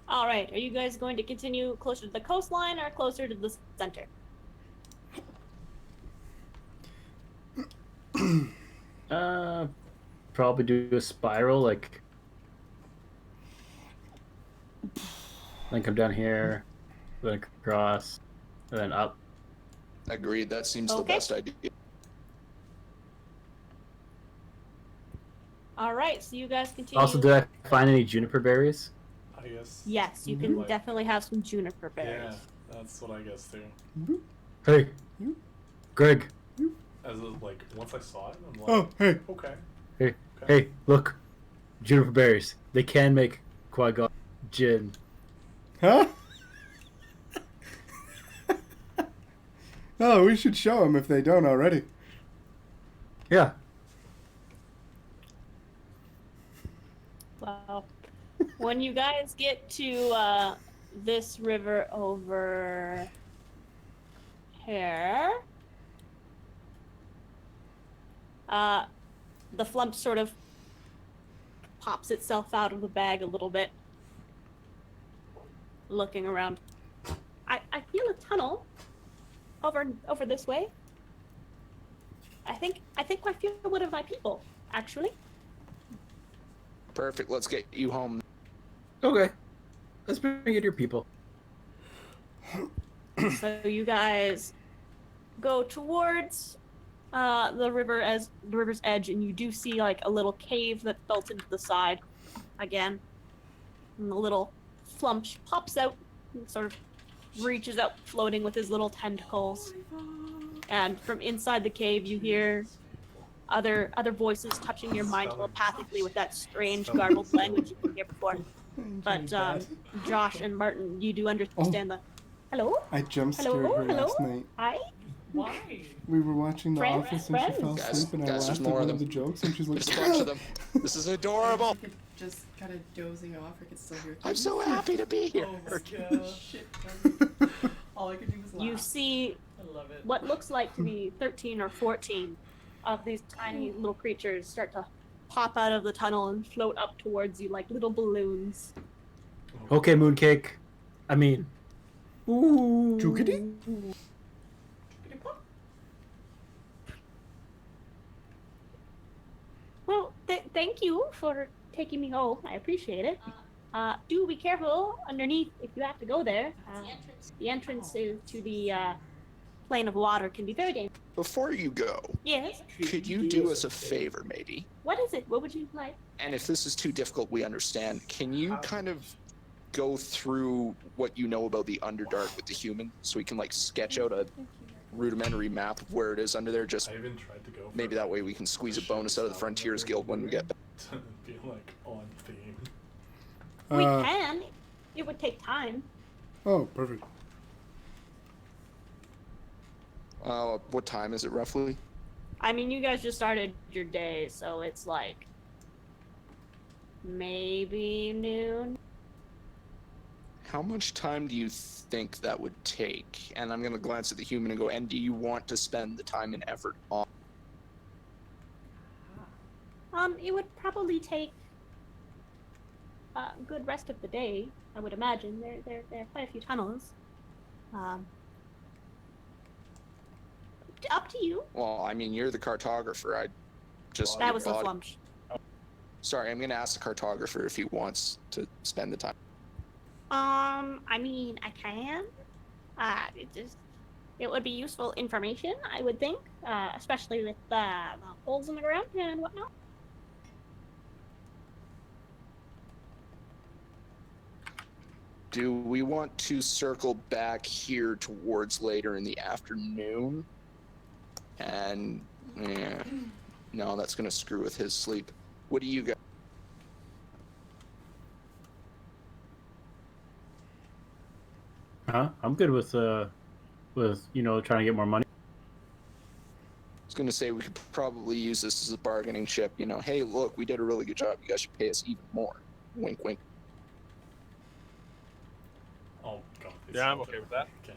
All right. Are you guys going to continue closer to the coastline or closer to the center? Probably do a spiral, like, then come down here, then across, and then up. Agreed, that seems the Okay. best idea. All right. So you guys continue. Also, did I find any juniper berries? I guess. Yes, you can Like- definitely have some juniper berries. Yeah, that's what I guess too. Hey, Gregg. As a, like once I saw it, I'm like, Oh, hey. okay. Hey, hey, look, juniper berries. They can make Qui-Gon Jinn. Huh? Oh, we should show them if they don't already. Yeah. Well, when you guys get to this river over here, the flump sort of pops itself out of the bag a little bit, looking around. I feel a tunnel over this way. I think I feel one of my people, actually. Perfect, let's get you home. Okay. Let's bring it your people. So you guys go towards the river's edge, and you do see like a little cave that built into the side again. And the little flump pops out and sort of reaches out, floating with his little tentacles. And from inside the cave, you hear other voices touching your mind telepathically with that strange garbled language you couldn't hear before. But Josh and Martin, you do understand the hello? I jump scared Hello? her Hello? last night. Hi? Why? We were watching The Friends? Office and she fell Guys, asleep and I guys, there's laughed at more of one of the them. jokes and she's like, There's a bunch of them. This is adorable. I could just kind of dozing off. I could still hear I'm so happy to be here. Oh my god. Shit. All I could do was laugh. You see I love it. what looks like to be 13 or 14 of these tiny little creatures start to pop out of the tunnel and float up towards you like little balloons. Okay, Mooncake. I mean, ooh. Chookity? Well, thank you for taking me home. I appreciate it. Do be careful underneath if you have to go there. The entrance to the plane of water can be very dangerous. Before you go, Yes. could you do us a favor, maybe? What is it? What would you like? And if this is too difficult, we understand. Can you kind of go through what you know about the Underdark with the human, so we can like sketch out a rudimentary map of where it is under there? Just I even tried to go. For maybe that way we can squeeze a bonus out of the Frontiers Guild when we get back. to be like on theme. We can. It would take time. Oh, perfect. What time is it roughly? I mean, you guys just started your day, so it's like maybe noon. How much time do you think that would take? And I'm gonna glance at the human and go, and do you want to spend the time and effort on? It would probably take a good rest of the day, I would imagine. There are quite a few tunnels. Up to you. Well, I mean, you're the cartographer. I just That was the thought- flump. Sorry, I'm gonna ask the cartographer if he wants to spend the time. I mean, I can. It would be useful information, I would think, especially with the holes in the ground and whatnot. Do we want to circle back here towards later in the afternoon? And yeah, no, that's gonna screw with his sleep. What do you got? Huh? I'm good with trying to get more money. was gonna say we could probably use this as a bargaining chip. You know, hey, look, we did a really good job. You guys should pay us even more. Wink, wink. Oh god. Yeah, I'm okay with that. Again.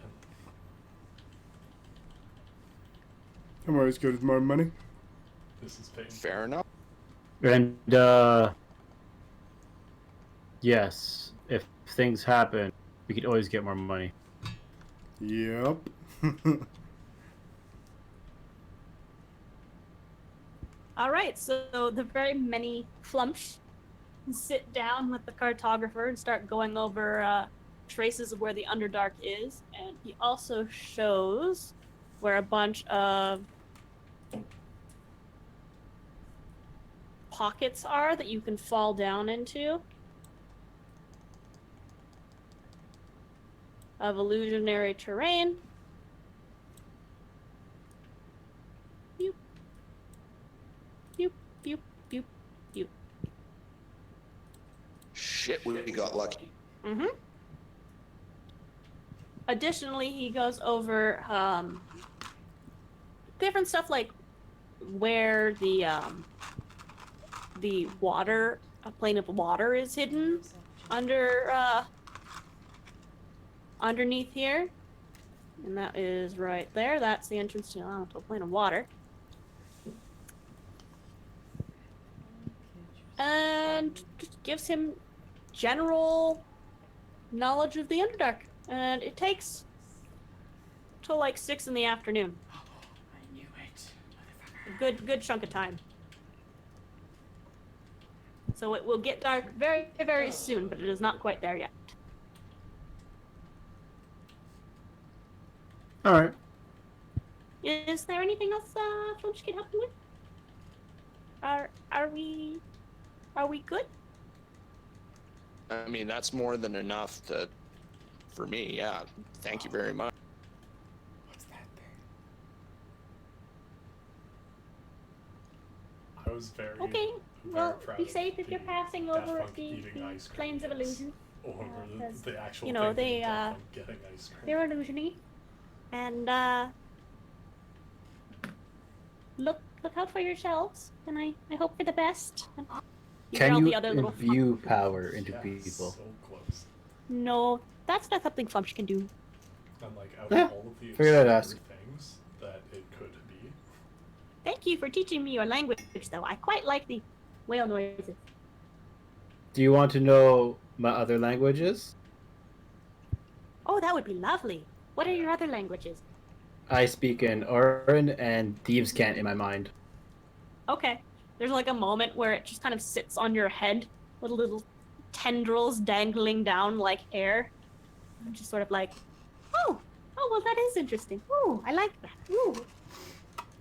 I'm always good with more money. This is painful. Fair enough. And yes, if things happen, we could always get more money. Yep. All right, so the very many flumps sit down with the cartographer and start going over traces of where the Underdark is, and he also shows where a bunch of pockets are that you can fall down into of illusionary terrain. Boop. Boop, boop, boop, boop. Shit, we got lucky. Mm-hmm. Additionally, he goes over different stuff like where the water, a plane of water is hidden underneath here. And that is right there. That's the entrance to a plane of water. And just gives him general knowledge of the Underdark. And it takes till like 6 in the afternoon. I knew it. A good chunk of time. So it will get dark very, very soon, but it is not quite there yet. All right. Is there anything else Flunch can help you with? Are we good? I mean, that's more than enough for me, yeah. Thank you very much. What's that thing? I was very Okay. very Well, proud be of safe if you're the passing Daft over Punk the eating ice cream plains of bits. illusion. Over because, the actual you know, thing being they, Daft Punk getting ice cream. They're illusiony. And look out for yourselves, and I hope for the best. These are all Can you the other little imbue power into Yeah, people? so close. No, that's not something Flumsh can do. And like out Yeah, of all of the figured I'd absurd ask. things that it could be, Thank you for teaching me your language, though. I quite like the whale noises. Do you want to know my other languages? Oh, that would be lovely. What are your other languages? I speak in Orin and Thieves' Cant in my mind. Okay. There's like a moment where it just kind of sits on your head with little tendrils dangling down like hair. I'm just sort of like, oh, well, that is interesting. Ooh, I like that.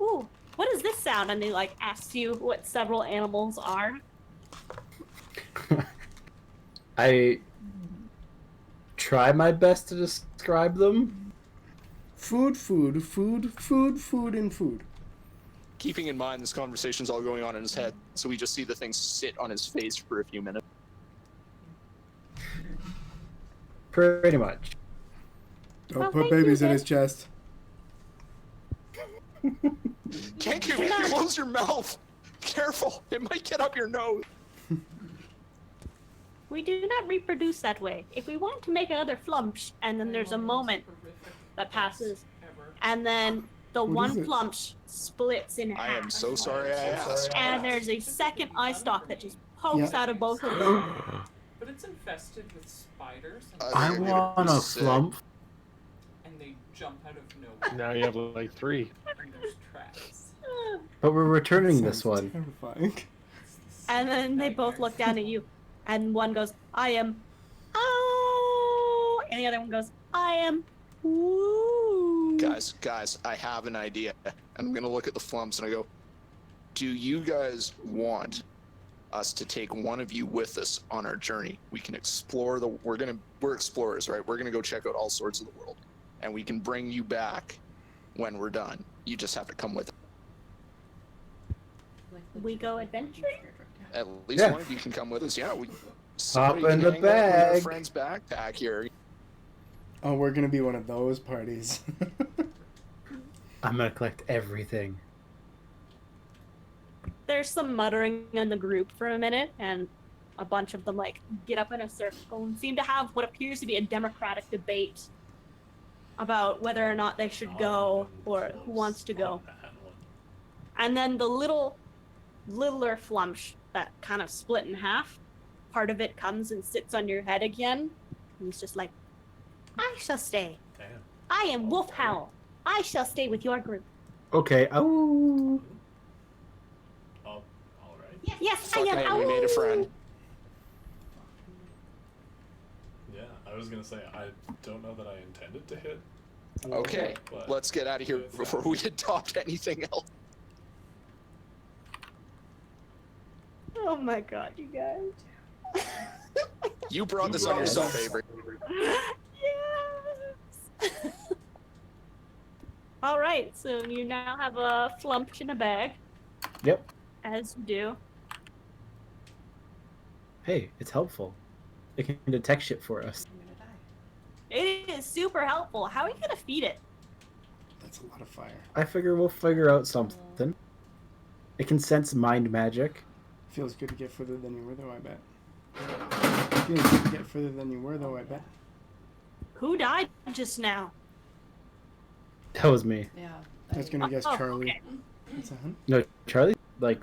Ooh, what is this sound? And they like ask you what several animals are. I try my best to describe them. Food, and food. Keeping in mind this conversation's all going on in his head, so we just see the thing sit on his face for a few minutes. Pretty much. Don't Well, put thank you, babies in then. his chest. KENKU, close your mouth! Careful, it might get up your nose. We do not reproduce that way. If we want to make another flumsh, and then there's a moment that passes, and then the What one is it? flumsh splits in I half. am so sorry I asked. And there's a second eye stalk that just pokes Yeah. out of both of them. But it's infested with spiders, and, I think want a sick. flump. and they jump out of nowhere. Now you have like 3. And there's traps. But we're returning this Sounds one. terrifying. And then they both look down at you, and one goes, I am, oh, and the other one goes, I am, ooh. Guys, I have an idea. And I'm gonna look at the flumps and I go, do you guys want us to take one of you with us on our journey? We can explore we're explorers, right? We're gonna go check out all sorts of the world. And we can bring you back when we're done. You just have to come with us. We go adventuring? At least Yeah. one of you can come with us. Yeah, we Hop somebody in can the hang out with our bag. friend's backpack here. Oh, we're gonna be one of those parties. I'm gonna collect everything. there's some muttering in the group for a minute, and a bunch of them like get up in a circle and seem to have what appears to be a democratic debate about whether or not they should go or who wants to go. And then the littler flumsh that kind of split in half, part of it comes and sits on your head again. And he's just like, I shall stay. Damn. I am Wolf Howl. I shall stay with your group. Okay. Oh. Oh, all right. Yes, I Fucking am. A, we made a friend. Yeah, I was gonna say I don't know that I intended to hit. Okay, but let's get out of here it's before we adopt anything else. Oh my god, you guys. You brought this on yourself, Avery. Yes. All right, so you now have a flump in a bag, Yep. as you do. Hey, it's helpful. It can detect shit for us. I'm gonna die. It is super helpful. How are you gonna feed it? That's a lot of fire. I figure we'll figure out something. It can sense mind magic. Feels good to get further than you were, though, I bet. Feels good to get further than you were, though, I bet. Who died just now? That was me. Yeah. I was gonna guess Oh, Charlie. okay. What's that, hun? No, Charlie, like,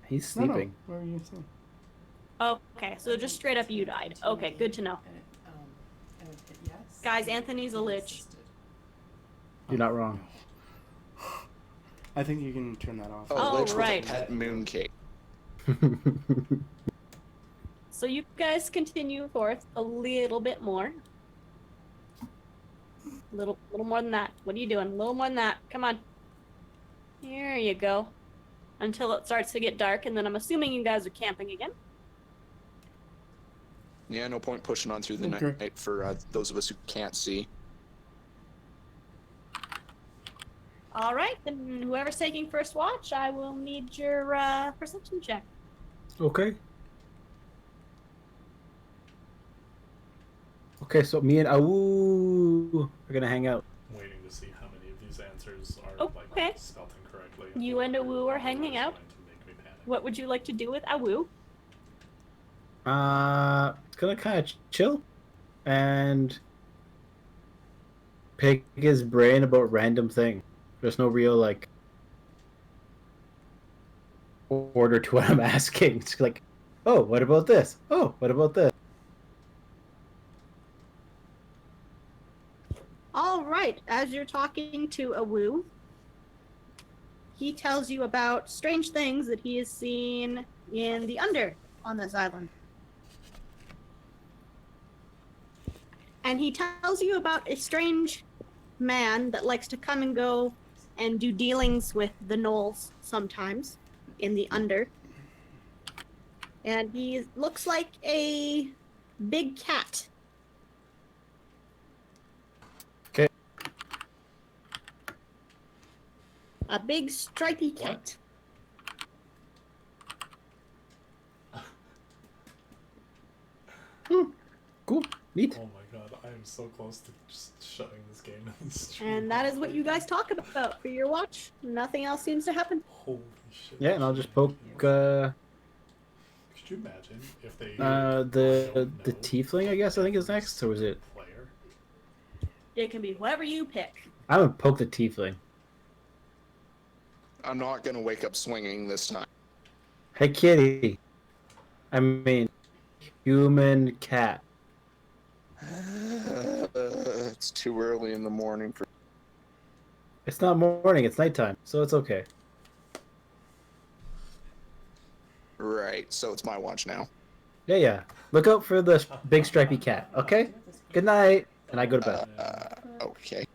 he's No, no. sleeping. What were you saying? Okay, so just straight up you died. Okay, good to know. And it hit yes. Guys, Anthony's a lich. Insisted. You're not wrong. I think you can turn that off. Oh, Lich right. with a pet mooncake. So you guys continue forth a little bit more. Little more than that. What are you doing? A little more than that. Come on. Here you go. Until it starts to get dark, and then I'm assuming you guys are camping again. Yeah, no point pushing on through the Okay. night for those of us who can't see. All right, then whoever's taking first watch, I will need your perception check. Okay. Okay, so me and Awu are gonna hang out. Waiting to see how many of these answers are Okay. like spelled incorrectly. You and Awu are hanging out. Going to make me panic. What would you like to do with Awu? It's gonna kind of chill and pick his brain about random things. There's no real like order to what I'm asking. It's like, oh, what about this? Oh, what about this? All right, as you're talking to Awu, he tells you about strange things that he has seen in the under on this island. And he tells you about a strange man that likes to come and go and do dealings with the Knolls sometimes in the under. And he looks like a big cat. Okay. A big stripy cat. Cool, neat. Oh my god, I am so close to just shutting this game in the stream. And that is what you guys talk about for your watch. Nothing else seems to happen. Holy shit. Yeah, and I'll just poke Could you imagine if they the don't know tiefling, I guess I think is next, or was it? player? It can be whoever you pick. I'm gonna poke the tiefling. I'm not gonna wake up swinging this time. Hey kitty. I mean, human cat. It's too early in the morning for. It's not morning, it's nighttime, so it's okay. Right, so it's my watch now. Yeah, yeah. Look out for the big stripy cat, okay? Good night. And I go to bed. Okay.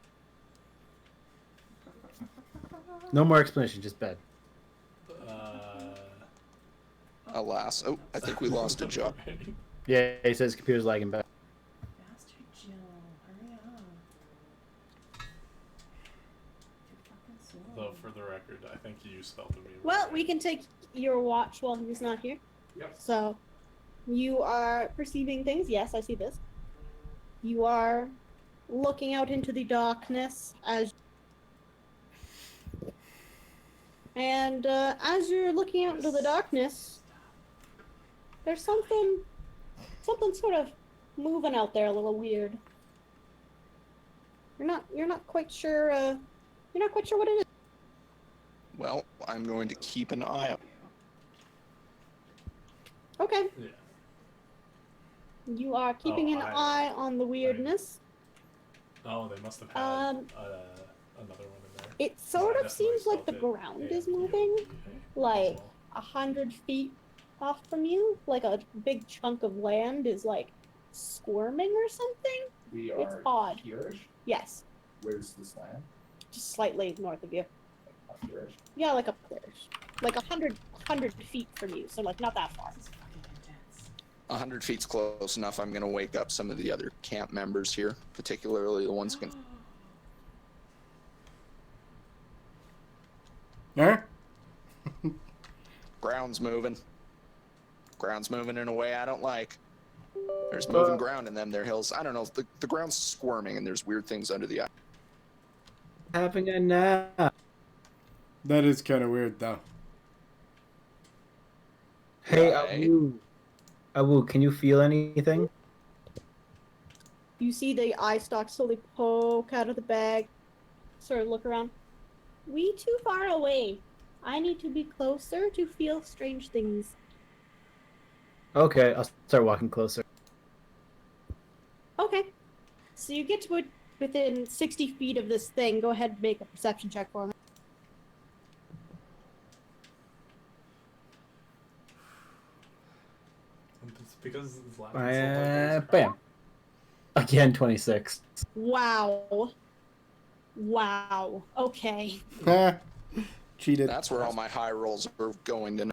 No more explanation, just bed. Alas. Oh, I think we lost a job. Yeah, he says computer's lagging back. Bastard Jill, hurry up. Too fucking slow. Though, for the record, I think you spelled the meme. Well, we can take your watch while he's not here. Yep. So, you are perceiving things. Yes, I see this. You are looking out into the darkness as And as you're looking out into the darkness, there's something sort of moving out there, a little weird. You're not quite sure. You're not quite sure what it is. Well, I'm going to keep an eye out. Okay, Yeah. you are keeping an eye on the weirdness. Oh, they must have had another one in there. It sort I of seems definitely like the spelled it ground is AMPOE moving, as like well. 100 feet off from you. Like a big chunk of land is like squirming or something. We It's are odd. here-ish. Yes, Where's this land? just slightly north of you. Up here-ish. Yeah, like up there, like 100 feet from you. So like not that far. This is fucking intense. 100 feet's close enough. I'm going to wake up some of the other camp members here, particularly the ones can. Huh? Ground's moving. Ground's moving in a way I don't like. There's moving ground in them there hills. I don't know. The ground's squirming and there's weird things under the eye. Having a nap. That is kind of weird, though. Hey, Right. Awu, can you feel anything? You see the eye stalk slowly poke out of the bag. Sort of look around. We too far away. I need to be closer to feel strange things. Okay, I'll start walking closer. Okay. So you get to within 60 feet of this thing. Go ahead and make a perception check for me. It's because it's laughing so Bam. Again, 26. Wow. Wow. Okay. Cheated. That's where all my high rolls are going to.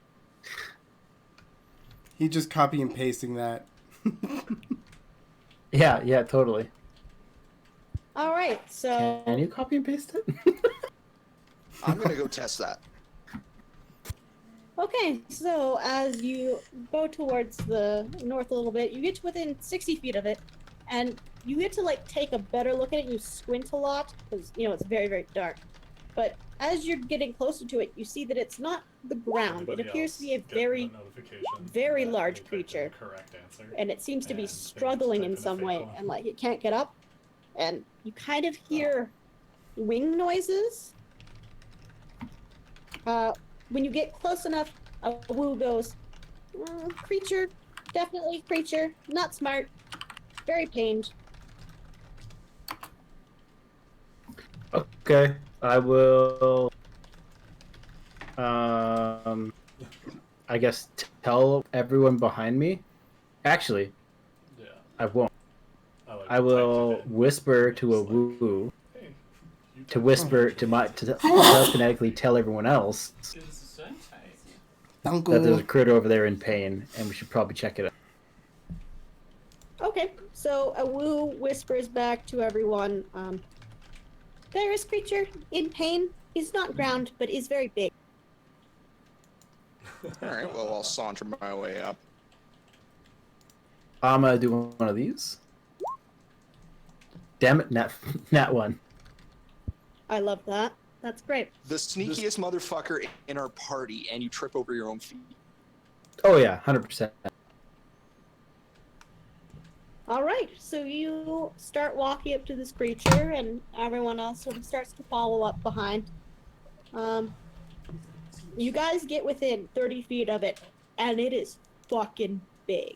He just copy and pasting that. Yeah, totally. All right. So Can you copy and paste it? I'm going to go test that. okay. So as you go towards the north a little bit, you get to within 60 feet of it, and you get to like take a better look at it. You squint a lot because it's very, very dark. But as you're getting closer to it, you see that it's not the ground. It appears to be a very, very large creature, correct answer. and it seems to be And struggling they in just typed some in a way, fake one. and like it can't get up. And you kind of hear wing noises. When you get close enough, a woo goes, creature, definitely creature, not smart, very pained. Okay, I will. I guess tell everyone behind me. Actually, Yeah. I won't. like, I will typed it in. whisper It's to a like, woo hey, you to typed whisper it. to telekinetically tell everyone else that there's a critter over there in pain, and we should probably check it out. Okay, so a woo whispers back to everyone, there is creature in pain. Is not ground, but is very big. All right, well, I'll saunter my way up. I'm gonna do one of these. Damn it, nat one. I love that. That's great. The sneakiest motherfucker in our party, and you trip over your own feet. Oh yeah, 100%. All right, so you start walking up to this creature, and everyone else sort of starts to follow up behind. You guys get within 30 feet of it, and it is fucking big.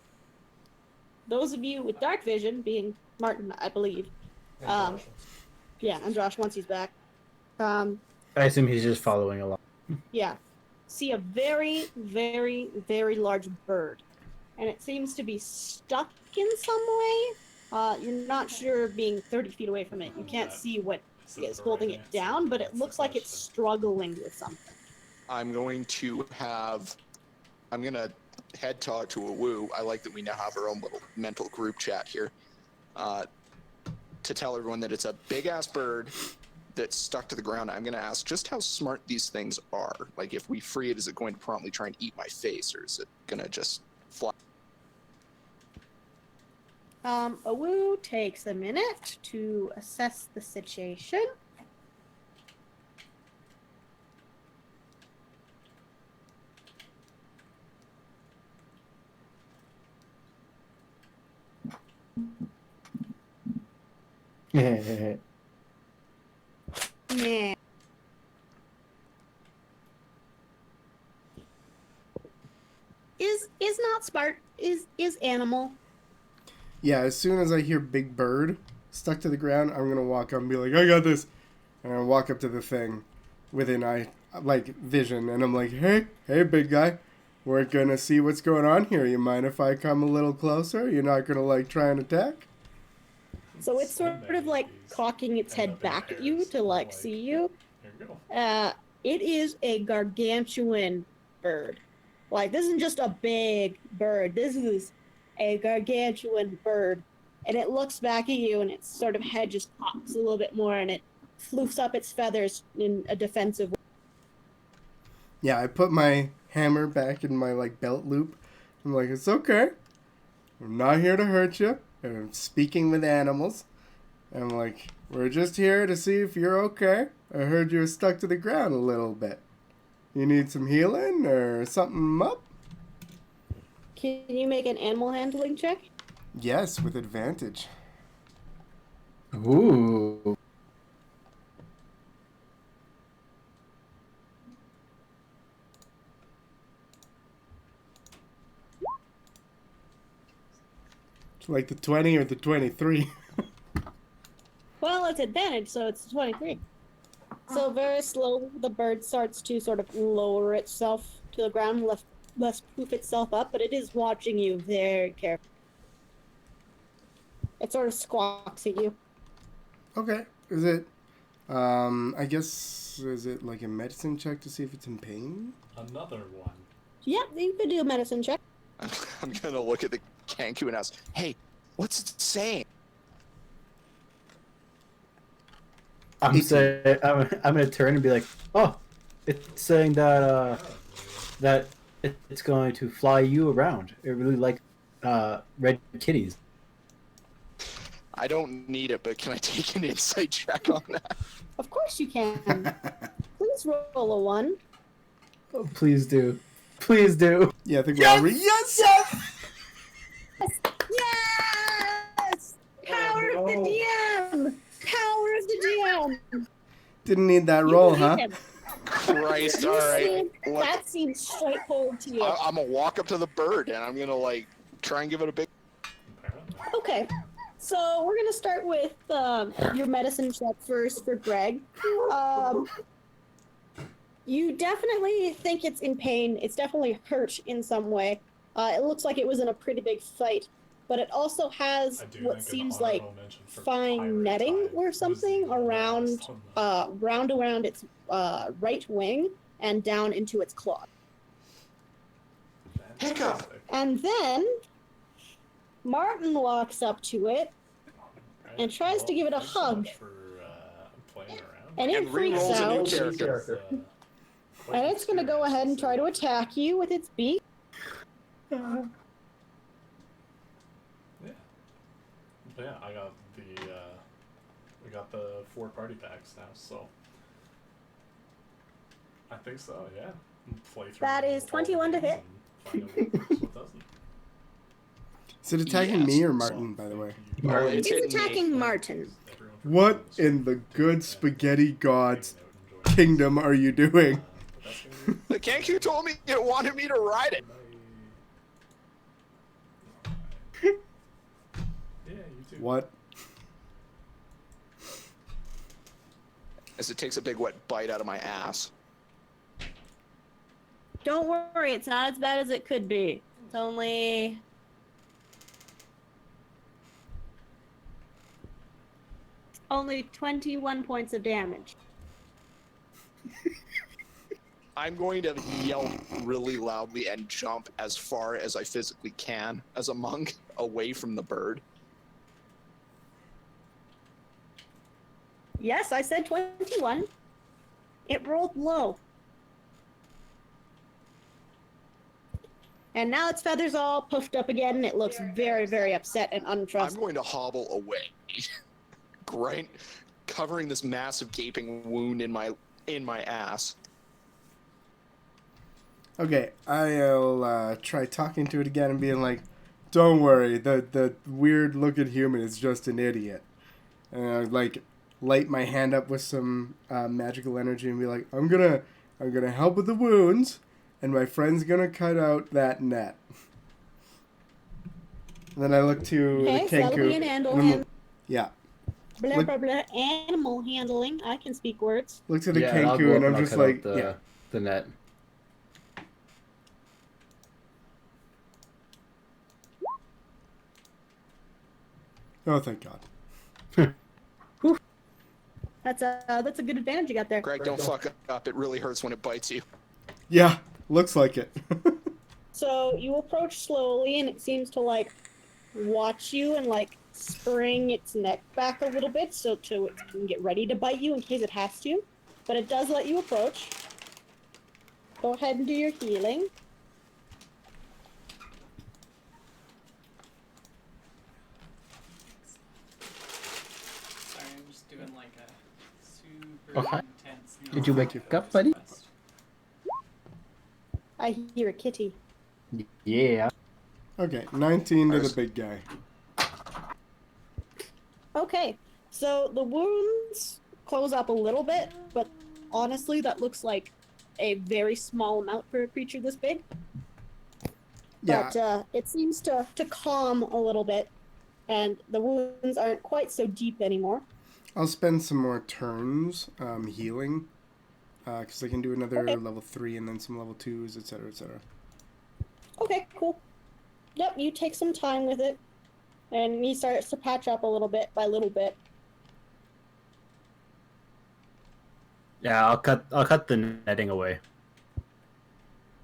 Those of you with dark vision, being Martin, I believe. Yeah, and Josh once he's back. I assume he's just following along. Yeah. See a very, very, very large bird. And it seems to be stuck in some way. You're not sure being 30 feet away from it. You can't see what is holding it down, but it looks like it's struggling with something. I'm going to head talk to a woo. I like that we now have our own little mental group chat here. To tell everyone that it's a big-ass bird that's stuck to the ground. I'm going to ask just how smart these things are. Like, if we free it, is it going to promptly try and eat my face, or is it going to just fly? Awu takes a minute to assess the situation. Yeah. Is not smart. Is animal. Yeah, as soon as I hear Big Bird stuck to the ground, I'm gonna walk up and be like, I got this. And I walk up to the thing within vision, and I'm like, hey, big guy. We're gonna see what's going on here. You mind if I come a little closer? You're not gonna try and attack? So it's sort of like cocking its head back at you to see you. Here we go. It is a gargantuan bird. This isn't just a big bird. This is a gargantuan bird. And it looks back at you, and its sort of head just pops a little bit more, and it floofs up its feathers in a defensive way. Yeah, I put my hammer back in my belt loop. I'm like, it's okay. I'm not here to hurt you. I'm speaking with animals. I'm like, we're just here to see if you're okay. I heard you're stuck to the ground a little bit. You need some healing or something up? Can you make an animal handling check? Yes, with advantage. Ooh. Like the 20 or the 23. Well, it's advantage, so it's 23. So very slowly, the bird starts to sort of lower itself to the ground, less poof itself up, but it is watching you very carefully. It sort of squawks at you. Okay. Is it, I guess, is it like a medicine check to see if it's in pain? Another one. Yeah, you could do a medicine check. I'm gonna look at the KENKU and ask, hey, what's it saying? I'm gonna turn and be like, oh, it's saying that it's going to fly you around. It really like red kitties. I don't need it, but can I take an insight check on that? Of course you can. Please roll a 1. Oh, please do. Please do. Yeah, I think we're all yes! Yes! Power of the DM! Power of the DM! Didn't need that roll, huh? Christ, alright. That seems straightforward to you. I'm gonna walk up to the bird and I'm gonna try and give it a big... Okay. So we're gonna start with your medicine check first for Gregg. You definitely think it's in pain. It's definitely hurt in some way. It looks like it was in a pretty big fight, but it also has what seems like fine netting or something around its right wing and down into its claw. Hiccup! And then Martin walks up to it and tries to give it a hug. And it freaks out. And it's going to go ahead and try to attack you with its beak. Yeah, I got we got the 4 party packs now, so I think so. Yeah, play through. That is 21 to hit. Find out what works, what doesn't. Is it attacking me or Martin, by the way? It's attacking Martin. What in the good spaghetti gods kingdom are you doing? The KENKU told me it wanted me to ride it. Yeah, you too. What? As it takes a big wet bite out of my ass. Don't worry, it's not as bad as it could be. It's only... Only 21 points of damage. I'm going to yell really loudly and jump as far as I physically can as a monk away from the bird. Yes, I said 21. It rolled low. And now its feathers all puffed up again, and it looks very, very upset and I'm untrustworthy. going to hobble away, right, covering this massive gaping wound in my ass. Okay, I'll try talking to it again and being like, don't worry, the weird looking human is just an idiot. and I like light my hand up with some magical energy and be like, I'm gonna help with the wounds, and my friend's gonna cut out that net. And then I look to Okay, the so that'll be Kenku. an animal and I'm- hand. yeah, Blah Look- blah blah. Animal handling. I can speak words. look to the Yeah, I'll Kenku, go up and I'm I'll just cut out like, the net. oh, thank God. That's a good advantage you got there. Greg, don't fuck up. It really hurts when it bites you. Yeah, looks like it. So you approach slowly, and it seems to like watch you and like spring its neck back a little bit so it can get ready to bite you in case it has to. But it does let you approach. Go ahead and do your healing. Sorry, I'm just doing like a super Oh, hi. intense. Did you wake up, buddy? I hear a kitty. Yeah. Okay, 19 to the big guy. Okay, so the wounds close up a little bit, but honestly, that looks like a very small amount for a creature this big. Yeah, But it seems to calm a little bit, and the wounds aren't quite so deep anymore. I'll spend some more turns healing, because I can do another Okay. level 3 and then some level 2s, etc., etc. Okay, cool. Yep, you take some time with it, and he starts to patch up a little bit by little bit. Yeah, I'll cut the netting away.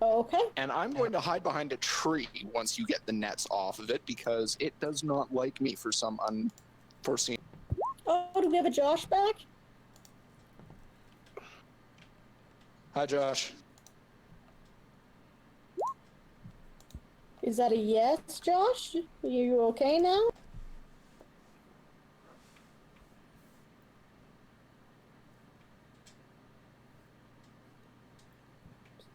Okay. And I'm going to hide behind a tree once you get the nets off of it because it does not like me for some unforeseen. Oh, do we have a Josh back? Hi, Josh. Is that a yes, Josh? Are you okay now?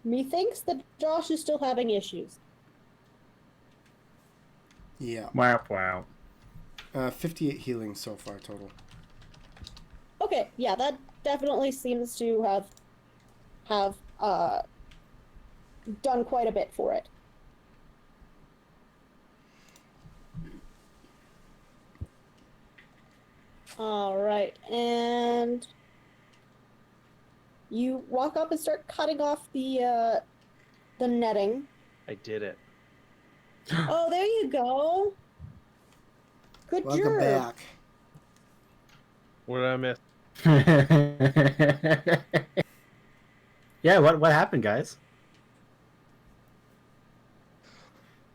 Methinks that Josh is still having issues. Yeah. Wow. 58 healing so far total. Okay, yeah, that definitely seems to have done quite a bit for it. All right, and you walk up and start cutting off the netting. I did it. Oh, there you go. Good Welcome job. back. What did I miss? Yeah, what happened, guys?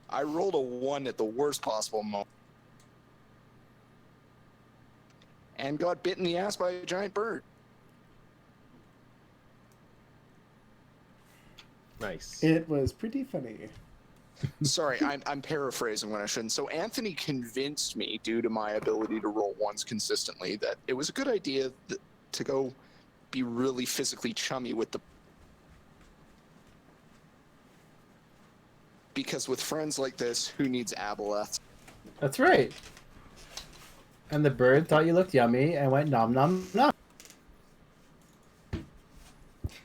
I rolled a 1 at the worst possible moment. And got bit in the ass by a giant bird. Nice. It was pretty funny. Sorry, I'm paraphrasing when I shouldn't. So Anthony convinced me, due to my ability to roll 1s consistently, that it was a good idea to go be really physically chummy with the... Because with friends like this, who needs aboleths? That's right. And the bird thought you looked yummy and went nom nom nom. Because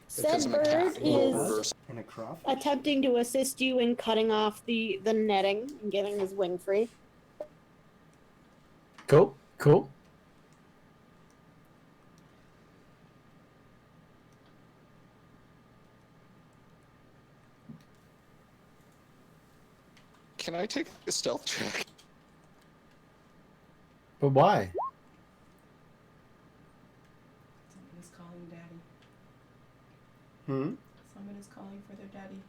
Said I'm a cat. bird Role is reverse. And a crawfish. attempting to assist you in cutting off the netting and getting his wing free. Cool. Can I take a stealth check? But why? Someone is calling daddy. Hmm? Someone is calling for their daddy.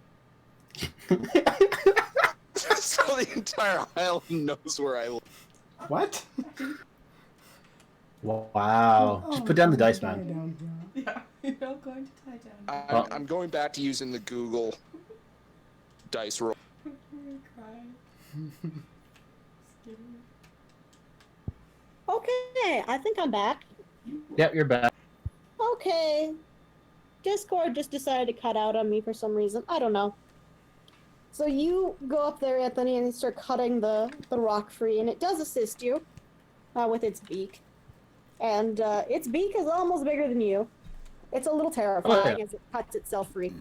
So the entire island knows where I live. What? Wow. Just put down the dice, man. Yeah, you're all going to tie down. Well- I'm going back to using the Google dice roll. I'm gonna cry. Scared. Okay, I think I'm back. Yep, you're back. Okay. Discord just decided to cut out on me for some reason. I don't know. So you go up there, Anthony, and you start cutting the rock free, and it does assist you with its beak. And its beak is almost bigger than you. It's a little terrifying as it cuts itself free.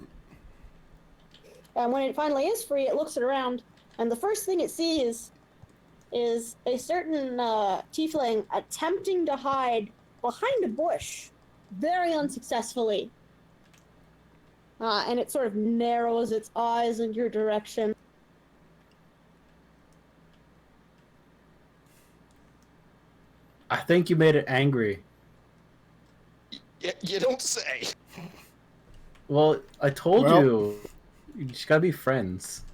And when it finally is free, it looks around, and the first thing it sees is a certain tiefling attempting to hide behind a bush, very unsuccessfully. And it sort of narrows its eyes in your direction. I think you made it angry. You don't say. Well, I told Well- you. You just gotta be friends.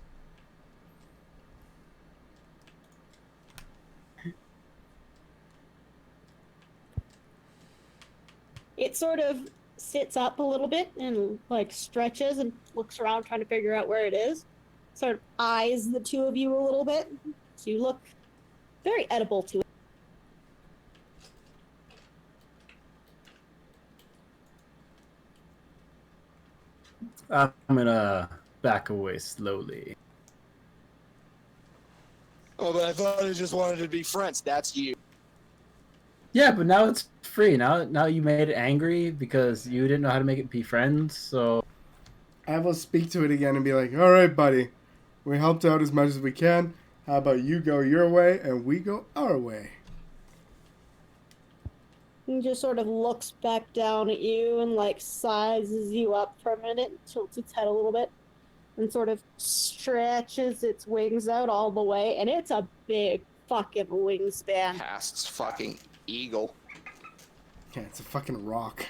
It sort of sits up a little bit and like stretches and looks around trying to figure out where it is. Sort of eyes the two of you a little bit. So you look very edible to it. I'm gonna back away slowly. Oh, but I thought I just wanted to be friends. That's you. Yeah, but now it's free. Now you made it angry because you didn't know how to make it be friends. So I will speak to it again and be like, all right, buddy. We helped out as much as we can. How about you go your way and we go our way? He just sort of looks back down at you and like sizes you up for a minute, tilts its head a little bit, and sort of stretches its wings out all the way, and it's a big fucking wingspan. Past's fucking eagle. Yeah, it's a fucking rock.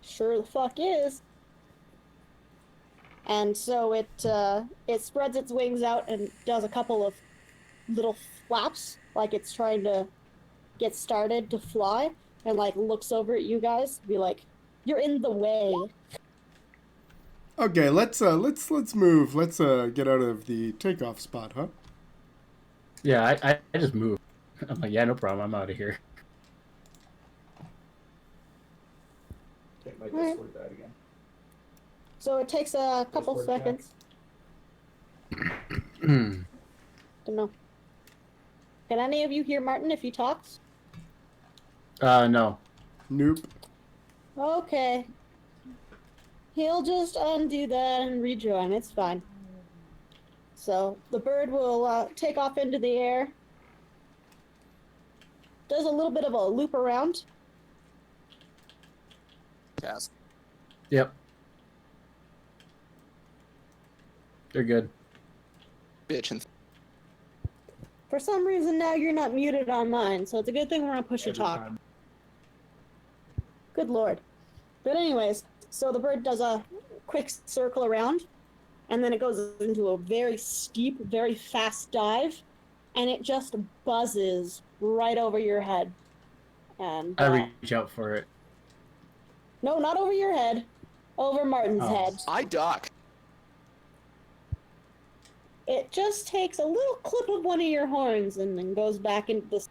Sure the fuck is. And so it spreads its wings out and does a couple of little flaps, like it's trying to get started to fly, and like looks over at you guys, be like, "You're in the way." Okay, let's move. Let's get out of the takeoff spot, huh? yeah, I just moved. I'm like, yeah, no problem. I'm out of here. Take my Alright. Discord that again. So it takes a couple Discord check. seconds. Don't know. Can any of you hear Martin if he talks? No. Nope. Okay. He'll just undo that and rejoin. It's fine. So the bird will take off into the air. Does a little bit of a loop around. Past. Yep. They're good. Bitch and For some reason now you're not muted on mine, so it's a good thing we're on push to Every talk. time. Good lord. But anyways, so the bird does a quick circle around, and then it goes into a very steep, very fast dive, and it just buzzes right over your head. And I reach out for it. no, not over your head, over Martin's Oh. head. I duck. It just takes a little clip of one of your horns and then goes back into the...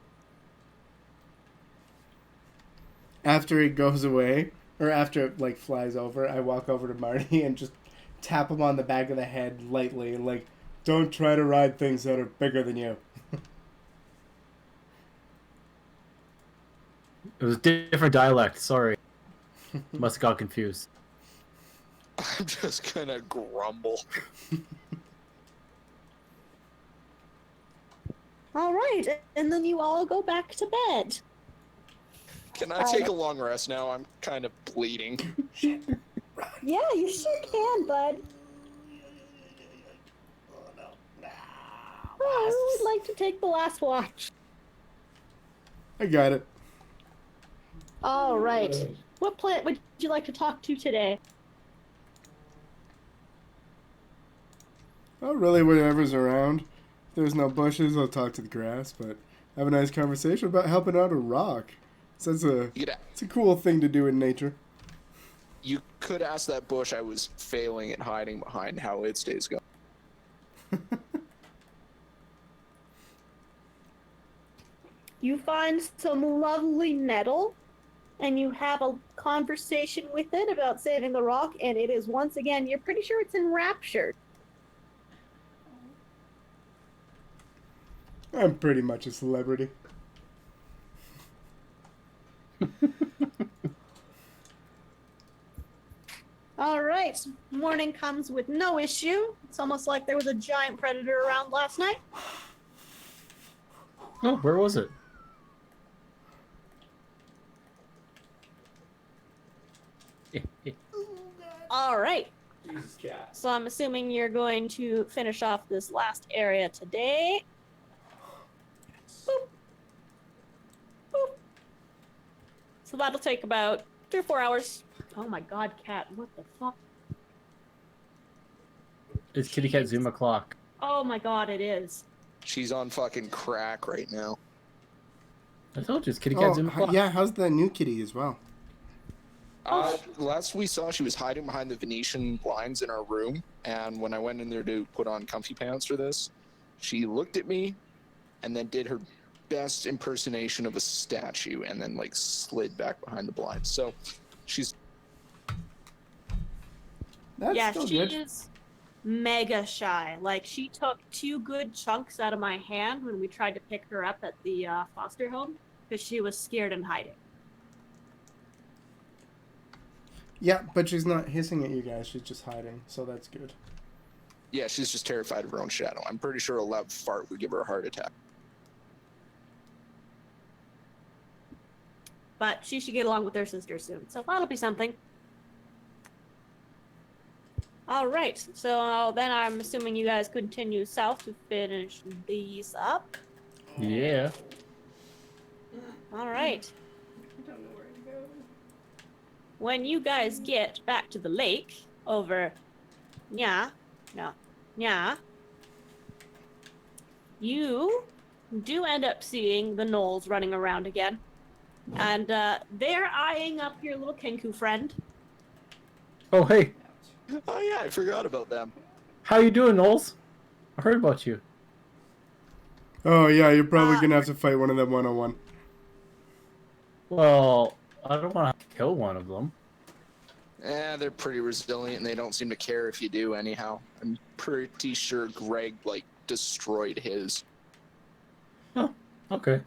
After it goes away, or after it like flies over, I walk over to Marty and just tap him on the back of the head lightly, and like, don't try to ride things that are bigger than you. It was different dialect. Sorry. Must have got confused. I'm just gonna grumble. All right, and then you all go back to bed. Can I take a long rest now? I'm kind of bleeding. Yeah, you sure can, bud. Oh, who would like to take the last watch? I got it. All right. What plant would you like to talk to today? Oh, really, whatever's around. If there's no bushes, I'll talk to the grass, but have a nice conversation about helping out a rock. So it's a cool thing to do in nature. You could ask that bush I was failing at hiding behind how its days go. You find some lovely nettle, and you have a conversation with it about saving the rock, and it is once again, you're pretty sure it's enraptured. I'm pretty much a celebrity. All right. Morning comes with no issue. It's almost like there was a giant predator around last night. Oh, where was it? All right. Jesus, cat. So I'm assuming you're going to finish off this last area today. Boop. Boop. So that'll take about 3 or 4 hours. Oh my god, cat, what the fuck? It's Kitty Cat Zoom o'clock. Oh my god, it is. She's on fucking crack right now. I told you, it's Kitty Cat Zoom o'clock. Yeah, how's the new kitty as well? Last we saw, she was hiding behind the Venetian blinds in our room, and when I went in there to put on comfy pants for this, she looked at me and then did her best impersonation of a statue and then like slid back behind the blinds. So she's That's still she good. is mega shy. Like, she took 2 good chunks out of my hand when we tried to pick her up at the foster home because she was scared and hiding. Yeah, but she's not hissing at you guys. She's just hiding, so that's good. yeah, she's just terrified of her own shadow. I'm pretty sure a loud fart would give her a heart attack. But she should get along with her sister soon, so that'll be something. All right, so then I'm assuming you guys continue south to finish these up. Yeah. All right. I don't know where to go. When you guys get back to the lake over Nya, you do end up seeing the gnolls running around again. And they're eyeing up your little KENKU friend. Oh, hey. Oh yeah, I forgot about them. How you doing, Knowles? I heard about you. Oh yeah, you're probably gonna have to fight one of them 1-on-1. Well, I don't want to kill one of them. They're pretty resilient and they don't seem to care if you do anyhow. I'm pretty sure Gregg like destroyed his. Oh, okay.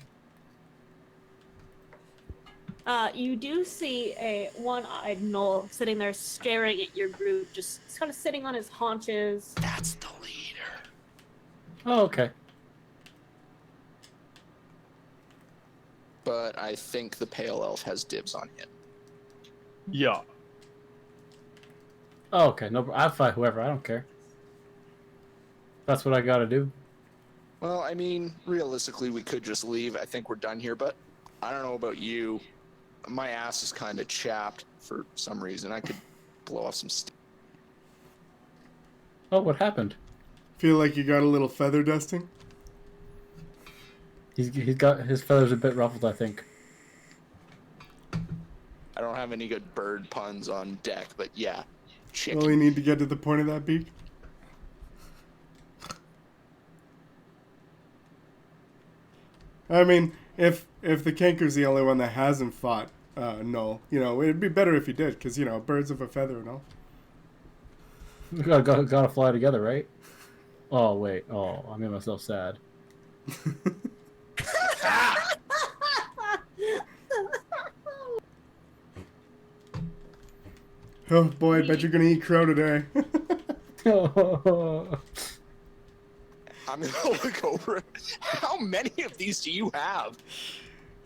You do see a one-eyed gnoll sitting there staring at your group, just kind of sitting on his haunches. That's the leader. Oh, okay. But I think the pale elf has dibs on him. Yeah. Oh, okay. No, I'll fight whoever. I don't care. That's what I gotta do. Well, I mean, realistically, we could just leave. I think we're done here, but I don't know about you. My ass is kind of chapped for some reason. I could blow off some steam. Oh, what happened? Feel like you got a little feather dusting? He's got his feathers a bit ruffled, I think. I don't have any good bird puns on deck, but yeah, chicken. Well, you need to get to the point of that beak. I mean, if the KENKU's the only one that hasn't fought Noel, you know, it'd be better if he did, because, you know, birds of a feather and all. We gotta fly together, right? Oh, wait. Oh, I made myself sad. Oh boy, I bet you're gonna eat crow today. I'm gonna look over it. How many of these do you have?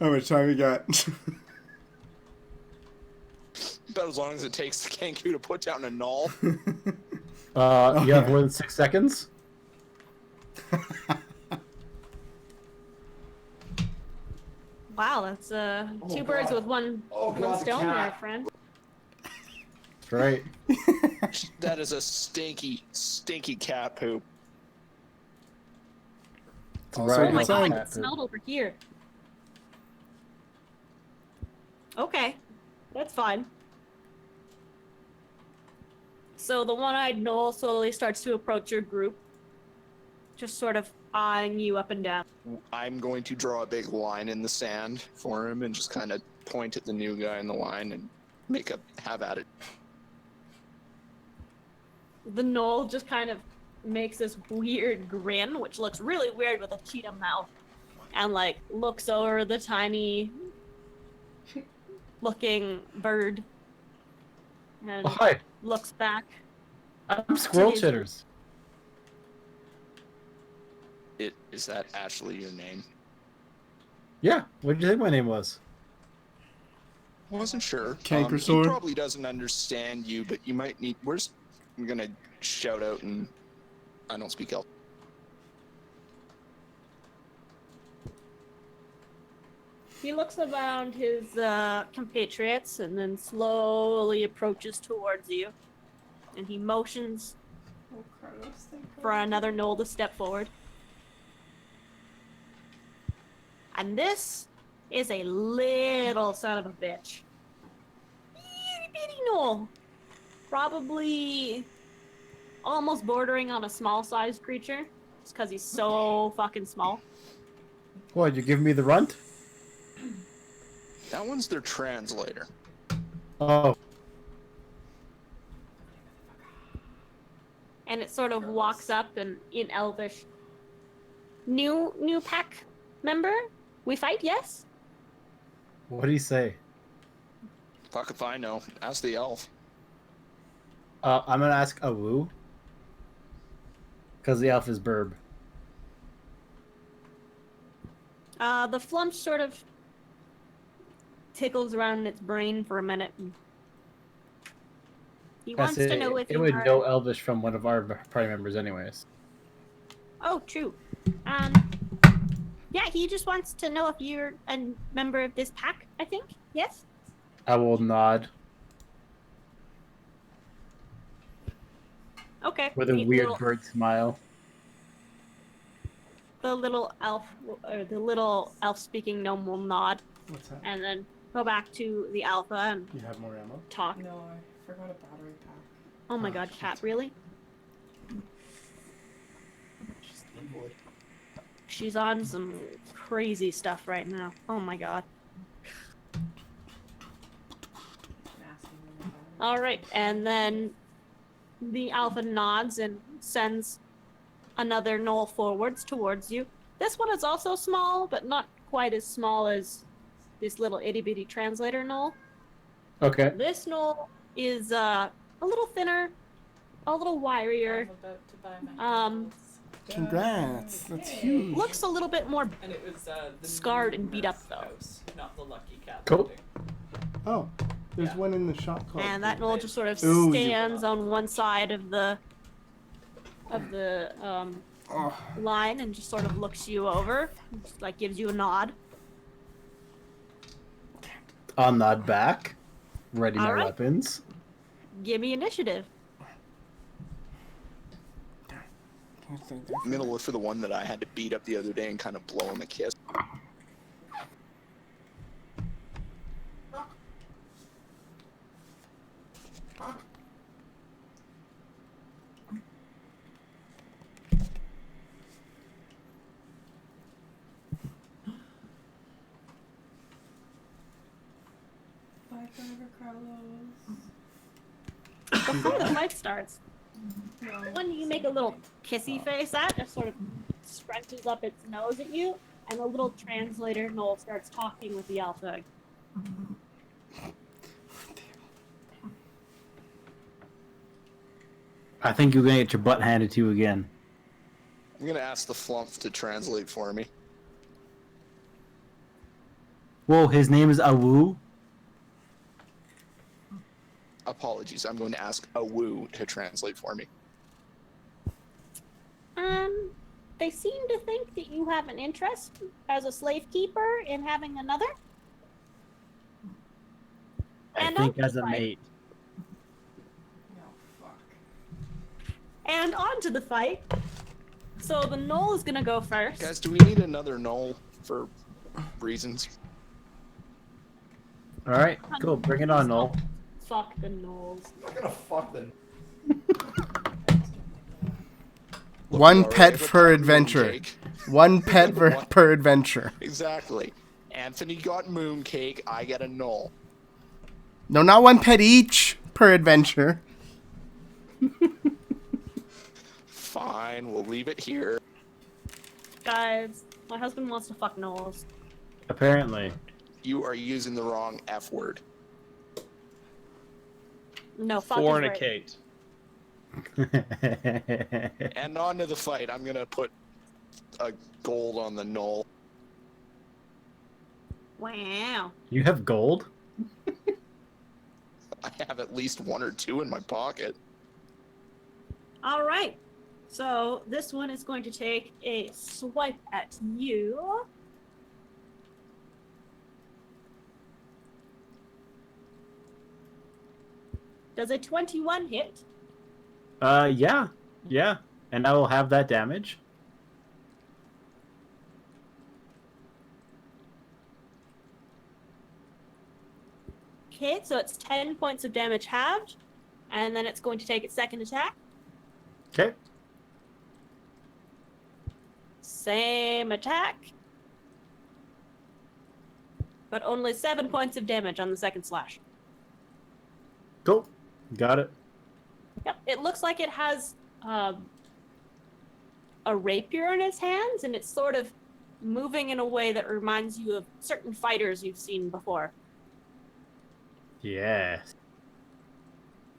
How much time you got? About as long as it takes the KENKU to put down a null. You have more than 6 seconds? Wow, that's two birds with one stone there, friend. That's right. That is a stinky, stinky cat poop. Right. Oh my god, I Cat can smell it over here. Okay, that's fine. So the one-eyed Noel slowly starts to approach your group, just sort of eyeing you up and down. I'm going to draw a big line in the sand for him and just kind of point at the new guy in the line and make a have at it. The Noel just kind of makes this weird grin, which looks really weird with a cheetah mouth, and like looks over the tiny looking bird And Oh, hi. looks back. I'm Squirrel Jeez. Chitters. Is that actually your name? Yeah. What did you think my name was? Wasn't sure. Canker He sword. probably doesn't understand you, but you might need. I'm gonna shout out, and I don't speak elf. He looks around his compatriots and then slowly approaches towards you. And he motions Oh, Carlos, thank for God. another Noel to step forward. And this is a little son of a bitch. Itty bitty Noel. Probably almost bordering on a small-sized creature. Just because he's so fucking small. What, you giving me the runt? That one's their translator. Oh. And it sort of walks up and in Elvish. New pack member? We fight, yes? What did he say? Fuck if I know. Ask the elf. I'm gonna ask Awu. Because the elf is Burb. The flump sort of tickles around in its brain for a minute. And he wants to know if it you would are... know Elvish from one of our party members anyways. Oh, true. Yeah, he just wants to know if you're a member of this pack, I think. Yes? I will nod Okay. with a The weird little- bird smile. The little elf speaking gnome will nod What's that? and then go back to the alpha and You have more ammo? talk. No, I forgot a battery pack. Oh my Oh, god, shit. Cat, really? She's on some crazy stuff right now. Oh my god. Alright, and then the alpha nods and sends another Noel forwards towards you. This one is also small, but not quite as small as this little itty bitty translator Noel. Okay. This Noel is a little thinner, a little wirier. I'm about to buy my clothes. Congrats. That's huge. Looks a little bit more And it was the scarred new and beat up, Nurse though. House, not the Lucky Cat. Cool. building. Oh, there's Yeah. one in the shop called. and that Noel just sort of Ooh, you- stands on one side of the Oh, line and just sort of looks you over, just like gives you a nod. I'll nod back. Ready my Alright. weapons. Give me initiative. I'm gonna look for the one that I had to beat up the other day and kind of blow him a kiss. Bye forever, Carlos. Before the fight starts, No, when you make a little kissy face at, it sort of scrunches up its nose at you, and the little translator Noel starts talking with the alpha. I think you're gonna get your butt handed to you again. I'm gonna ask the flump to translate for me. Whoa, his name is Awu? Apologies, I'm going to ask Awu to translate for me. They seem to think that you have an interest as a slave keeper in having another. I And think on as to a the fight. mate. no, fuck. And on to the fight. So the Noel is gonna go first. Guys, do we need another Noel for reasons? Alright, cool. Bring it on, Noel. Fuck the Noels. I'm not gonna fuck them. Look, One we already pet have a per moon adventure. cake. One pet per adventure. Exactly. Anthony got mooncake, I get a Noel. No, not one pet each per adventure. Fine, we'll leave it here. Guys, my husband wants to fuck Noels. Apparently. You are using the wrong F word. No, fuck is right. Fornicate. And on to the fight. I'm gonna put a gold on the Noel. Wow. You have gold? I have at least 1 or 2 in my pocket. All right. So this one is going to take a swipe at you. Does a 21 hit? Yeah. Yeah. And I will have that damage. Okay, so it's 10 points of damage halved, and then it's going to take its second attack. Okay. Same attack. But only 7 points of damage on the second slash. Cool. Got it. Yep, it looks like it has a rapier in its hands, and it's sort of moving in a way that reminds you of certain fighters you've seen before. Yes.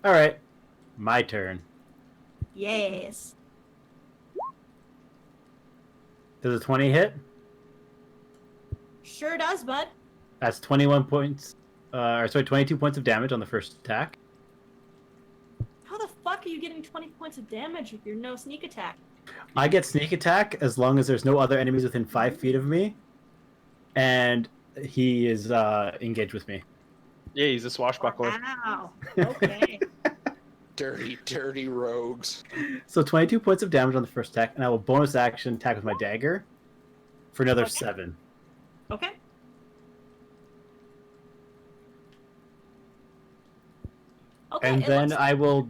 Alright. My turn. Yes. Does a 20 hit? Sure does, bud. That's 21 points. Or sorry, 22 points of damage on the first attack. How the fuck are you getting 20 points of damage if you're no sneak attack? I get sneak attack as long as there's no other enemies within 5 feet of me. And he is engaged with me. Yeah, he's a swashbuckler. Wow. Okay. Dirty, dirty rogues. So 22 points of damage on the first attack, and I will bonus action attack with my dagger for another Okay. 7. Okay. Okay. And it then looks- I will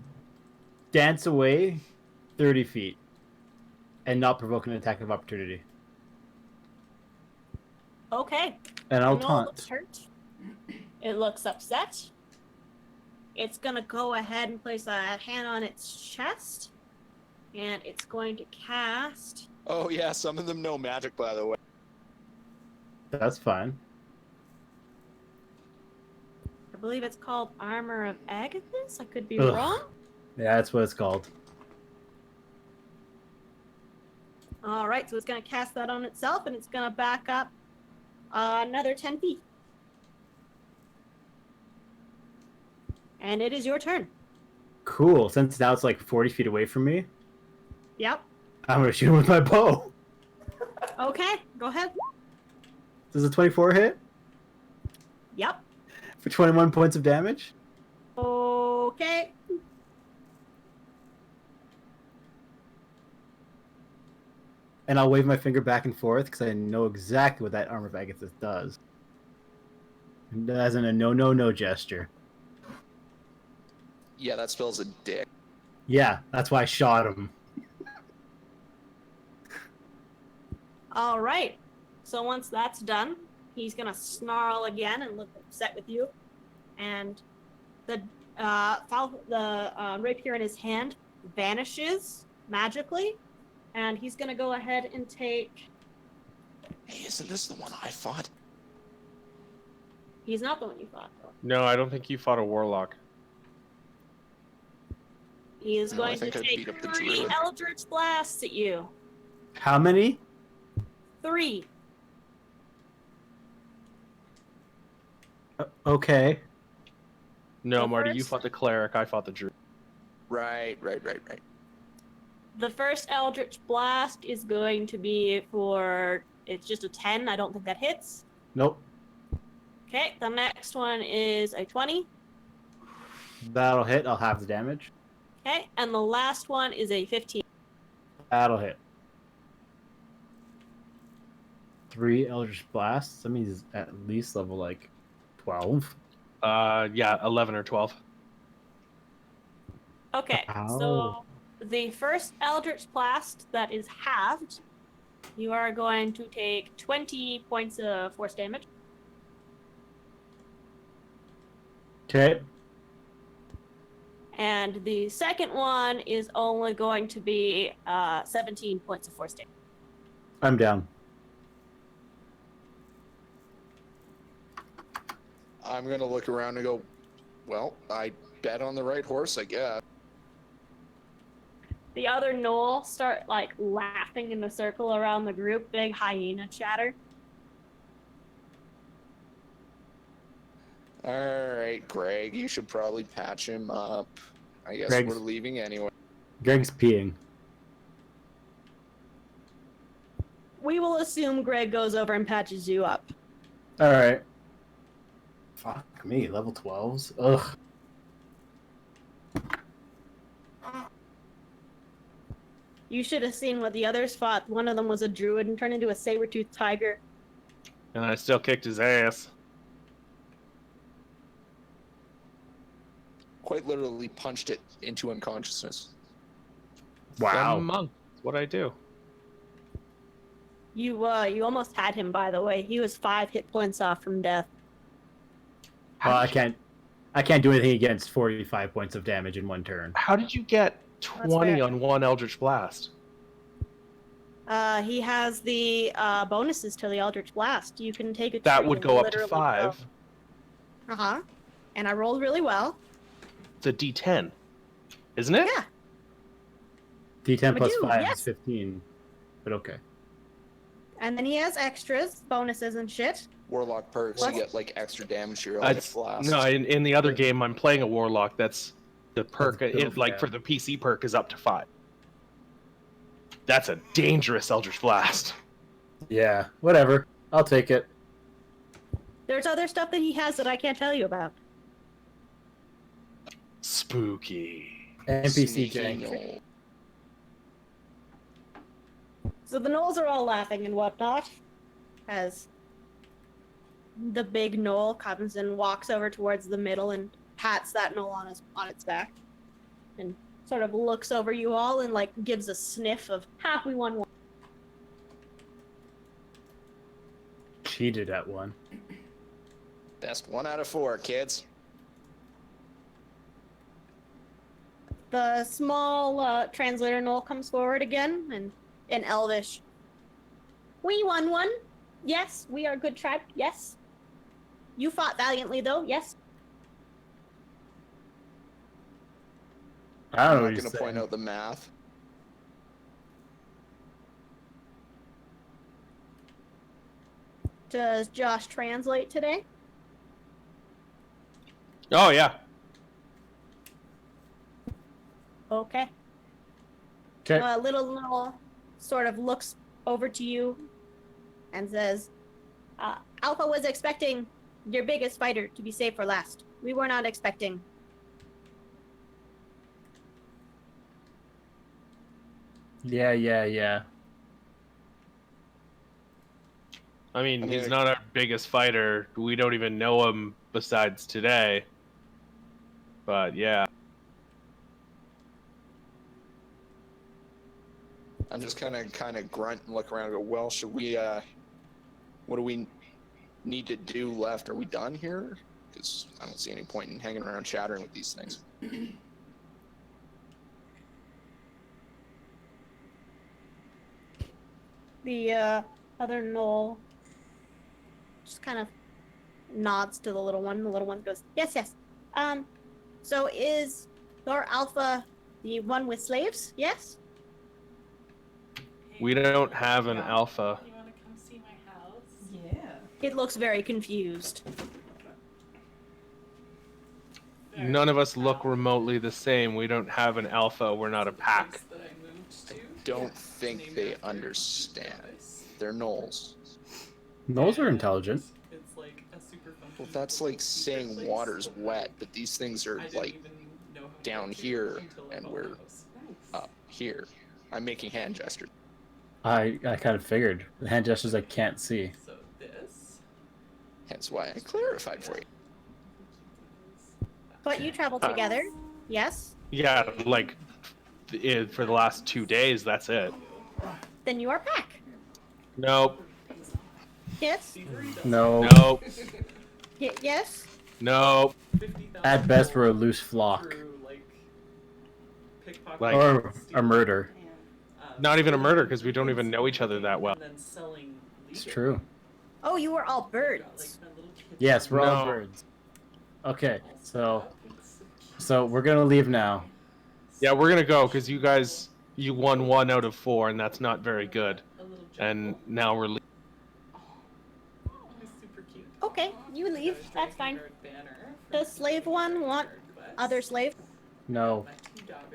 dance away 30 feet and not provoke an attack of opportunity. Okay. And I'll Noel looks taunt. hurt. It looks upset. It's gonna go ahead and place a hand on its chest, and it's going to cast. Oh yeah, some of them know magic, by the way. That's fine. I believe it's called Armor of Agathis. I could be Ugh. wrong. Yeah, that's what it's called. All right, so it's gonna cast that on itself, and it's gonna back up another 10 feet. And it is your turn. Cool. Since now it's like 40 feet away from me, Yep. I'm going to shoot him with my bow. Okay, go ahead. Does a 24 hit Yep. for 21 points of damage? Okay. And I'll wave my finger back and forth because I know exactly what that Armor of Agathis does. And as in a no gesture. Yeah, that spells a dick. Yeah, that's why I shot him. All right. So once that's done, he's gonna snarl again and look upset with you, and the rapier in his hand vanishes magically, and he's gonna go ahead and take. Hey, isn't this the one I fought? He's not the one you thought, though. No, I don't think you fought a warlock. He is No, I going to think I take beat up the 3 druid. Eldritch Blasts at you. How many? 3. Okay. No, The Marty, you first- fought the cleric. I fought the druid. Right. The first Eldritch Blast is going to be for. It's just a 10. I don't think that hits. Nope. Okay, the next one is a 20. That'll hit. I'll have the damage. Okay, and the last one is a 15. That'll hit. 3 Eldritch Blasts. That means it's at least level like 12. Yeah, 11 or 12. Okay, Ow. so the first Eldritch Blast that is halved, you are going to take 20 points of force damage. Okay. And the second one is only going to be 17 points of force damage. I'm down. I'm gonna look around and go, Well, I bet on the right horse, I guess. The other Noel start like laughing in a circle around the group, big hyena chatter. Alright, Gregg, you should probably patch him up. I guess Gregg's- we're leaving anyway. Greg's peeing. We will assume Gregg goes over and patches you up. All right. Fuck me, level 12s. Ugh. You should have seen what the others fought. One of them was a druid and turned into a saber-toothed tiger. And I still kicked his ass. Quite literally punched it into unconsciousness. I'm a monk. That's what I do. You almost had him, by the way. He was 5 hit points off from death. Well, I can't do anything against 45 points of damage in one turn. How did you get 20 on one Eldritch Blast? He has the bonuses to the Eldritch Blast. You can take a That tree would and go up to literally 5. go. Uh-huh. And I rolled really well. It's a D10, isn't it? Yeah. D10 plus Madhu, 5 yes. is 15. But okay. And then he has extras, bonuses and shit. Warlock perks, What? you get like extra damage to your I'd- Eldritch Blast. No, in the other game, I'm playing a warlock. That's the perk. That's built, Like yeah. for the PC perk is up to 5. That's a dangerous Eldritch Blast. Yeah, whatever. I'll take it. There's other stuff that he has that I can't tell you about. Spooky. NPC Sneaky jank. Noel. So the Knolls are all laughing and whatnot, as the big Knoll comes and walks over towards the middle and pats that Knoll on its back, and sort of looks over you all and like gives a sniff of we won one. Cheated at one. Best 1 out of 4, kids. The small translator Knoll comes forward again and in Elvish. We won one. Yes, we are a good tribe. Yes. You fought valiantly though. Yes. I don't I'm know what not you're going to point saying. out the math. Does Josh translate today? Oh yeah. Okay. Okay. Little Knoll sort of looks over to you and says, Alpha was expecting your biggest fighter to be saved for last. We were not expecting. Yeah. I mean, I he's mean, not our biggest fighter. We don't even know him besides today. But yeah. I'm just kind of grunt and look around and go, well, should we, what do we need to do left? Are we done here? Because I don't see any point in hanging around chattering with these things. The other Knoll just kind of nods to the little one. The little one goes, yes. So is your Alpha the one with slaves? Yes? We don't have an alpha. You want to come see my house? Yeah. It looks very confused. None of us look remotely the same. We don't have an alpha. We're not a pack. That I moved to. Don't think they understand. They're gnolls. Gnolls are intelligent. It's like a super funky Well, that's like saying place. water's wet, but these things are I didn't like even know how to down get here, until I and bought we're the house. up here. I'm making hand gestures. I kind of figured. The hand gestures I can't see. So this. Hence why I clarified for you. But you travel together? Yes? Yeah, like for the last 2 days, that's it. Then you are pack. Nope. Yes? No. Nope. Yes? Nope. At best, we're a loose flock. Like- Or a murder. Not even a murder because we don't even know each other that well. It's true. Oh, you were all birds. Yes, we're all No. birds. Okay, so So we're gonna leave now. Yeah, we're gonna go because you won 1 out of 4, and that's not very good. And now we're leaving. Super cute. Okay, you leave. That's fine. Does slave one want other slave? No.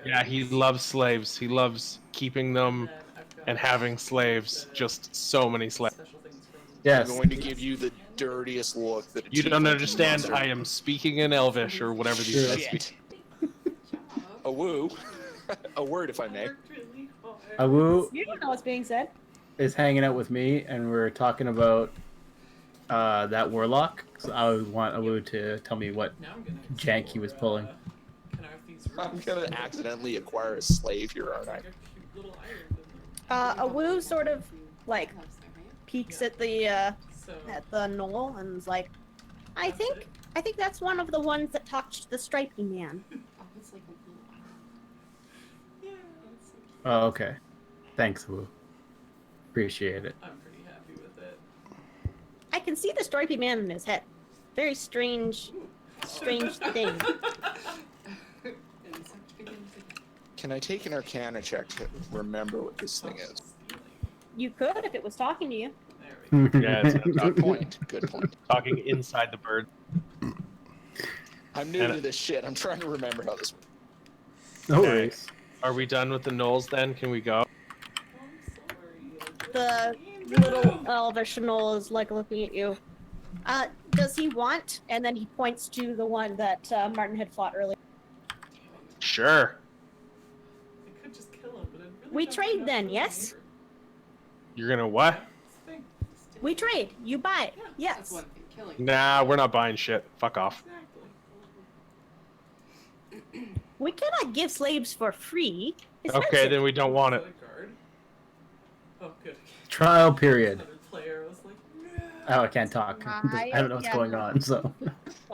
Yeah, he loves slaves. He loves keeping them and having slaves. Just so many slaves. Yes. I'm going to give you the dirtiest look that a You don't tiefling understand. can I am speaking in Elvish or whatever these guys speak. Shit. A woo. A word, if I may. Awu You don't know what's being said. is hanging out with me, and we're talking about that warlock. So I would want Awu to tell me what jank he was pulling. I'm gonna accidentally acquire a slave here, aren't I? Awu sort of like peeks at the Noel and is like, I think that's one of the ones that talked to the stripy man. Oh, okay. Thanks, Awu. Appreciate it. I'm pretty happy with it. I can see the stripy man in his head. Very strange thing. Can I take an Arcana check to remember what this thing is? You could if it was talking to you. Yeah, it's Good point. Good point. talking inside the bird. I'm new to this shit. I'm trying to remember how this works. No Okay. worries. Are we done with the Knolls then? Can we go? The little elvish Noel is like looking at you. Does he want? And then he points to the one that Martin had fought earlier. Sure. I could just kill him, but it really We don't trade have then, to yes? labor. You're gonna what? Thing. We trade. You buy. Yes. Nah, we're not buying shit. Fuck off. Exactly. We cannot give slaves for free. It's Okay, expensive. then we don't want Is it. that a guard? Oh, good. Trial period. Another player was like, Oh, I can't talk. I don't know what's going on, so.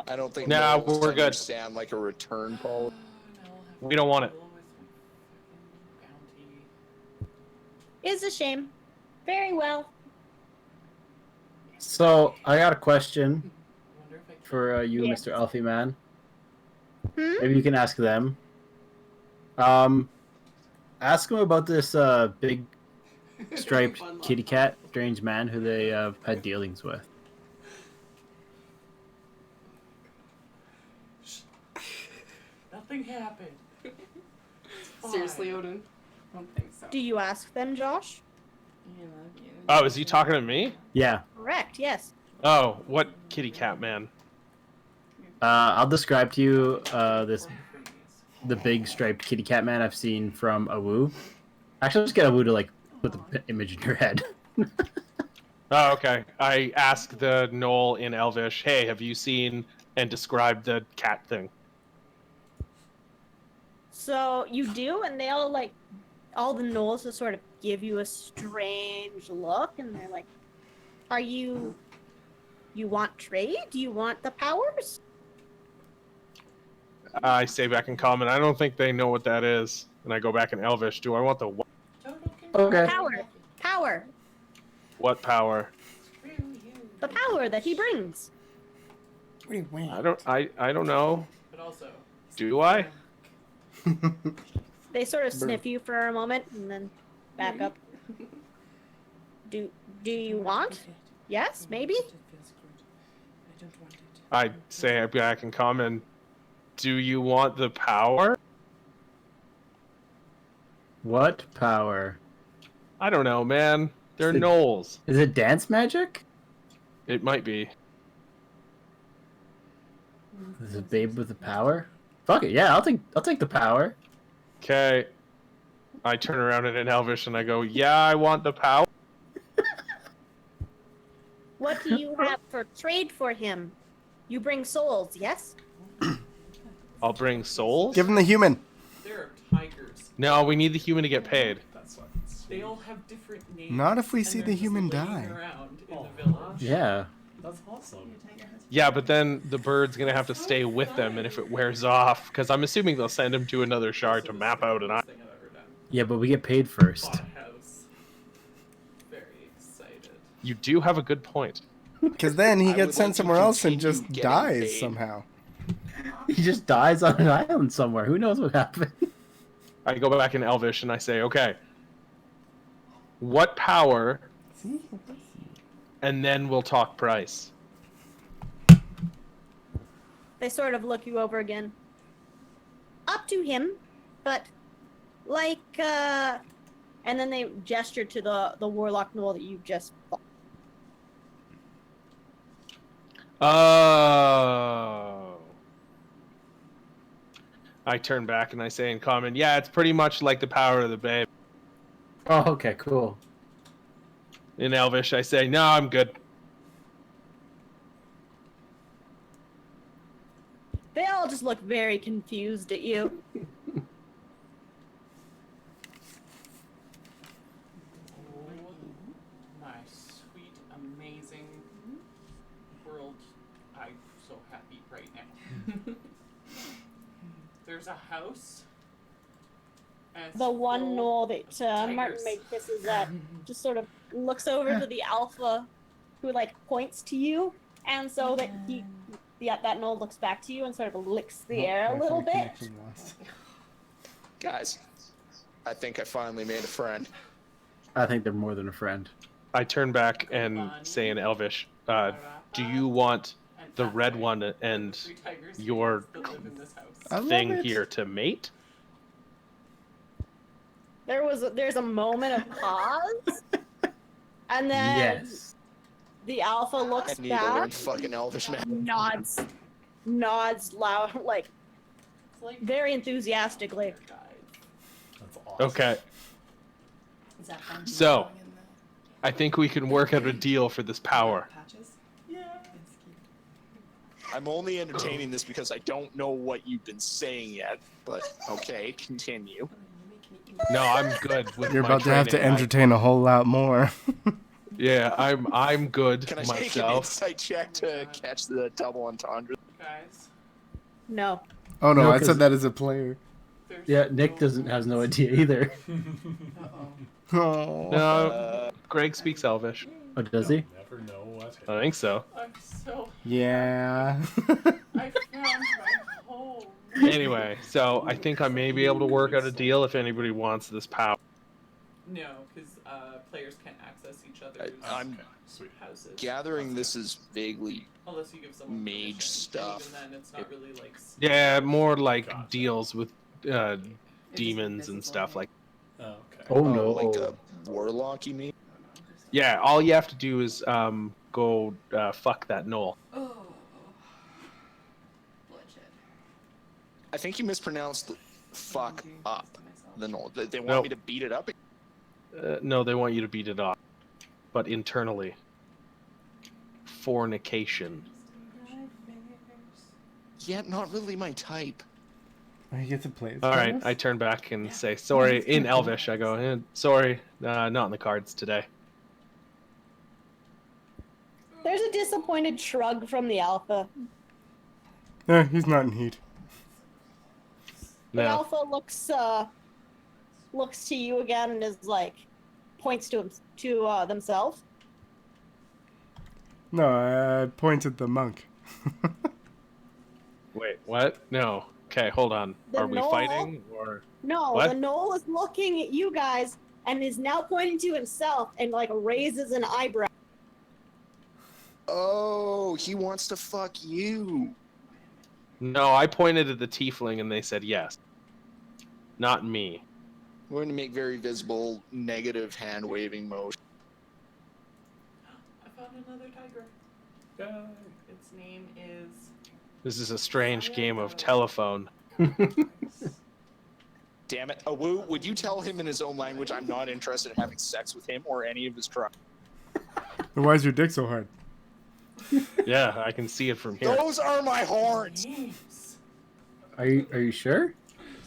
I don't think Nah, Noel's we're good. understand like a return call. We don't want it. Is a shame. Very well. So, I got a question Wonder if I for you, Yes. Mr. Alfie Man. Hmm? Maybe you can ask them. Ask them about this big striped kitty cat, strange man who they had dealings with. Nothing happened. Seriously, Odin? I don't think so. Do you ask them, Josh? Yeah, Oh, is he talking to me? Yeah. Correct. Yes. Oh, what kitty cat man? I'll describe to you the big striped kitty cat man I've seen from Awu. Actually, I'll just get Awu to like put the image in your head. Oh, okay. I asked the Noel in Elvish, hey, have you seen and described the cat thing? So you do, and they all like, all the Knolls just sort of give you a strange look, and they're like, "Are you want trade? Do you want the powers?" I say back in common, I don't think they know what that is. And I go back in Elvish, do I want the what? Okay. Power. What power? The power that he brings. What do you want? I don't know. But also, Do I? They sort of sniff you for a moment and then back up. Do you want? Yes, maybe. It feels good. I don't want it. I say back in common, do you want the power? What power? I don't know, man. They're Is it- Knolls. Is it dance magic? It might be. Is it babe with the power? Fuck it, yeah, I'll take the power. Okay. I turn around in Elvish and I go, yeah, I want the power. What do you have for trade for him? You bring souls, yes? I'll bring souls? Give him the human. there are tigers. No, we need the human to get paid. That's what. They all have different names. Not if we and see they're the just human laying die. around in the village. Yeah. That's awesome. Yeah, but then the bird's gonna have to stay with them, and if it wears off, because I'm assuming they'll send him to another shard to map out an island. Thing I've ever done. Yeah, but we get paid first. Bought a house. Very excited. You do have a good point. Because then he I would gets sent like to somewhere else and continue just getting dies paid. somehow. He just dies on an island somewhere. Who knows what happened? I go back in Elvish and I say, okay, what power? See? And then we'll talk price. They sort of look you over again. Up to him, but like, and then they gesture to the warlock Noel that you just fought. Oh. I turn back and I say in common, yeah, it's pretty much like the power of the babe. Oh, okay, cool. In Elvish, I say, no, I'm good. They all just look very confused at you. My sweet, amazing world. I'm so happy right now. There's a house. And it's The one full Noel that of Martin tigers. made kisses at just sort of looks over to the alpha who like points to you, and so that that Noel looks back to you and sort of licks the air a little bit. Guys, I think I finally made a friend. I think they're more than a friend. I turn back and say in Elvish, do you want And the that's red why one there are and 3 tigers your that live in this house. I love thing it. here to mate? There's a moment of pause, and then Yes. the alpha I looks need to learn back, fucking Elvish now. nods loud, like It's like very enthusiastically. guys. That's awesome. Okay, Is that fun? So- Going in I think we can work out a deal for this the power. patches? Yeah. It's cute. I'm only entertaining this because I don't know what you've been saying yet. But okay, continue. No, I'm good with You're my about to have to training. entertain a whole lot more. Yeah, I'm good Can I take an myself. insight check to catch the double entendre? Guys. No. Oh no, No, I 'cause- said that as a player. There's Yeah, Nick has no idea either. Uh-oh. Oh. No, Gregg speaks Elvish. Oh, does he? Never know what. I think so. I'm so Yeah. I found my home. Anyway, so I think I may be able to work out a deal if anybody wants this power. No, because players can't access each other's I'm Okay, sweet. houses. gathering this is vaguely. Unless you give someone mage permission. stuff. Even then, it's not really like. Yeah, more like Gotcha. deals with demons and stuff like. Oh, okay. Oh no. Like a warlock, you mean? Yeah, all you have to do is go fuck that Noel. Oh. Bloodshed. I think you mispronounced fuck up the Noel. They want No. me to beat it up? No, they want you to beat it off, but internally. Fornication. Yeah, not really my type. I get to play it. All right, I turn back and say sorry in Elvish. I go, sorry, not in the cards today. There's a disappointed shrug from the alpha. He's not in heat. The No. alpha looks to you again and is like points to themselves. No, I pointed at the monk. Wait, what? No. Okay, hold on. The Are we Noel- fighting or? No, What? the Noel is looking at you guys and is now pointing to himself and like raises an eyebrow. Oh, he wants to fuck you. No, I pointed at the tiefling and they said yes. Not me. We're going to make very visible negative hand waving motion. I found another tiger. Yay. Its name is. This is a strange game of telephone. Damn it. Awu, would you tell him in his own language I'm not interested in having sex with him or any of his tribe? Then why is your dick so hard? Yeah, I can see it from here. Those are my horns! Names. Are you sure?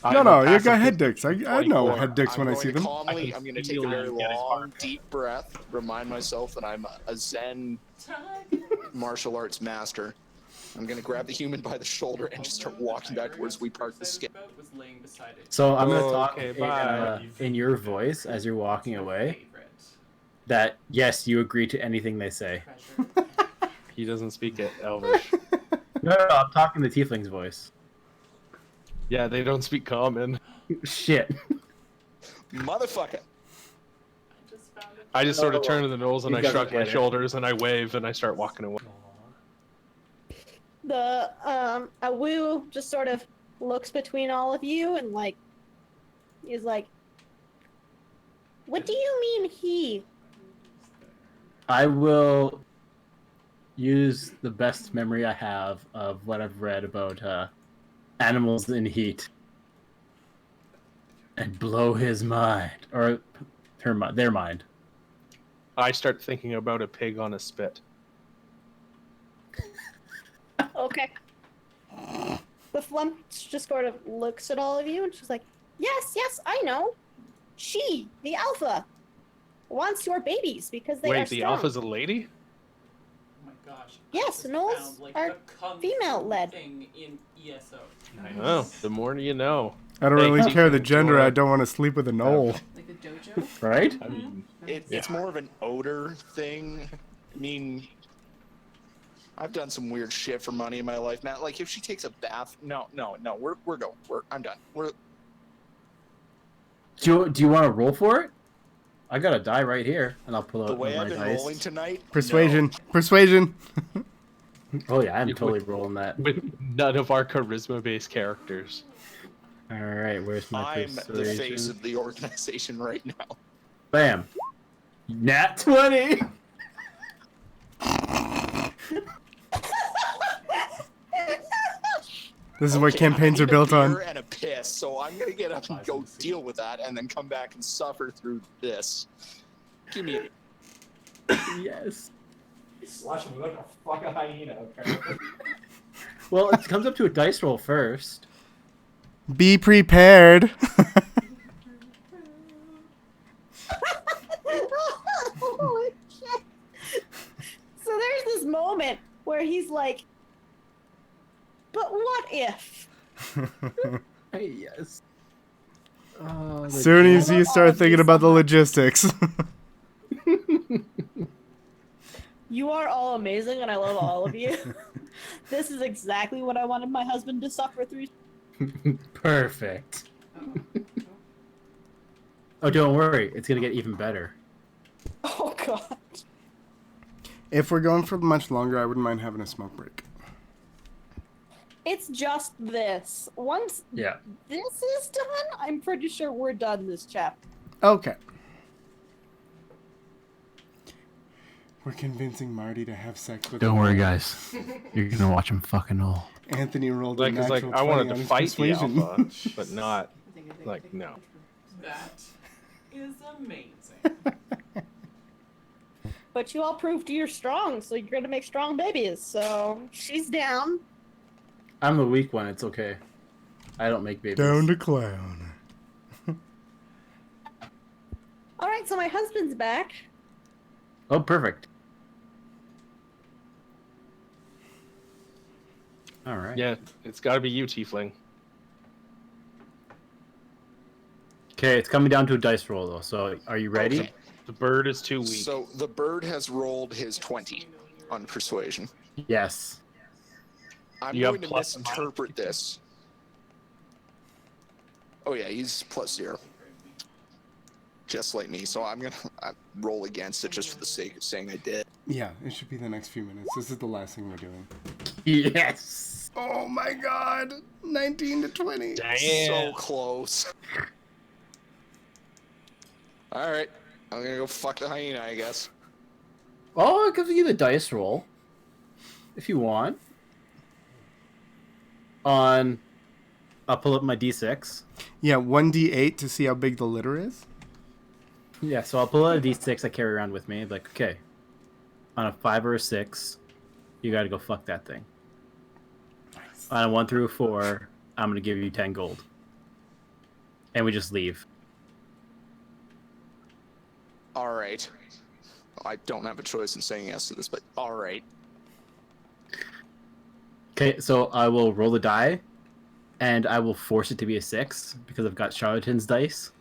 No, I'm no, a you got pacifist head dicks. I know 24. head dicks I'm when I going see to them. calmly, I I'm going to can take a feel very him get his long, heart. deep breath, remind myself that I'm a Zen Tiger. martial arts master. I'm going to grab the human by the shoulder and just start walking back towards we parked the skip. Was laying beside it. So I'm gonna Oh, talk okay, in, bye. in your voice as you're walking away. Favorite That yes, you agree to anything they say. treasure. He doesn't speak it Elvish. No, I'm talking the tiefling's voice. Yeah, they don't speak common. Shit. Motherfucker. Just found it. I just sort of turn to the Knowles and You I guys shrug my get it. shoulders and I wave and I start walking away. The Awu just sort of looks between all of you and like is like, what do you mean he? I will use the best memory I have of what I've read about animals in heat and blow his mind or their mind. I start thinking about a pig on a spit. Okay. The flump just sort of looks at all of you and she's like, yes, I know. She, the alpha, wants your babies because they are Wait, the strong. alpha's a lady? Oh my gosh. Yes, I Noel's found, like, are the kung female-led. fu thing in ESO. Oh, the more you know. I don't Thank really you care for the the gender. joy. I don't want to sleep with a Noel. Like the dojo? Right? I mean, It's more of an odor thing. I mean, I've done some weird shit for money in my life, Matt. Like if she takes a bath, no, we're going. I'm done. Do you want to roll for it? I got a die right here, and I'll pull out The way my I've been dice. rolling tonight. Persuasion. Persuasion. Oh yeah, I'm You totally would- rolling that. with none of our charisma-based characters. All right, where's my I'm the persuasion? face of the organization right now. Bam. Nat 20. This is what Okay, campaigns I are need built a on. beer and a piss, so I'm gonna get up and go deal with that, and then come back and suffer through this. Give me a Yes. Slash him like a fucking hyena, apparently. Well, it comes up to a dice roll first. Be prepared. Holy shit. So there's this moment where he's like, but what if? Hey, yes. Oh, the Soon as you All start of you thinking about the somehow. logistics. You are all amazing and I love all of you. This is exactly what I wanted my husband to suffer through. Perfect. Oh. Oh, don't worry. It's going to get even better. Oh god. If we're going for much longer, I wouldn't mind having a smoke break. It's just this. Once Yeah. this is done, I'm pretty sure we're done this chapter. Okay. We're convincing Marty to have sex with. Don't worry, guys. You're going to watch him fucking all. Anthony rolled Like, a it's like natural I 20 wanted on to his fight persuasion. the alpha, but not like no. That is amazing. But you all proved you're strong, so you're gonna make strong babies. So she's down. I'm the weak one. It's okay. I don't make babies. Down to clown. All right, so my husband's back. Oh, perfect. All right. Yeah, it's got to be you, Tiefling. Okay, it's coming down to a dice roll, though. So, are you ready? Okay. The bird is too weak. So the bird has rolled his 20 on persuasion. Yes. I'm You have going to plus misinterpret this. Oh yeah, he's +0. Just like me, so I'm gonna roll against it just for the sake of saying I did. Yeah, it should be the next few minutes. This is the last thing we're doing. Yes. Oh my god! 19 to 20. So close. Alright, I'm gonna go fuck the hyena, I guess. Oh, I'll give you the dice roll. If you want. I'll pull up my d6. Yeah, 1d8 to see how big the litter is. Yeah, so I'll pull out a d6 I carry around with me. Like, okay. On a 5 or a 6, you gotta go fuck that thing. On a 1 through a 4, I'm gonna give you 10 gold. And we just leave. Alright. I don't have a choice in saying yes to this, but alright. Okay, so I will roll the die, and I will force it to be a 6, because I've got Charlatan's dice.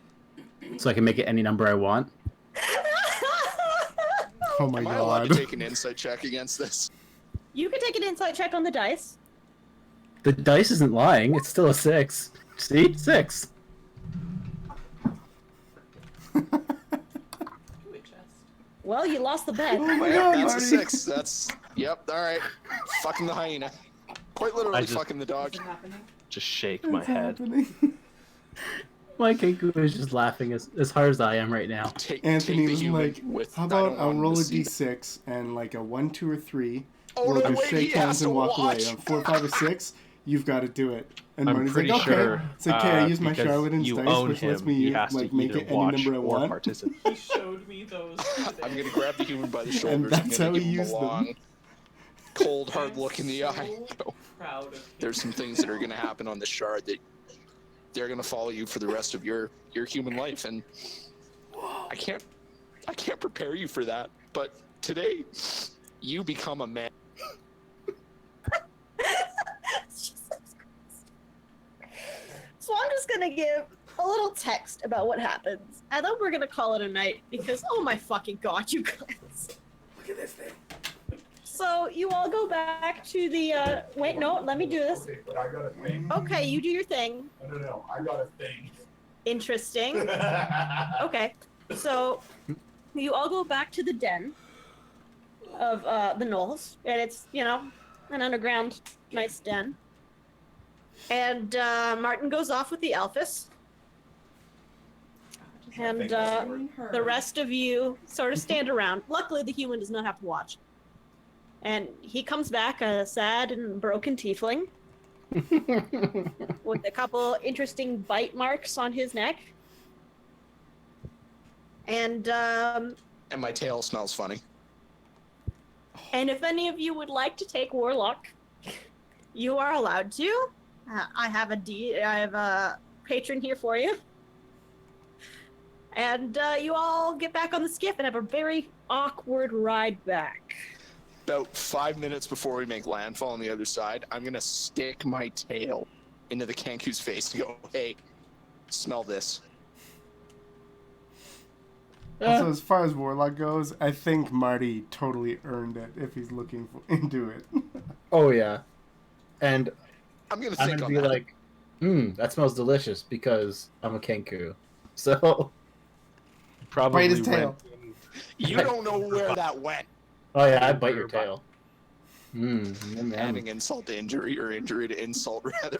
So I can make it any number I want. Oh my Am I allowed to god. take an insight check against this? You can take an insight check on the dice. The dice isn't lying. It's still a 6. See? 6. Ooh, a chest. Well, you lost the bet. Oh my Yep, god, that's Marty. a 6. That's yep. All right. Fucking the hyena. Quite literally just- fucking the dog. What's happening? Just shake my What's head. happening? My KENKU is just laughing as hard as I am right now. Anthony the was human like, with, how I about don't I'll want roll to a see d6 and like a 1, 2, or 3. Oh, we'll no, just wait, shake he has hands and to walk away. watch. On 4, 5, or 6, you've got to do it. And I'm Marty's pretty like, okay. sure. It's like, okay, I use my because Charlatan's you dice, own which lets him, me he has like to make either it any watch number I or want. participate. He showed me those today. I'm gonna grab the human by the shoulders. that's I'm how gonna he give him used a them. long, cold, hard I'm look in the so eye. Go. Proud of him. There's some things that are gonna happen on the shard that they're gonna follow you for the rest of your human life, and I can't prepare you for that. But today, you become a man. So I'm just gonna give a little text about what happens, and then we're gonna call it a night because oh my fucking god, you guys! Look at this thing. So you all go back to the. Wait, no, let me do this. Okay, but I got a thing. Okay, you do your thing. No, I got a thing. Interesting. Okay, so you all go back to the den of the Knolls, and it's an underground nice den. And Martin goes off with the Alphys, and the rest of you sort of stand around. Luckily, the human does not have to watch. And he comes back a sad and broken tiefling with a couple interesting bite marks on his neck. And my tail smells funny. if any of you would like to take Warlock, you are allowed to. I have a patron here for you. And you all get back on the skiff and have a very awkward ride back. About 5 minutes before we make landfall on the other side, I'm gonna stick my tail into the KENKU's face and go, "Hey, smell this." Also, as far as Warlock goes, I think Marty totally earned it if he's looking into it. Oh yeah, and I'm gonna I'm think gonna on be that. like, that smells delicious because I'm a KENKU. So, Probably Bite his tail. You don't know where that went. oh yeah, I bite your tail. Man. Adding insult to injury, or injury to insult, rather.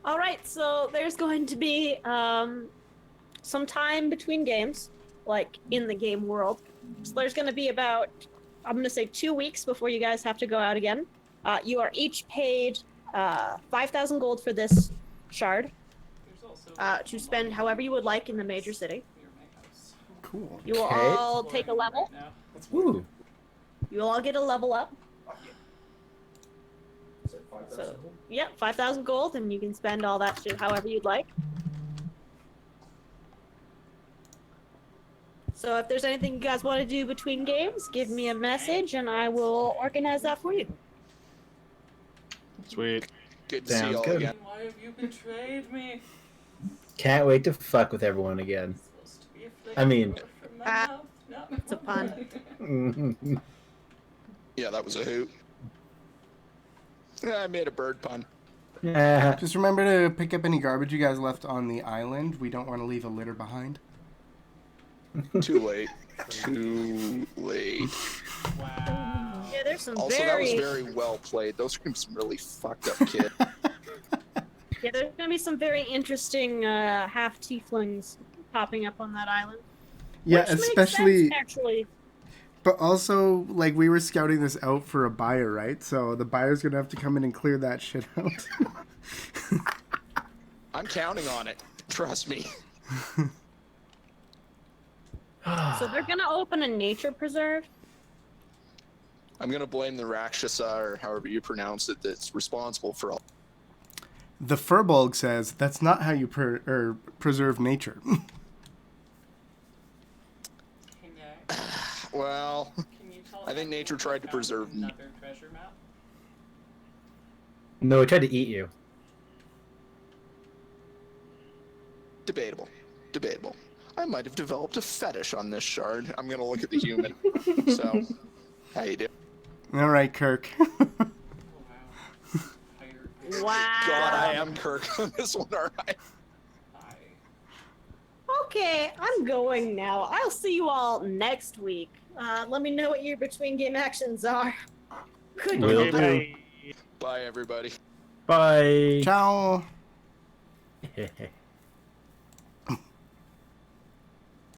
All right, so there's going to be some time between games, like in the game world. So there's going to be about, I'm going to say 2 weeks before you guys have to go out again. You are each paid 5,000 gold for this shard There's also to spend however you would like in the major city. near my house. Cool. You will Okay. all take a level. Right now. Ooh. You will all get a level up. Is it 5,000? Yeah, 5,000 gold, and you can spend all that shit however you'd like. So if there's anything you guys want to do between games, give me a message, and I will organize that for you. Sweet. Good to see Sounds you all good. again. Why have you betrayed me? Can't wait to fuck with everyone again. It's supposed to be a I mean- flavor from my Ah, mouth. No. it's a pun. Mhm. Yeah, that was a hoot. Yeah, I made a bird pun. Yeah. Just remember to pick up any garbage you guys left on the island. We don't want to leave a litter behind. Too late. Too late. Wow. Yeah, there's some Also, very, that was very well played. Those are some really fucked up kids. yeah, there's gonna be some very interesting half tieflings popping up on that island. Yeah, Which makes especially, sense, actually. but also, like, we were scouting this out for a buyer, right? So the buyer's gonna have to come in and clear that shit out. I'm counting on it. Trust me. So they're gonna open a nature preserve. I'm gonna blame the Rakshasa, or however you pronounce it, that's responsible for all. The Furbolg says that's not how you preserve nature. Kiarak, Well, can you tell I think me nature if tried to found preserve me. another treasure map? No, it tried to eat you. debatable. Debatable. I might have developed a fetish on this shard. I'm gonna look at the human. So, how you doing? All right, Kirk. Wow. God, I am Kirk on this one, alright. Okay, I'm going now. I'll see you all next week. Let me know what your between game actions are. Good Will night. do. Bye, everybody. Bye. Ciao.